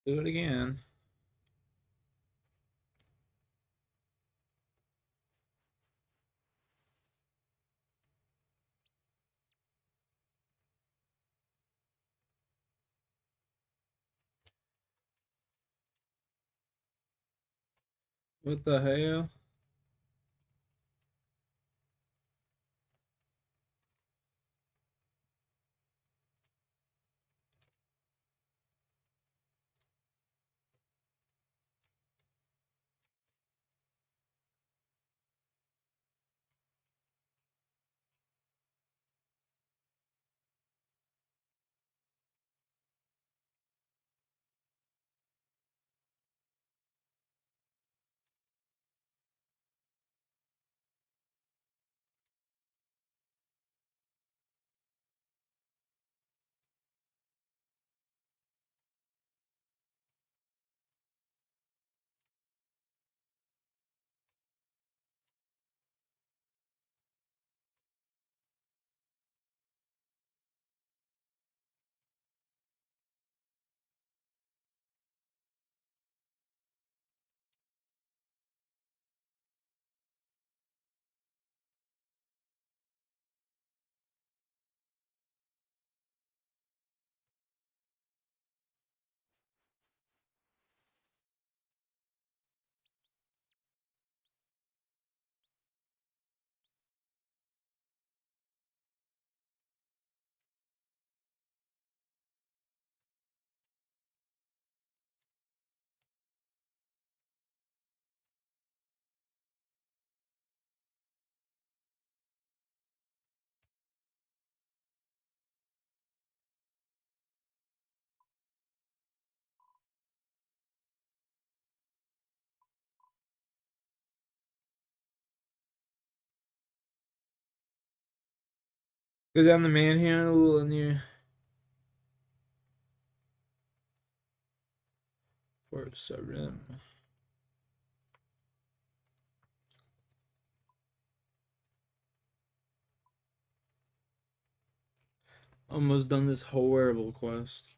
Do it again. What the hell? Go down the manhandle and you. Towards the rim. Almost done this horrible quest.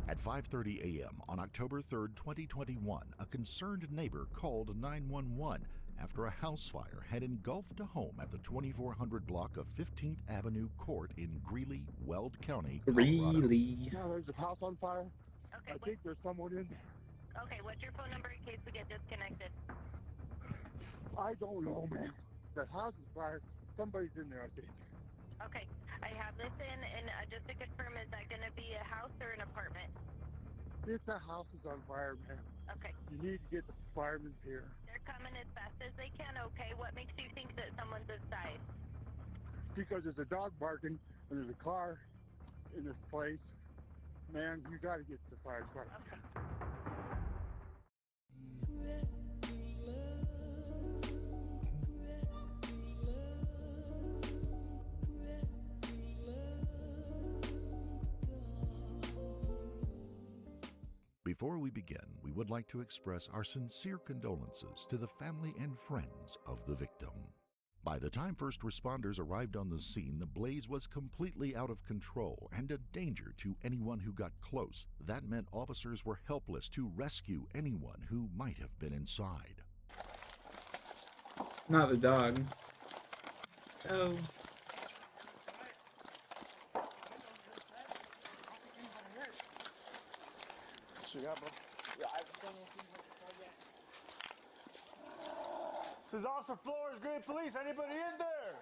At 5:30 a.m. on October 3rd, 2021, a concerned neighbor called 911 after a house fire had engulfed a home at the 2400 block of 15th Avenue Court in Greeley, Weld County, Colorado. Greeley. No, there's a house on fire. Okay. I think there's someone in. Okay, what's your phone number in case we get disconnected? I don't know, man. The house is fire. Somebody's in there, I think. Okay, I have this in, and just to confirm, is that going to be a house or an apartment? It's a house is on fire, man. Okay. You need to get the firemen here. They're coming as fast as they can, okay? What makes you think that someone's inside? Because there's a dog barking, and there's a car in this place. Man, you got to get to the fire department. Okay. Before we begin, we would like to express our sincere condolences to the family and friends of the victim. By the time first responders arrived on the scene, the blaze was completely out of control and a danger to anyone who got close. That meant officers were helpless to rescue anyone who might have been inside. Not the dog. Oh. So, yeah, bro. This is Officer Flores, Great Police. Anybody in there?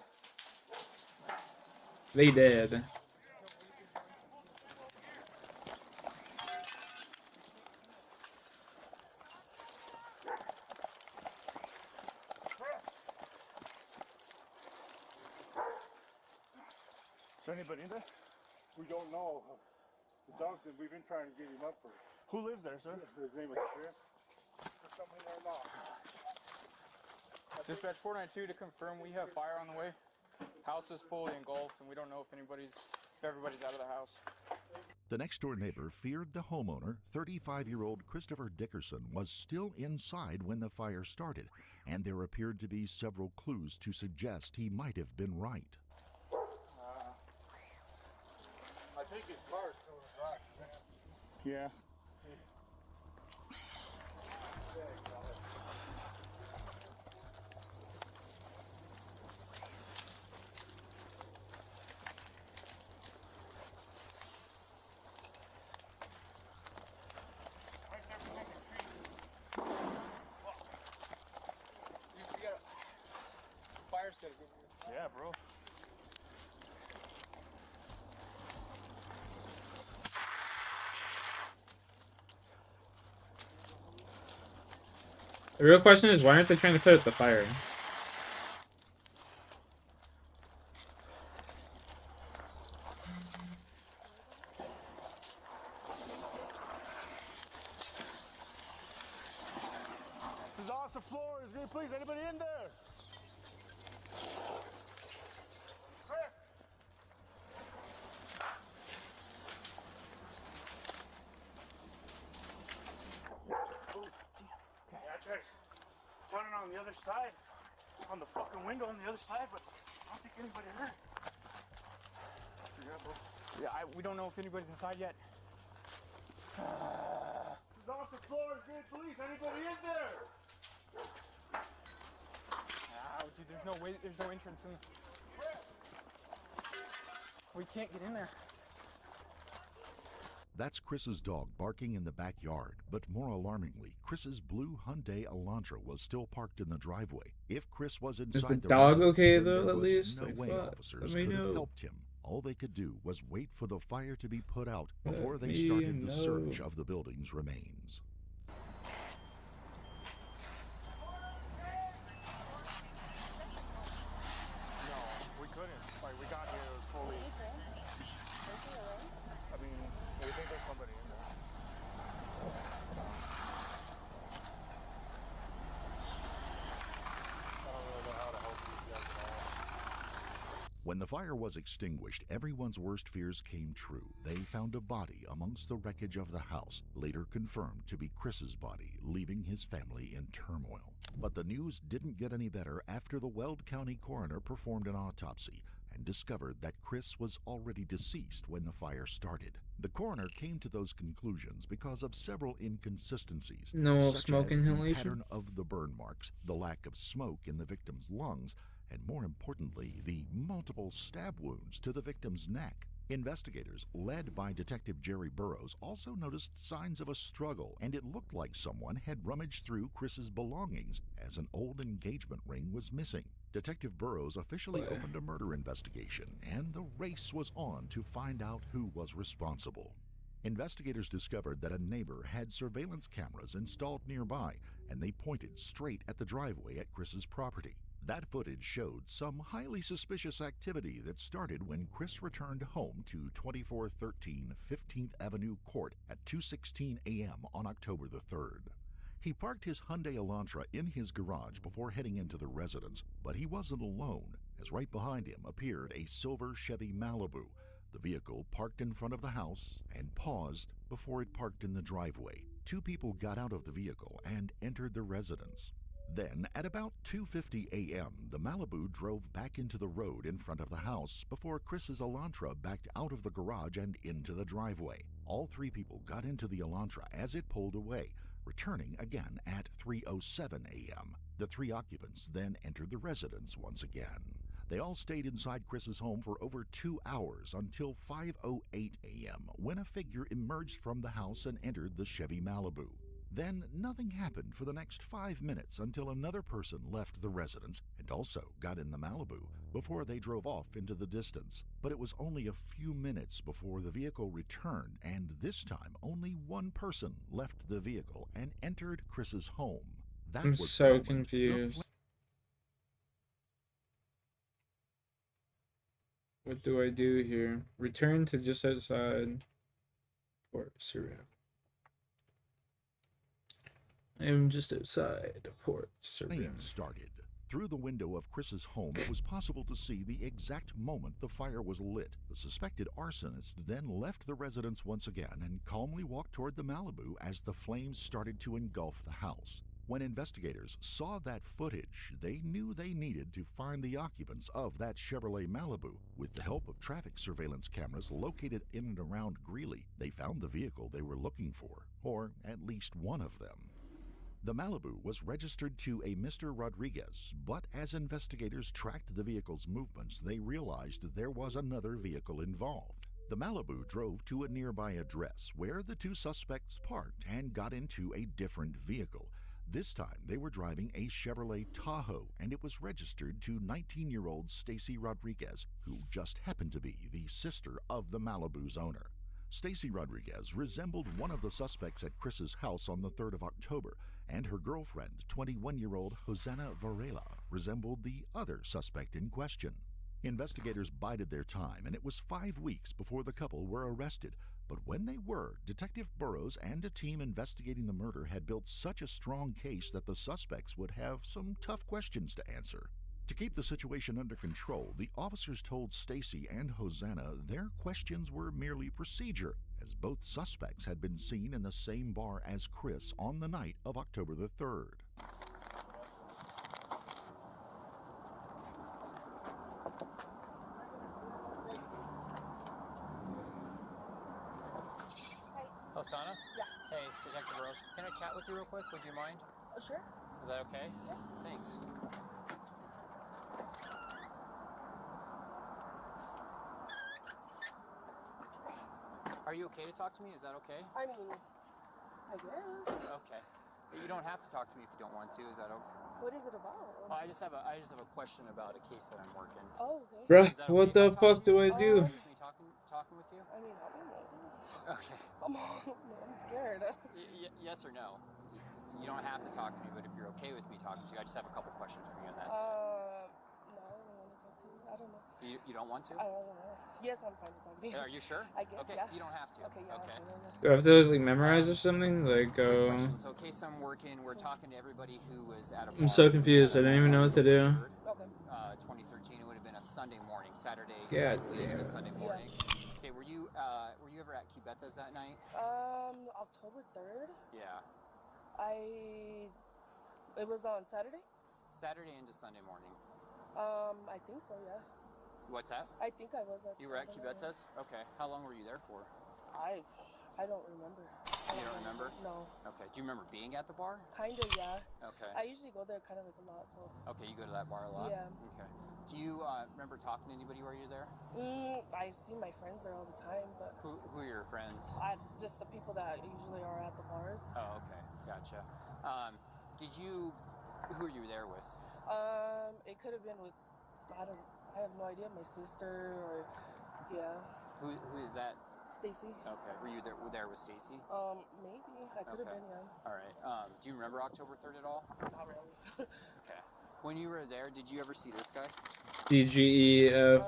They did. Is anybody in there? We don't know. The dog's been, we've been trying to get him up for. Who lives there, sir? His name is Chris. There's somebody there now. Dispatch 492 to confirm we have fire on the way. House is fully engulfed and we don't know if everybody's out of the house. The next-door neighbor feared the homeowner, 35-year-old Christopher Dickerson, was still inside when the fire started, and there appeared to be several clues to suggest he might have been right. I think his car's still in the garage. Yeah. Fire still. Yeah, bro. The real question is, why aren't they trying to put out the fire? There's awesome floors. Please, anybody in there? Chris! Oh, damn. Okay. Yeah, I tried turning on the other side, on the fucking window on the other side, but I don't think anybody heard. Yeah, bro. Yeah, we don't know if anybody's inside yet. There's awesome floors. Police, anybody in there? Dude, there's no way, there's no entrance in. We can't get in there. That's Chris's dog barking in the backyard, but more alarmingly, Chris's blue Hyundai Elantra was still parked in the driveway. If Chris was inside the dog residence, okay then though? there At was least, no like, way fuck. officers Let me could have know. helped him. All they could do was wait for the fire to be put out Let before they me started the know. search of the building's remains. No, we couldn't. Like, we got here, it was fully. I mean, we think there's somebody in there. I don't really know how to help these guys at all. When the fire was extinguished, everyone's worst fears came true. They found a body amongst the wreckage of the house, later confirmed to be Chris's body, leaving his family in turmoil. But the news didn't get any better after the Weld County coroner performed an autopsy and discovered that Chris was already deceased when the fire started. The coroner came to those conclusions because of several inconsistencies, No such smoke as the inhalation? pattern of the burn marks, the lack of smoke in the victim's lungs, and more importantly, the multiple stab wounds to the victim's neck. Investigators, led by Detective Jerry Burrows, also noticed signs of a struggle, and it looked like someone had rummaged through Chris's belongings, as an old engagement ring was missing. Detective Burrows officially opened a murder investigation, and the race was on to find out who was responsible. Investigators discovered that a neighbor had surveillance cameras installed nearby, and they pointed straight at the driveway at Chris's property. That footage showed some highly suspicious activity that started when Chris returned home to 2413 15th Avenue Court at 2:16 a.m. on October the 3rd. He parked his Hyundai Elantra in his garage before heading into the residence, but he wasn't alone, as right behind him appeared a silver Chevy Malibu. The vehicle parked in front of the house and paused before it parked in the driveway. Two people got out of the vehicle and entered the residence. Then, at about 2:50 a.m., the Malibu drove back into the road in front of the house before Chris's Elantra backed out of the garage and into the driveway. All three people got into the Elantra as it pulled away, returning again at 3:07 a.m. The three occupants then entered the residence once again. They all stayed inside Chris's home for over 2 hours until 5:08 a.m. when a figure emerged from the house and entered the Chevy Malibu. Then nothing happened for the next 5 minutes until another person left the residence and also got in the Malibu before they drove off into the distance. But it was only a few minutes before the vehicle returned, and this time only one person left the vehicle and entered Chris's home. That I'm was the so moment the confused. What do I do here? Return to just outside Port Surrey. I am just outside Port Surrey. Flames started. Through the window of Chris's home, it was possible to see the exact moment the fire was lit. The suspected arsonist then left the residence once again and calmly walked toward the Malibu as the flames started to engulf the house. When investigators saw that footage, they knew they needed to find the occupants of that Chevrolet Malibu. With the help of traffic surveillance cameras located in and around Greeley, they found the vehicle they were looking for, or at least one of them. The Malibu was registered to a Mr. Rodriguez, but as investigators tracked the vehicle's movements, they realized there was another vehicle involved. The Malibu drove to a nearby address where the two suspects parked and got into a different vehicle. This time, they were driving a Chevrolet Tahoe, and it was registered to 19-year-old Stacy Rodriguez, who just happened to be the sister of the Malibu's owner. Stacy Rodriguez resembled one of the suspects at Chris's house on the 3rd of October, and her girlfriend, 21-year-old Hosanna Varela, resembled the other suspect in question. Investigators bided their time, and it was 5 weeks before the couple were arrested. But when they were, Detective Burrows and a team investigating the murder had built such a strong case that the suspects would have some tough questions to answer. To keep the situation under control, the officers told Stacy and Hosanna their questions were merely procedure, as both suspects had been seen in the same bar as Chris on the night of October the 3rd. Hosanna? Yeah. Hey, Detective Rose. Can I chat with you real quick? Would you mind? Sure. Is that okay? Yeah. Thanks. Are you okay to talk to me? Is that okay? I mean, I guess. Okay. But you don't have to talk to me if you don't want to. Is that okay? What is it about? I just have a question about a case that I'm working. Oh, okay. Bruh, what the fuck do I do? Me talking with you? I mean, I don't know. Okay. I'm scared. Yes or no? You don't have to talk to me, but if you're okay with me talking to you, I just have a couple questions for you, and that's it. No, I don't want to talk to you. I don't know. You don't want to? I don't know. Yes, I'm fine to talk to you. Are you sure? I guess, okay, yeah. You don't have to. Okay, yeah. Okay. Do I have to just like memorize or something? Like, So, case I'm working, we're talking to everybody who was at a bar. I'm so confused. I don't even know what to do. Okay. 2013. It would have been a Sunday morning, Saturday. God leading damn. into Sunday morning. Okay, were you ever at Cubetta's that night? October 3rd. Yeah. It was on Saturday. Saturday into Sunday morning. I think so. Yeah. What's that? I think I was at. You were at Cubetta's? Okay. How long were you there for? I don't remember. You don't remember? No. Okay. Do you remember being at the bar? Kinda, yeah. Okay. I usually go there kind of like a lot, so. Okay, you go to that bar a lot? Yeah. Okay. Do you remember talking to anybody while you're there? I see my friends there all the time, but. Who are your friends? Just the people that usually are at the bars. Oh, okay. Gotcha. Who are you there with? It could have been with, I have no idea, my sister or, yeah. Who is that? Stacy. Okay. Were you there with Stacy? Maybe. I could have been, yeah. All right. Do you remember October 3rd at all? Not really. Okay. When you were there, did you ever see this guy? DGEF.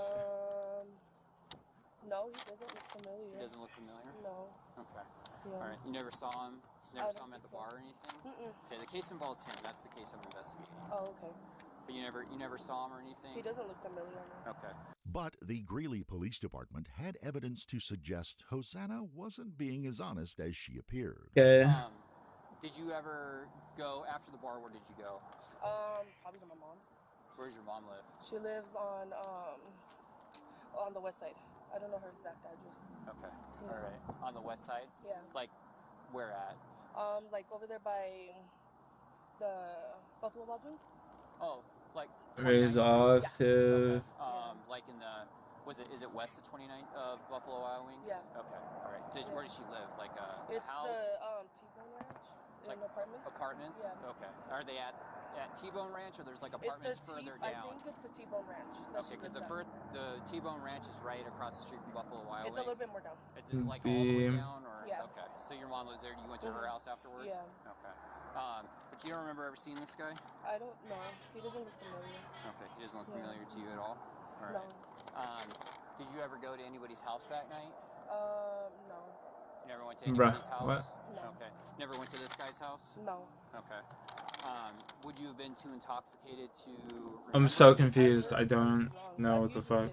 No, he doesn't look familiar. He doesn't look familiar? No. Okay. Yeah. All right. You never saw him? Never saw him at the so. bar or anything? Mm-mm. Okay, the case involves him. That's the case I'm investigating. Oh, okay. But you never saw him or anything? He doesn't look familiar. No. Okay. But the Greeley Police Department had evidence to suggest Hosanna wasn't being as honest as she appeared. Okay. Did you ever go after the bar? Where did you go? Probably to my mom's. Where does your mom live? She lives on the west side. I don't know her exact address. Okay. Yeah. All right. On the west side? Yeah. Like, where at? Like over there by the Buffalo Wild Wings. Oh, like. Raise octave. Okay. Like in the. Is it west of 29th of Buffalo Wild Wings? Yeah. Okay. All right. Where does she live? Like it's house? It's the T-Bone Ranch. Like apartments. Apartments? Yeah. Okay. Are they at T-Bone Ranch, or there's like apartments further down? I think it's the T-Bone Ranch. Okay, because the T-Bone Ranch is right across the street from Buffalo Wild Wings. It's a little bit more down. It's just like all the way down, or okay. So your mom lives there. You went to her house afterwards. Yeah. Okay. But you don't remember ever seeing this guy? I don't know. He doesn't look familiar. Okay. He doesn't look familiar to you at all. All right. No. Did you ever go to anybody's house that night? No. You never went to anybody's house? What? No. Okay. Never went to this guy's house? No. Okay. Would you have been too intoxicated to... I'm so confused. I don't know what the fuck.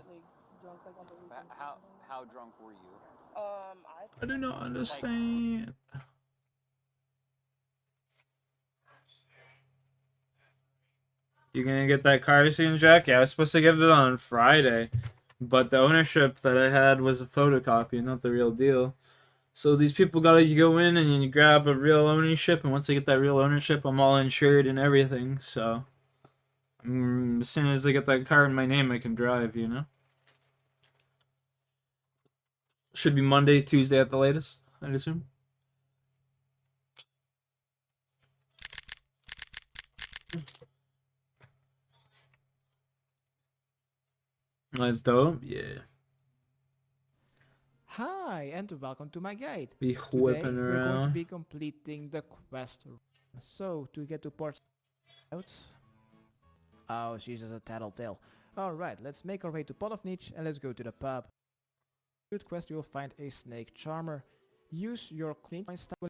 How drunk were you? I do not understand. You gonna get that car soon, Jack? Yeah, I was supposed to get it on Friday, but the ownership that I had was a photocopy, not the real deal. So these people gotta go in and you grab a real ownership, and once I get that real ownership, I'm all insured and everything. So as soon as I get that car in my name, I can drive. You know. Should be Monday, Tuesday at the latest, I'd assume. That's dope, yeah. Hi, and welcome to my guide. Be Today, whipping we're going to around. be completing the quest So, do we get to port out? Oh, she's just a tattletale. Alright, let's make our way to Pot of Niche and let's go to the pub. Good quest, you will find a snake charmer. Use your clean style.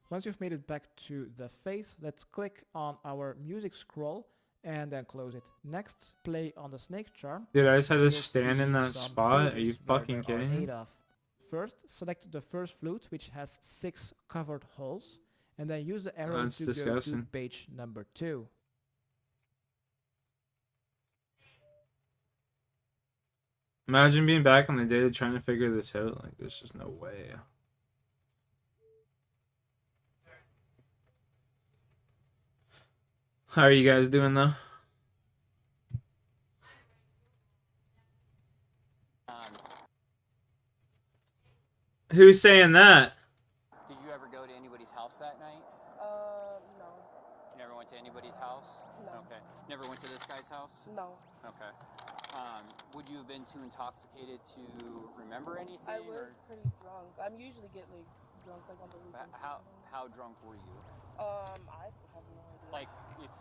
Once you've made it back to the face, let's click on our music scroll and then close it. Next, play on the snake charm. Dude, I just had to You'll stand in see that some spot. Are you pages where fucking there are kidding me? 8 of. First, select the first flute, which has 6 covered holes, and then use the arrow That's to go to disgusting. page number 2. Imagine being back on the data trying to figure this out. Like, there's just no way. How are you guys doing though? Who's saying that? Did you ever go to anybody's house that night? No. You never went to anybody's house? No. Okay. Never went to this guy's house? No. Okay. Would you have been too intoxicated to remember anything? I was or pretty drunk. I'm usually get like drunk like on the weekends. how drunk were you? I have no idea. Like,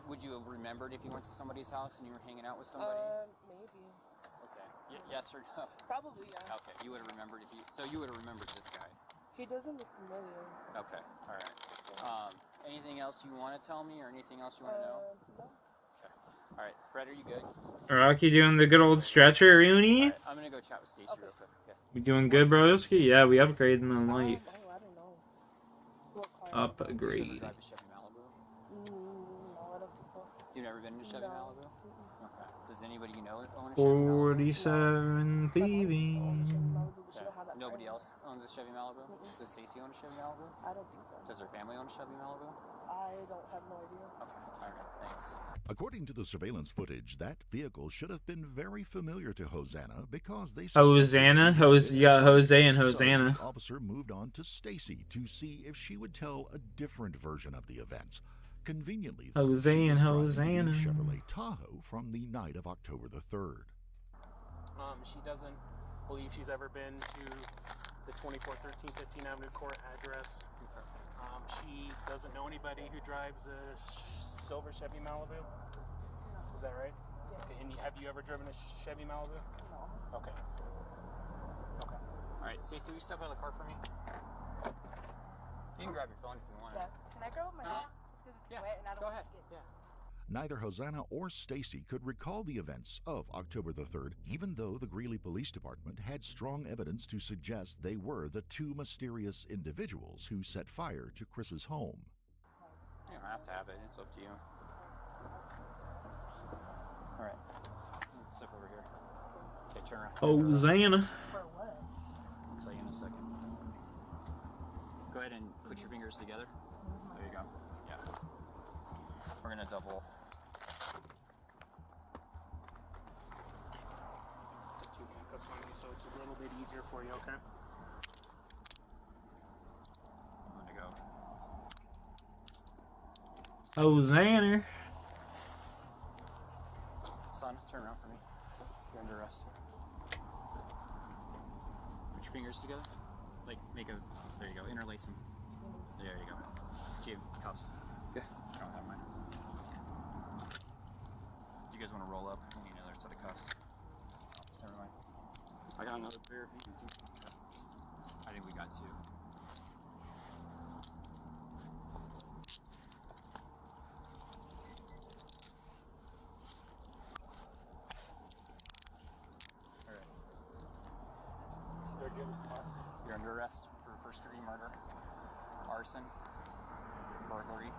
would you have remembered if you went to somebody's house and you were hanging out with somebody? Maybe. Okay. Yes or no? Probably, yeah. Okay. You would have remembered so you would have remembered this guy. He doesn't look familiar. Okay. All right. Anything else you want to tell me, or anything else you want to know? No. Okay. All right. Brett, are you good? Rocky doing the good old stretcher, Rooney? All right, I'm gonna go chat with Stacy real quick. Okay. We doing good, broski? Yeah, we upgrading in life. I don't know. Upgrade. Drive to Chevy Malibu? No, I don't think so. You've never been to Chevy No. Malibu? Okay. Does anybody you know own a Chevy Malibu? 47 thieving. Okay. Nobody else owns a Chevy Malibu? Does Stacy own a Chevy Malibu? I don't think so. Does her family own a Chevy Malibu? I don't have no idea. Okay. All right. Thanks. According to the surveillance footage, that vehicle should have been very familiar to Hosanna because they Hosanna? You got Jose and Hosanna. So the officer moved on to Stacy to see if she would tell a different version of the events. Conveniently, though, Jose she and was driving Hosanna. the Chevrolet Tahoe from the night of October the 3rd. She doesn't believe she's ever been to the 2413 15 Avenue Court address. She doesn't know anybody who drives a silver Chevy Malibu. Is that right? Yeah. Okay, and have you ever driven a Chevy Malibu? No. Okay. Okay. All right, Stacey, will you step out of the car for me? You can grab your phone if you want. Yeah. Can I grab my hat? Just because it's wet and I don't want to get. Neither Hosanna or Stacy could recall the events of October the 3rd, even though the Greeley Police Department had strong evidence to suggest they were the two mysterious individuals who set fire to Chris's home. You don't have to have it. It's up to you. All right. Let's step over here. Okay, turn around. Hosanna. For what? I'll tell you in a second. Go ahead and put your fingers together. There you go. Yeah. We're gonna double. Two handcuffs on you, so it's a little bit easier for you. Okay. I'm gonna go. Hosanna. Son, turn around for me. You're under arrest. Put your fingers together. Like, make a. There you go. Interlace them. There you go. Jim, cuffs. Yeah. I don't have mine. Do you guys want to roll up? We need another set of cuffs. Never mind. I got another pair if you can. I think we got two. Alright. You're under arrest for first-degree murder, arson, burglary,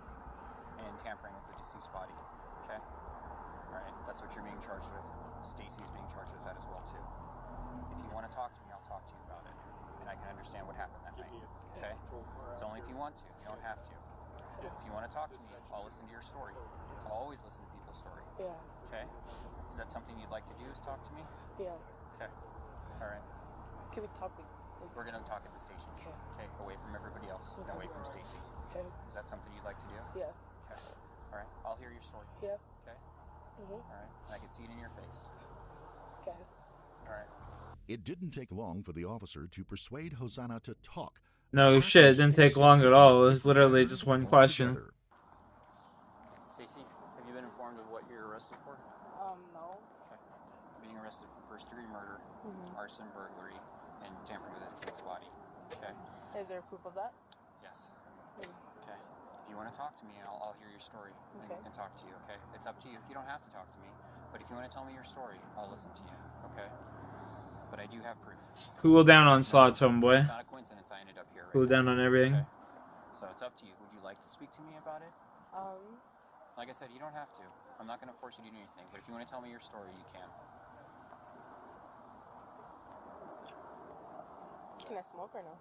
and tampering with the deceased body. Okay? Alright, that's what you're being charged with. Stacy's being charged with that as well, too. If you want to talk to me, I'll talk to you about it. And I can understand what happened that night. Okay? It's only if you want to. You don't have to. If you want to talk to me, I'll listen to your story. I'll always listen to people's story. Yeah. Okay? Is that something you'd like to do, is talk to me? Yeah. Okay. Alright. Can we talk like We're gonna talk at the station. Okay. Okay, away from everybody else. Okay. Away from Stacy. Okay. Is that something you'd like to do? Yeah. Okay. Alright, I'll hear your story. Yeah. Okay? Mhm. Alright. I can see it in your face. Okay. Alright. It didn't take long for the officer to persuade Hosanna to talk, No shit, it didn't take long at all. It was literally just one question. Stacy, have you been informed of what you're arrested for? No. Okay. Being arrested for first-degree murder, arson, burglary, and tampering with a deceased body. Okay. Is there proof of that? Yes. Okay. If you want to talk to me, I'll hear your story and talk to you. Okay. It's up to you. You don't have to talk to me, but if you want to tell me your story, I'll listen to you. Okay. But I do have proof. Cool down on slots, homeboy. It's not a coincidence I ended up here. Cool down on everything. Okay. So it's up to you. Would you like to speak to me about it? Like I said, you don't have to. I'm not going to force you to do anything. But if you want to tell me your story, you can. Can I smoke or no?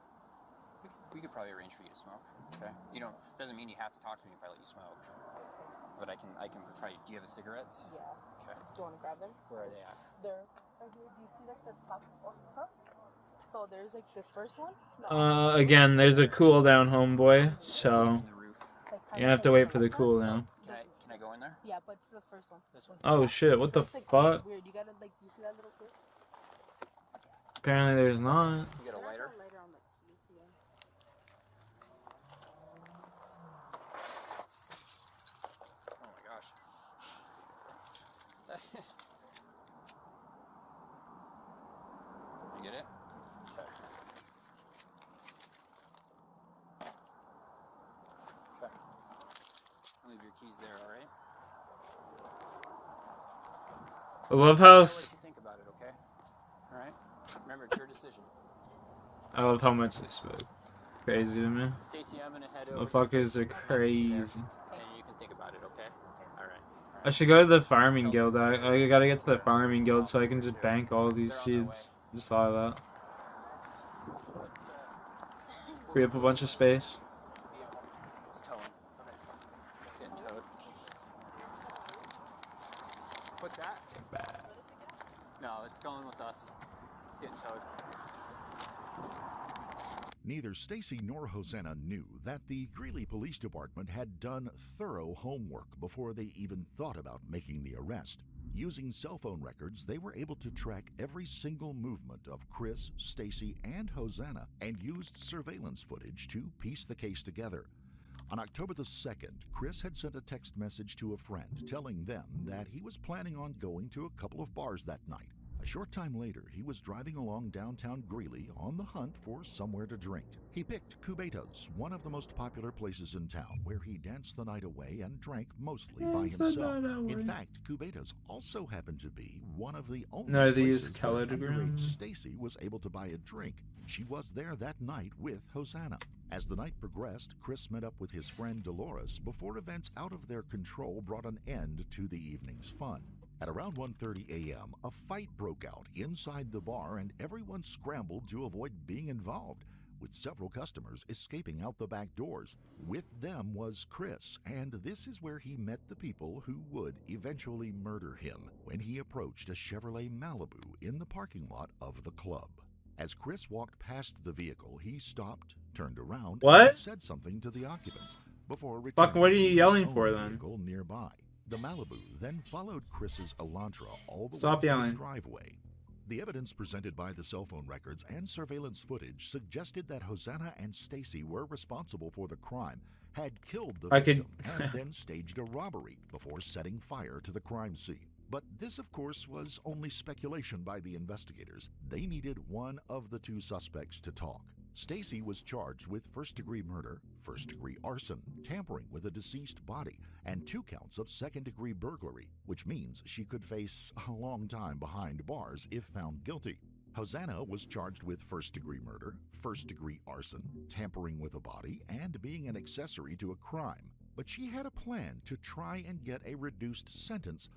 We could probably arrange for you to smoke. Okay. You don't. Doesn't mean you have to talk to me if I let you smoke. But I can probably. Do you have a cigarettes? Yeah. Okay. Do you want to grab them? Where are they at? They're right here. Do you see like the top? So there's like the first one. Again, there's a cooldown, homeboy. So you have to wait for the cooldown. Can I go in there? Yeah, but it's the first one. This one? Oh shit! What the fuck? It's weird. You gotta like. Do you see that little clip? Apparently, there's not. You got a lighter? On the keys, yeah. Oh my gosh. You get it? Okay. Okay. I'll leave your keys there, alright? I love how. I'll let you think about it, okay? Alright? Remember, it's your decision. I love how much they smoke. Crazy to me. Stacy, I'm gonna head These over. motherfuckers are crazy. And you can think about it, okay? Alright. I should go to the farming guild. I gotta get to the farming guild so I can just bank all these seeds. Just thought of that. Free up a bunch of space. It's towing. Getting towed. What's that? No, it's going with us. It's getting towed. Neither Stacy nor Hosanna knew that the Greeley Police Department had done thorough homework before they even thought about making the arrest. Using cell phone records, they were able to track every single movement of Chris, Stacy, and Hosanna and used surveillance footage to piece the case together. On October the 2nd, Chris had sent a text message to a friend telling them that he was planning on going to a couple of bars that night. A short time later, he was driving along downtown Greeley on the hunt for somewhere to drink. He picked Cubeta's, one of the most popular places in town, where he danced the night away and drank mostly by himself. In fact, Cubeta's also happened to be one of the only places where underage Stacy was able to buy a drink. She was there that night with Hosanna. As the night progressed, Chris met up with his friend Dolores before events out of their control brought an end to the evening's fun. At around 1:30 a.m., a fight broke out inside the bar and everyone scrambled to avoid being involved, with several customers escaping out the back doors. With them was Chris, and this is where he met the people who would eventually murder him when he approached a Chevrolet Malibu in the parking lot of the club. As Chris walked past the vehicle, he stopped, turned around, and said something to the occupants before returning Fuck, what are you to his yelling own for then? vehicle nearby. The Malibu then followed Chris's Elantra all the Stop way to yelling. his driveway. The evidence presented by the cell phone records and surveillance footage suggested that Hosanna and Stacy were responsible for the crime, had killed the victim, and then staged a robbery before setting fire to the crime scene. But this, of course, was only speculation by the investigators. They needed one of the two suspects to talk. Stacy was charged with first-degree murder, first-degree arson, tampering with a deceased body, and 2 counts of second-degree burglary, which means she could face a long time behind bars if found guilty. Hosanna was charged with first-degree murder, first-degree arson, tampering with a body, and being an accessory to a crime. But she had a plan to try and get a reduced sentence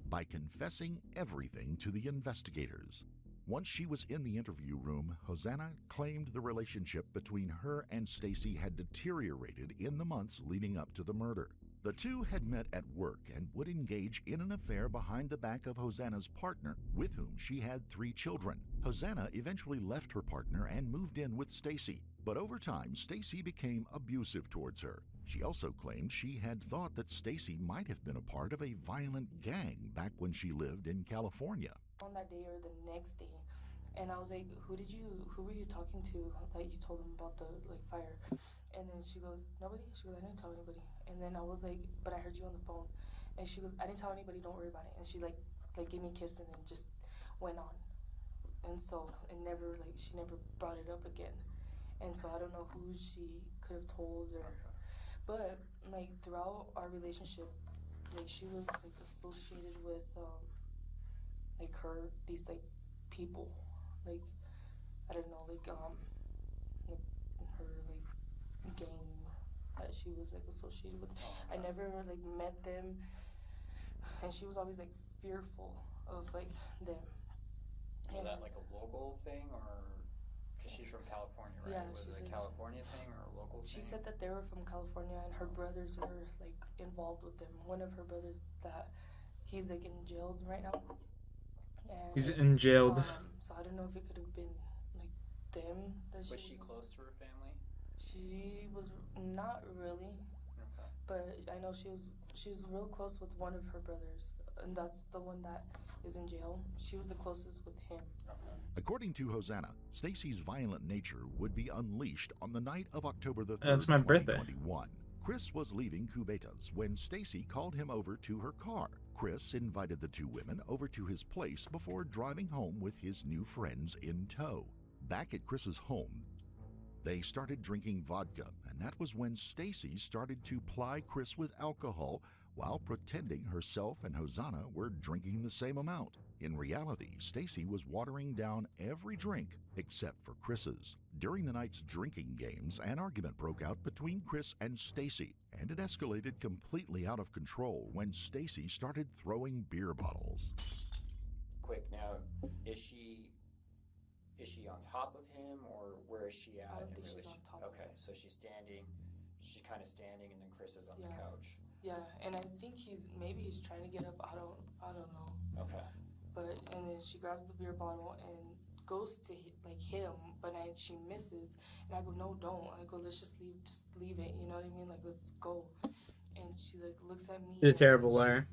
by confessing everything to the investigators. Once she was in the interview room, Hosanna claimed the relationship between her and Stacy had deteriorated in the months leading up to the murder. The two had met at work and would engage in an affair behind the back of Hosanna's partner, with whom she had 3 children. Hosanna eventually left her partner and moved in with Stacy, but over time, Stacy became abusive towards her. She also claimed she had thought that Stacy might have been a part of a violent gang back when she lived in California. On that day or the next day, And I was like, who were you talking to that you told them about the like fire? And then she goes, nobody. She goes, I didn't tell anybody. And then I was like, but I heard you on the phone. And she goes, I didn't tell anybody. Don't worry about it. And she like gave me a kiss and then just went on. And so it never she never brought it up again. And so I don't know who she could have told or, but like throughout our relationship, like she was like associated with like these like people, like I don't know, like her like gang that she was like associated with. I never like met them, and she was always like fearful of like them. Was that like a local thing, or because she's from California, right? Yeah, was it a California thing or a local thing? She said that they were from California and her brothers were like involved with them. One of her brothers that he's like in jail right now. And, He's in jailed. So I don't know if it could have been like them. Was she close to her family? She was not really. Okay. But I know she was real close with one of her brothers, and that's the one that is in jail. She was the closest with him. According to Hosanna, Stacy's violent nature would be unleashed on the night of October the 3rd, That's my birthday. 2021. Chris was leaving Cubetas when Stacy called him over to her car. Chris invited the two women over to his place before driving home with his new friends in tow. Back at Chris's home, they started drinking vodka, and that was when Stacy started to ply Chris with alcohol while pretending herself and Hosanna were drinking the same amount. In reality, Stacy was watering down every drink except for Chris's. During the night's drinking games, an argument broke out between Chris and Stacy, and it escalated completely out of control when Stacy started throwing beer bottles. Quick, now, is she on top of him, or where is she at? I don't think she's on top of Okay, so she's kind of standing, and then Chris is on the couch. Yeah, and I think maybe he's trying to get up. I don't know. Okay. But and then she grabs the beer bottle and goes to hit him, but she misses, and I go, no, don't. I go, let's just leave it. You know what I mean? Like, let's go. And she like looks at me. You're a terrible liar.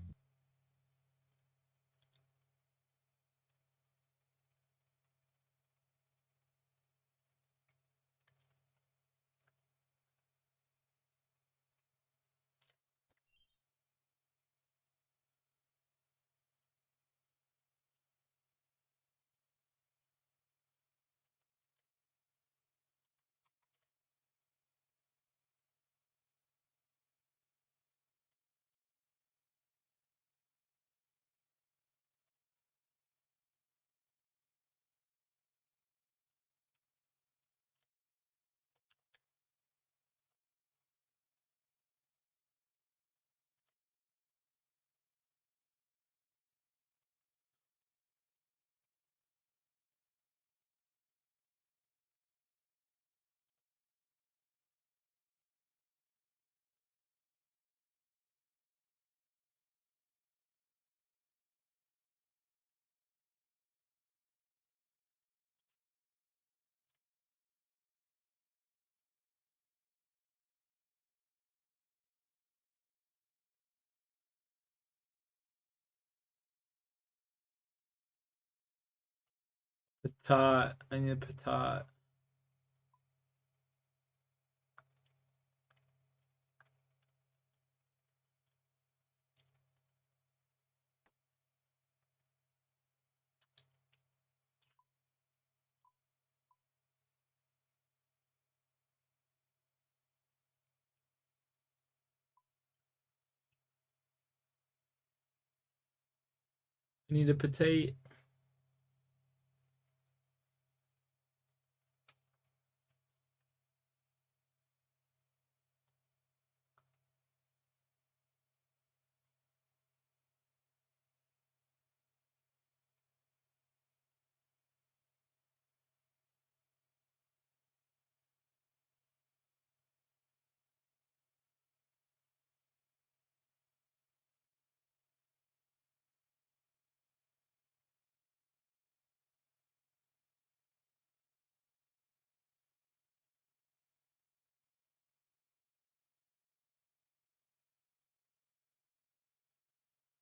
Patat. I need a patat. I need a patate.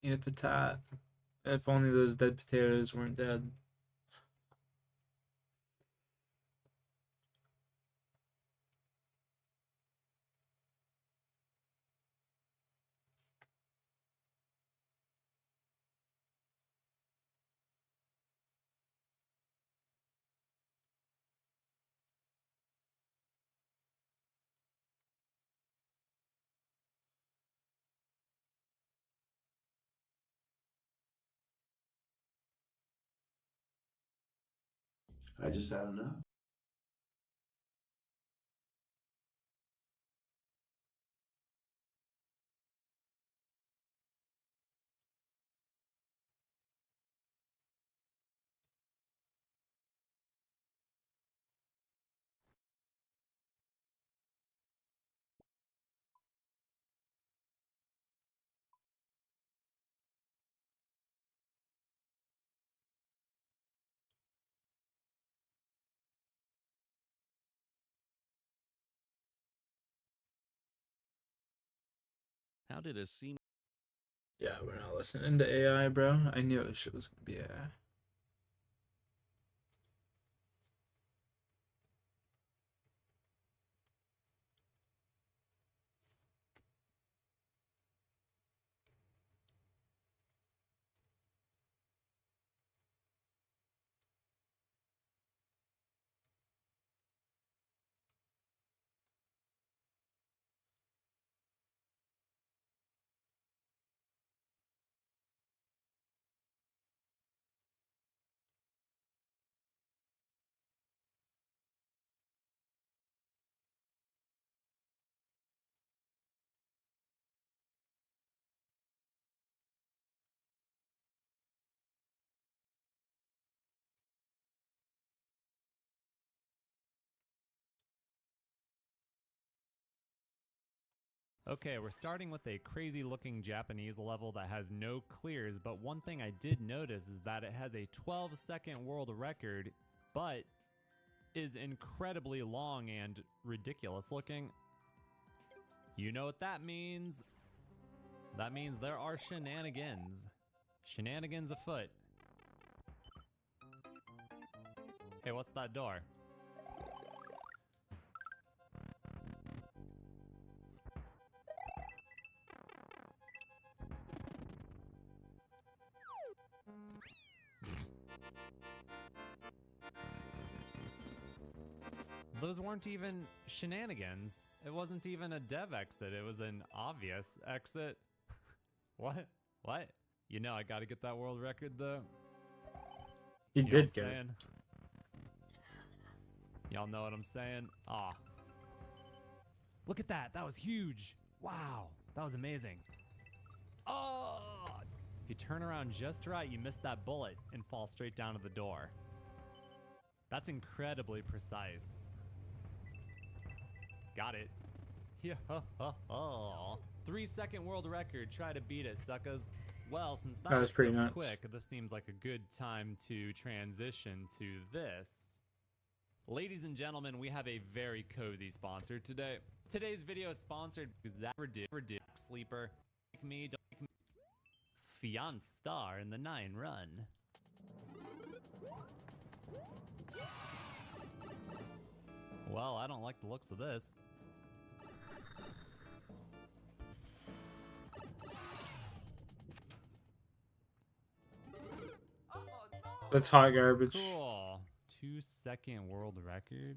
Need a patat. If only those dead potatoes weren't dead. I just had enough. How did a seam? Yeah, we're not listening to AI, bro. I knew this shit was gonna be AI. Okay, we're starting with a crazy looking Japanese level that has no clears, but one thing I did notice is that it has a 12-second world record, but is incredibly long and ridiculous looking. You know what that means? That means there are shenanigans. Shenanigans afoot. Hey, what's that door? Those weren't even shenanigans. It wasn't even a dev exit. It was an obvious exit. What? What? You know I gotta get that world record though. You know did what get I'm it. saying? Y'all know what I'm saying? Aw. Look at that. That was huge. Wow. That was amazing. Oh! If you turn around just right, you miss that bullet and fall straight down to the door. That's incredibly precise. Got it. Yeah. 3-second world record. Try to beat it, suckers. Well, since that was pretty so nuts. quick, this seems like a good time to transition to this. Ladies and gentlemen, we have a very cozy sponsor today. Today's video is sponsored by Sleeper. Like me, don't like me. Fiance star in the 9 run. Well, I don't like the looks of this. That's hot garbage. Cool. 2-second world record?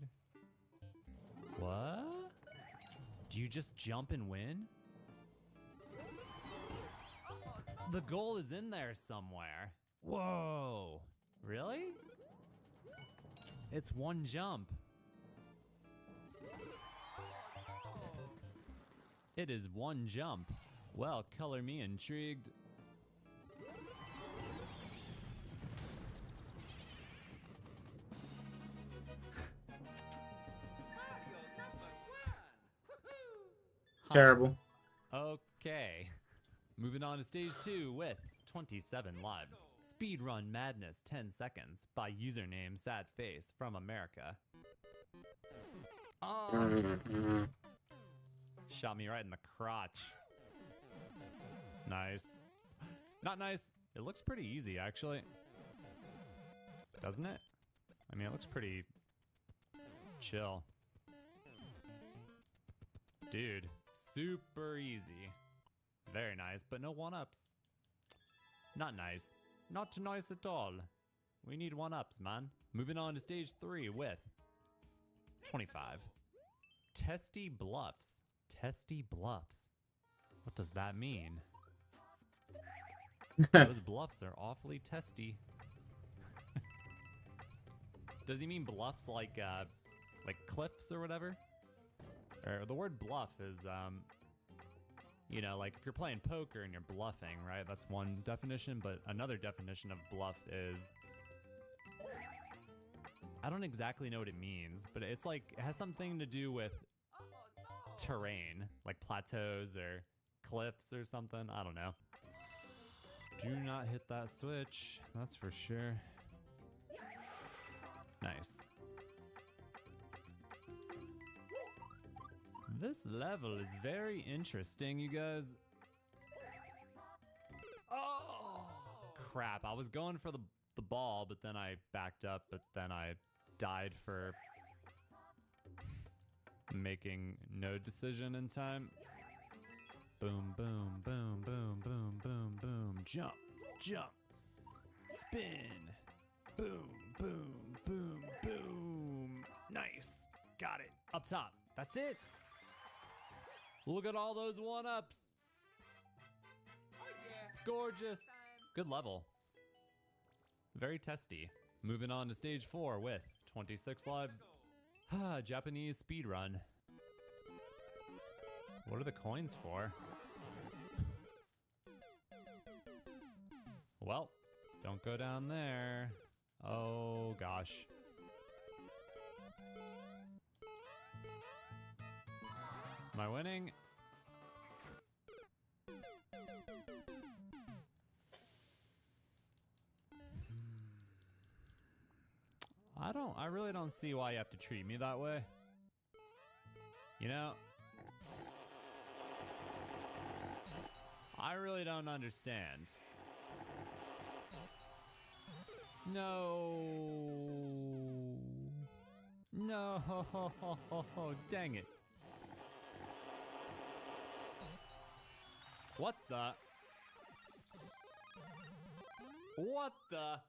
What? Do you just jump and win? The goal is in there somewhere. Whoa. Really? It's one jump. It is one jump. Well, color me intrigued. Terrible. Okay. Moving on to stage 2 with 27 lives. Speedrun Madness 10 seconds by username SadFace from America. Oh. Shot me right in the crotch. Nice. Not nice. It looks pretty easy, actually. Doesn't it? I mean, it looks pretty chill. Dude, super easy. Very nice, but no one-ups. Not nice. Not nice at all. We need one-ups, man. Moving on to stage 3 with 25. Testy Bluffs. Testy Bluffs. What does that mean? Those bluffs are awfully testy. Does he mean bluffs like cliffs or whatever? Or the word bluff is, you know, like if you're playing poker and you're bluffing, right? That's one definition, but another definition of bluff is, I don't exactly know what it means, but it's like, it has something to do with terrain, like plateaus or cliffs or something. I don't know. Do not hit that switch, that's for sure. Nice. This level is very interesting, you guys. Oh, crap. I was going for the ball, but then I backed up, but then I died for making no decision in time. Boom, boom, boom, boom, boom, boom, boom. Jump, jump, spin. Boom, boom, boom, boom. Nice. Got it. Up top. That's it. Look at all those one-ups. Gorgeous. Good level. Very testy. Moving on to stage 4 with 26 lives. Japanese speedrun. What are the coins for? Well, don't go down there. Oh gosh. Am I winning? I really don't see why you have to treat me that way. You know? I really don't understand. No. No. Dang it. What the? What the?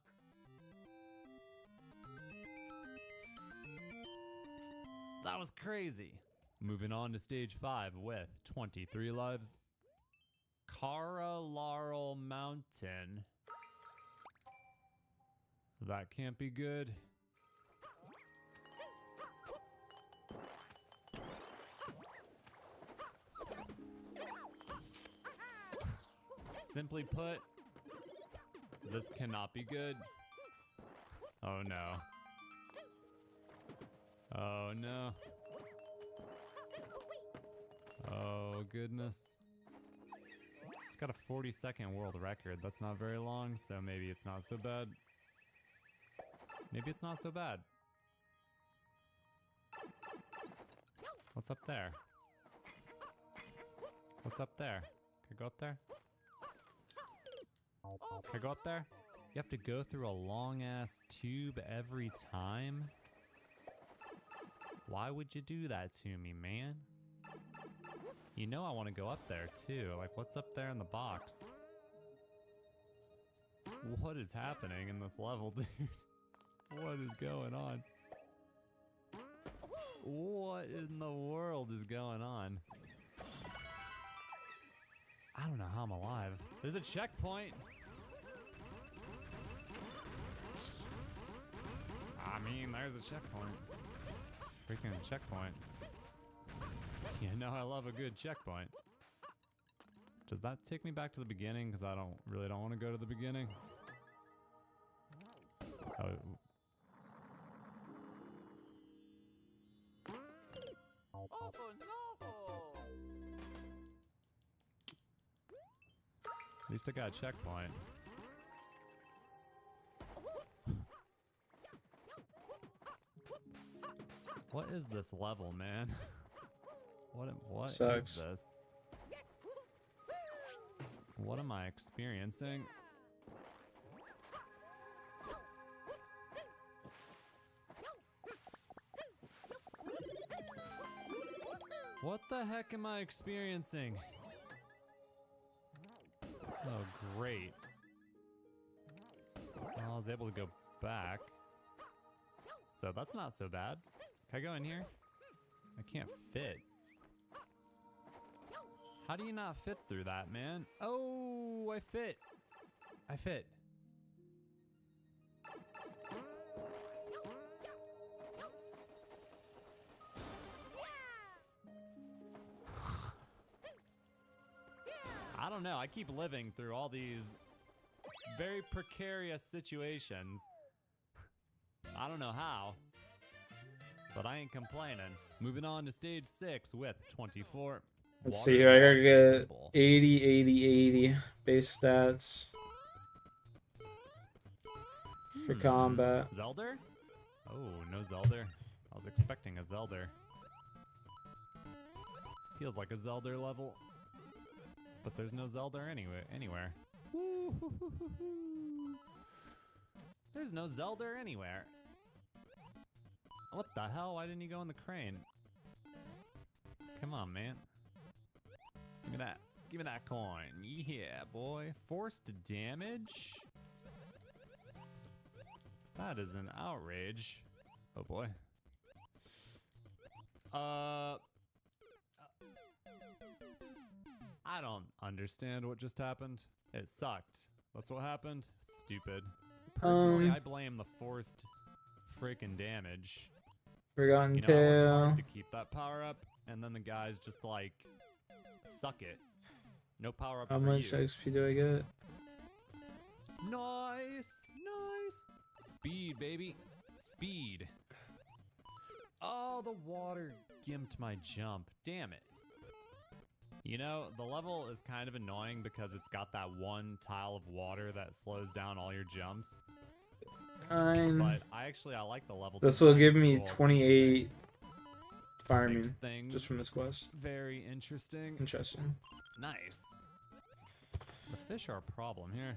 That was crazy. Moving on to stage 5 with 23 lives. Laurel Mountain. That can't be good. Simply put, this cannot be good. Oh no. Oh no. Oh goodness. It's got a 40-second world record. That's not very long, so maybe it's not so bad. Maybe it's not so bad. What's up there? What's up there? Can I go up there? Can I go up there? You have to go through a long-ass tube every time? Why would you do that to me, man? You know I want to go up there, too. Like, what's up there in the box? What is happening in this level, dude? What is going on? What in the world is going on? I don't know how I'm alive. There's a checkpoint. I mean, there's a checkpoint. Freaking checkpoint. You know I love a good checkpoint. Does that take me back to the beginning? Because I really don't want to go to the beginning. Oh. Oh no! At least I got a checkpoint. What is this level, man? What is this? What am I experiencing? What the heck am I experiencing? Oh, great. Well, I was able to go back. So that's not so bad. Can I go in here? I can't fit. How do you not fit through that, man? Oh, I fit. I fit. I don't know. I keep living through all these very precarious situations. I don't know how, but I ain't complaining. Moving on to stage 6 with 24. Let's see here. I gotta get 80, 80, 80 base stats for combat. Zelda? Oh, no Zelda. I was expecting a Zelda. Feels like a Zelda level. But there's no Zelda anywhere. There's no Zelda anywhere. What the hell? Why didn't he go in the crane? Come on, man. Give me that. Give me that coin. Yeah, boy. Forced damage? That is an outrage. Oh, boy. I don't understand what just happened. It sucked. That's what happened. Stupid. Personally, I blame the forced freaking damage. Forgotten You know, I worked Tail. hard to keep that power up, and then the guys just like suck it. No power up How for much you. XP do I get? Nice, nice. Speed, baby. Speed. Oh, the water gimped my jump. Damn it. You know, the level is kind of annoying because it's got that one tile of water that slows down all your jumps. But I like the level. This will design. give It's me cool. It's 28 farming Makes things just from this quest. Very interesting. Interesting. Nice. The fish are a problem here.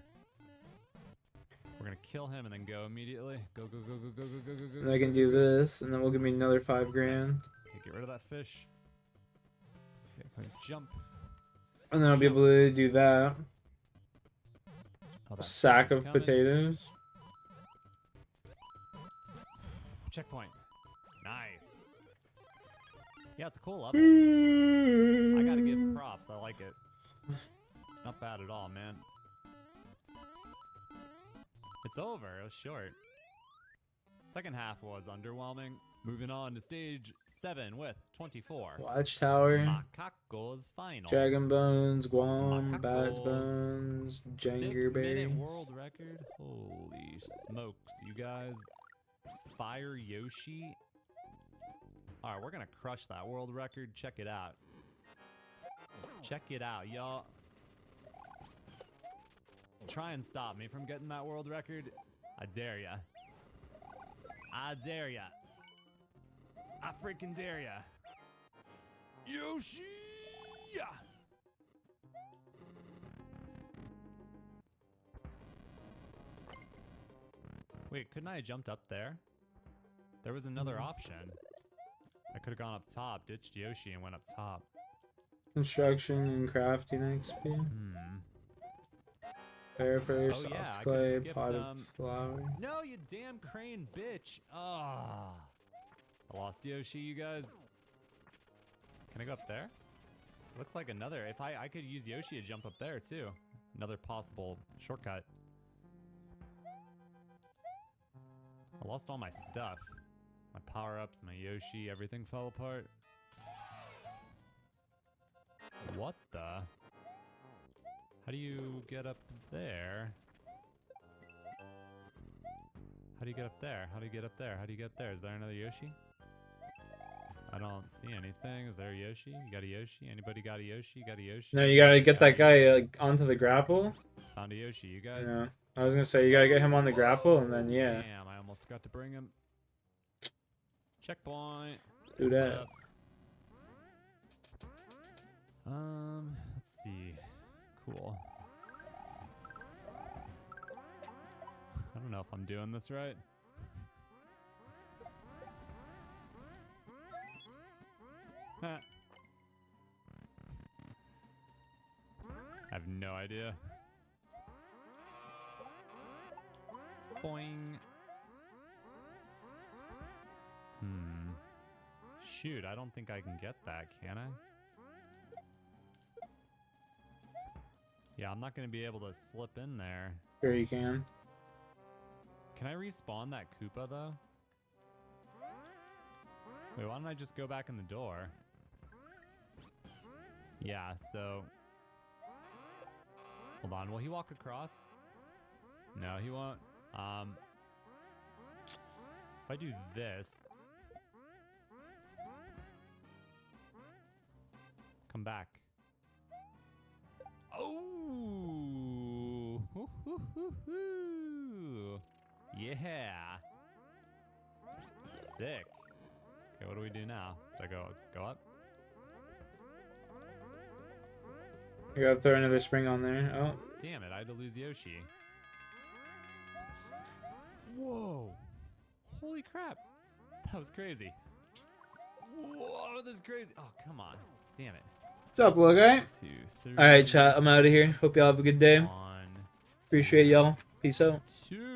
We're gonna kill him and then go immediately. Go, go, go, go, go, go, go, go, go. And I can do this, and then we'll give me another 5 grand. Nice. Okay, get rid of that fish. Okay, go ahead, jump. And then I'll be able to do that. Oh, that Sack fish is of coming. potatoes. Checkpoint. Nice. Yeah, it's a cool level. I gotta give props. I like it. Not bad at all, man. It's over. It was short. Second half was underwhelming. Moving on to stage 7 with 24. Watchtower. Macaco's final. Dragon Bones, Guam, Bat Macacos. Bones, 6-minute Jangerberry. world record. Holy smokes, you guys. Fire Yoshi. Alright, we're gonna crush that world record. Check it out. Check it out, y'all. Try and stop me from getting that world record. I dare ya. I dare ya. I freaking dare ya. Yoshi! Wait, couldn't I have jumped up there? There was another option. I could have gone up top, ditched Yoshi, and went up top. Construction and crafting XP. Paraphrase, Oh, yeah, soft I could've clay, skipped, pot of flour. No, you damn crane bitch! Ah, I lost Yoshi, you guys. Can I go up there? Looks like another. If I could use Yoshi to jump up there too. Another possible shortcut. I lost all my stuff. My power-ups, my Yoshi, everything fell apart. What the? How do you get up there? How do you get up there? How do you get up there? How do you get up there? Is there another Yoshi? I don't see anything. Is there a Yoshi? You got a Yoshi? Anybody got a Yoshi? Got a Yoshi? No, you gotta get that guy like onto the grapple. Found a Yoshi, you guys? Yeah. I was gonna say, you gotta get him on the grapple, and then, yeah. Damn, I almost got to bring him. Checkpoint. Do that. Let's see. Cool. I don't know if I'm doing this right. I have no idea. Boing. Shoot, I don't think I can get that, can I? Yeah, I'm not going to be able to slip in there. Sure you can. Can I respawn that Koopa, though? Wait, why don't I just go back in the door? Yeah, so... Hold on, will he walk across? No, he won't. If I do this, come back. Oh, yeah, sick. Okay, what do we do now? Do I go up? You gotta throw another spring on there. Oh, Damn it! I had to lose Yoshi. Whoa! Holy crap! That was crazy. Whoa, that's crazy. Oh, come on. Damn it. what's up, little guy? 2, 3. All right, chat. I'm out of here. Hope y'all have a good day. Appreciate y'all. Peace out. 2.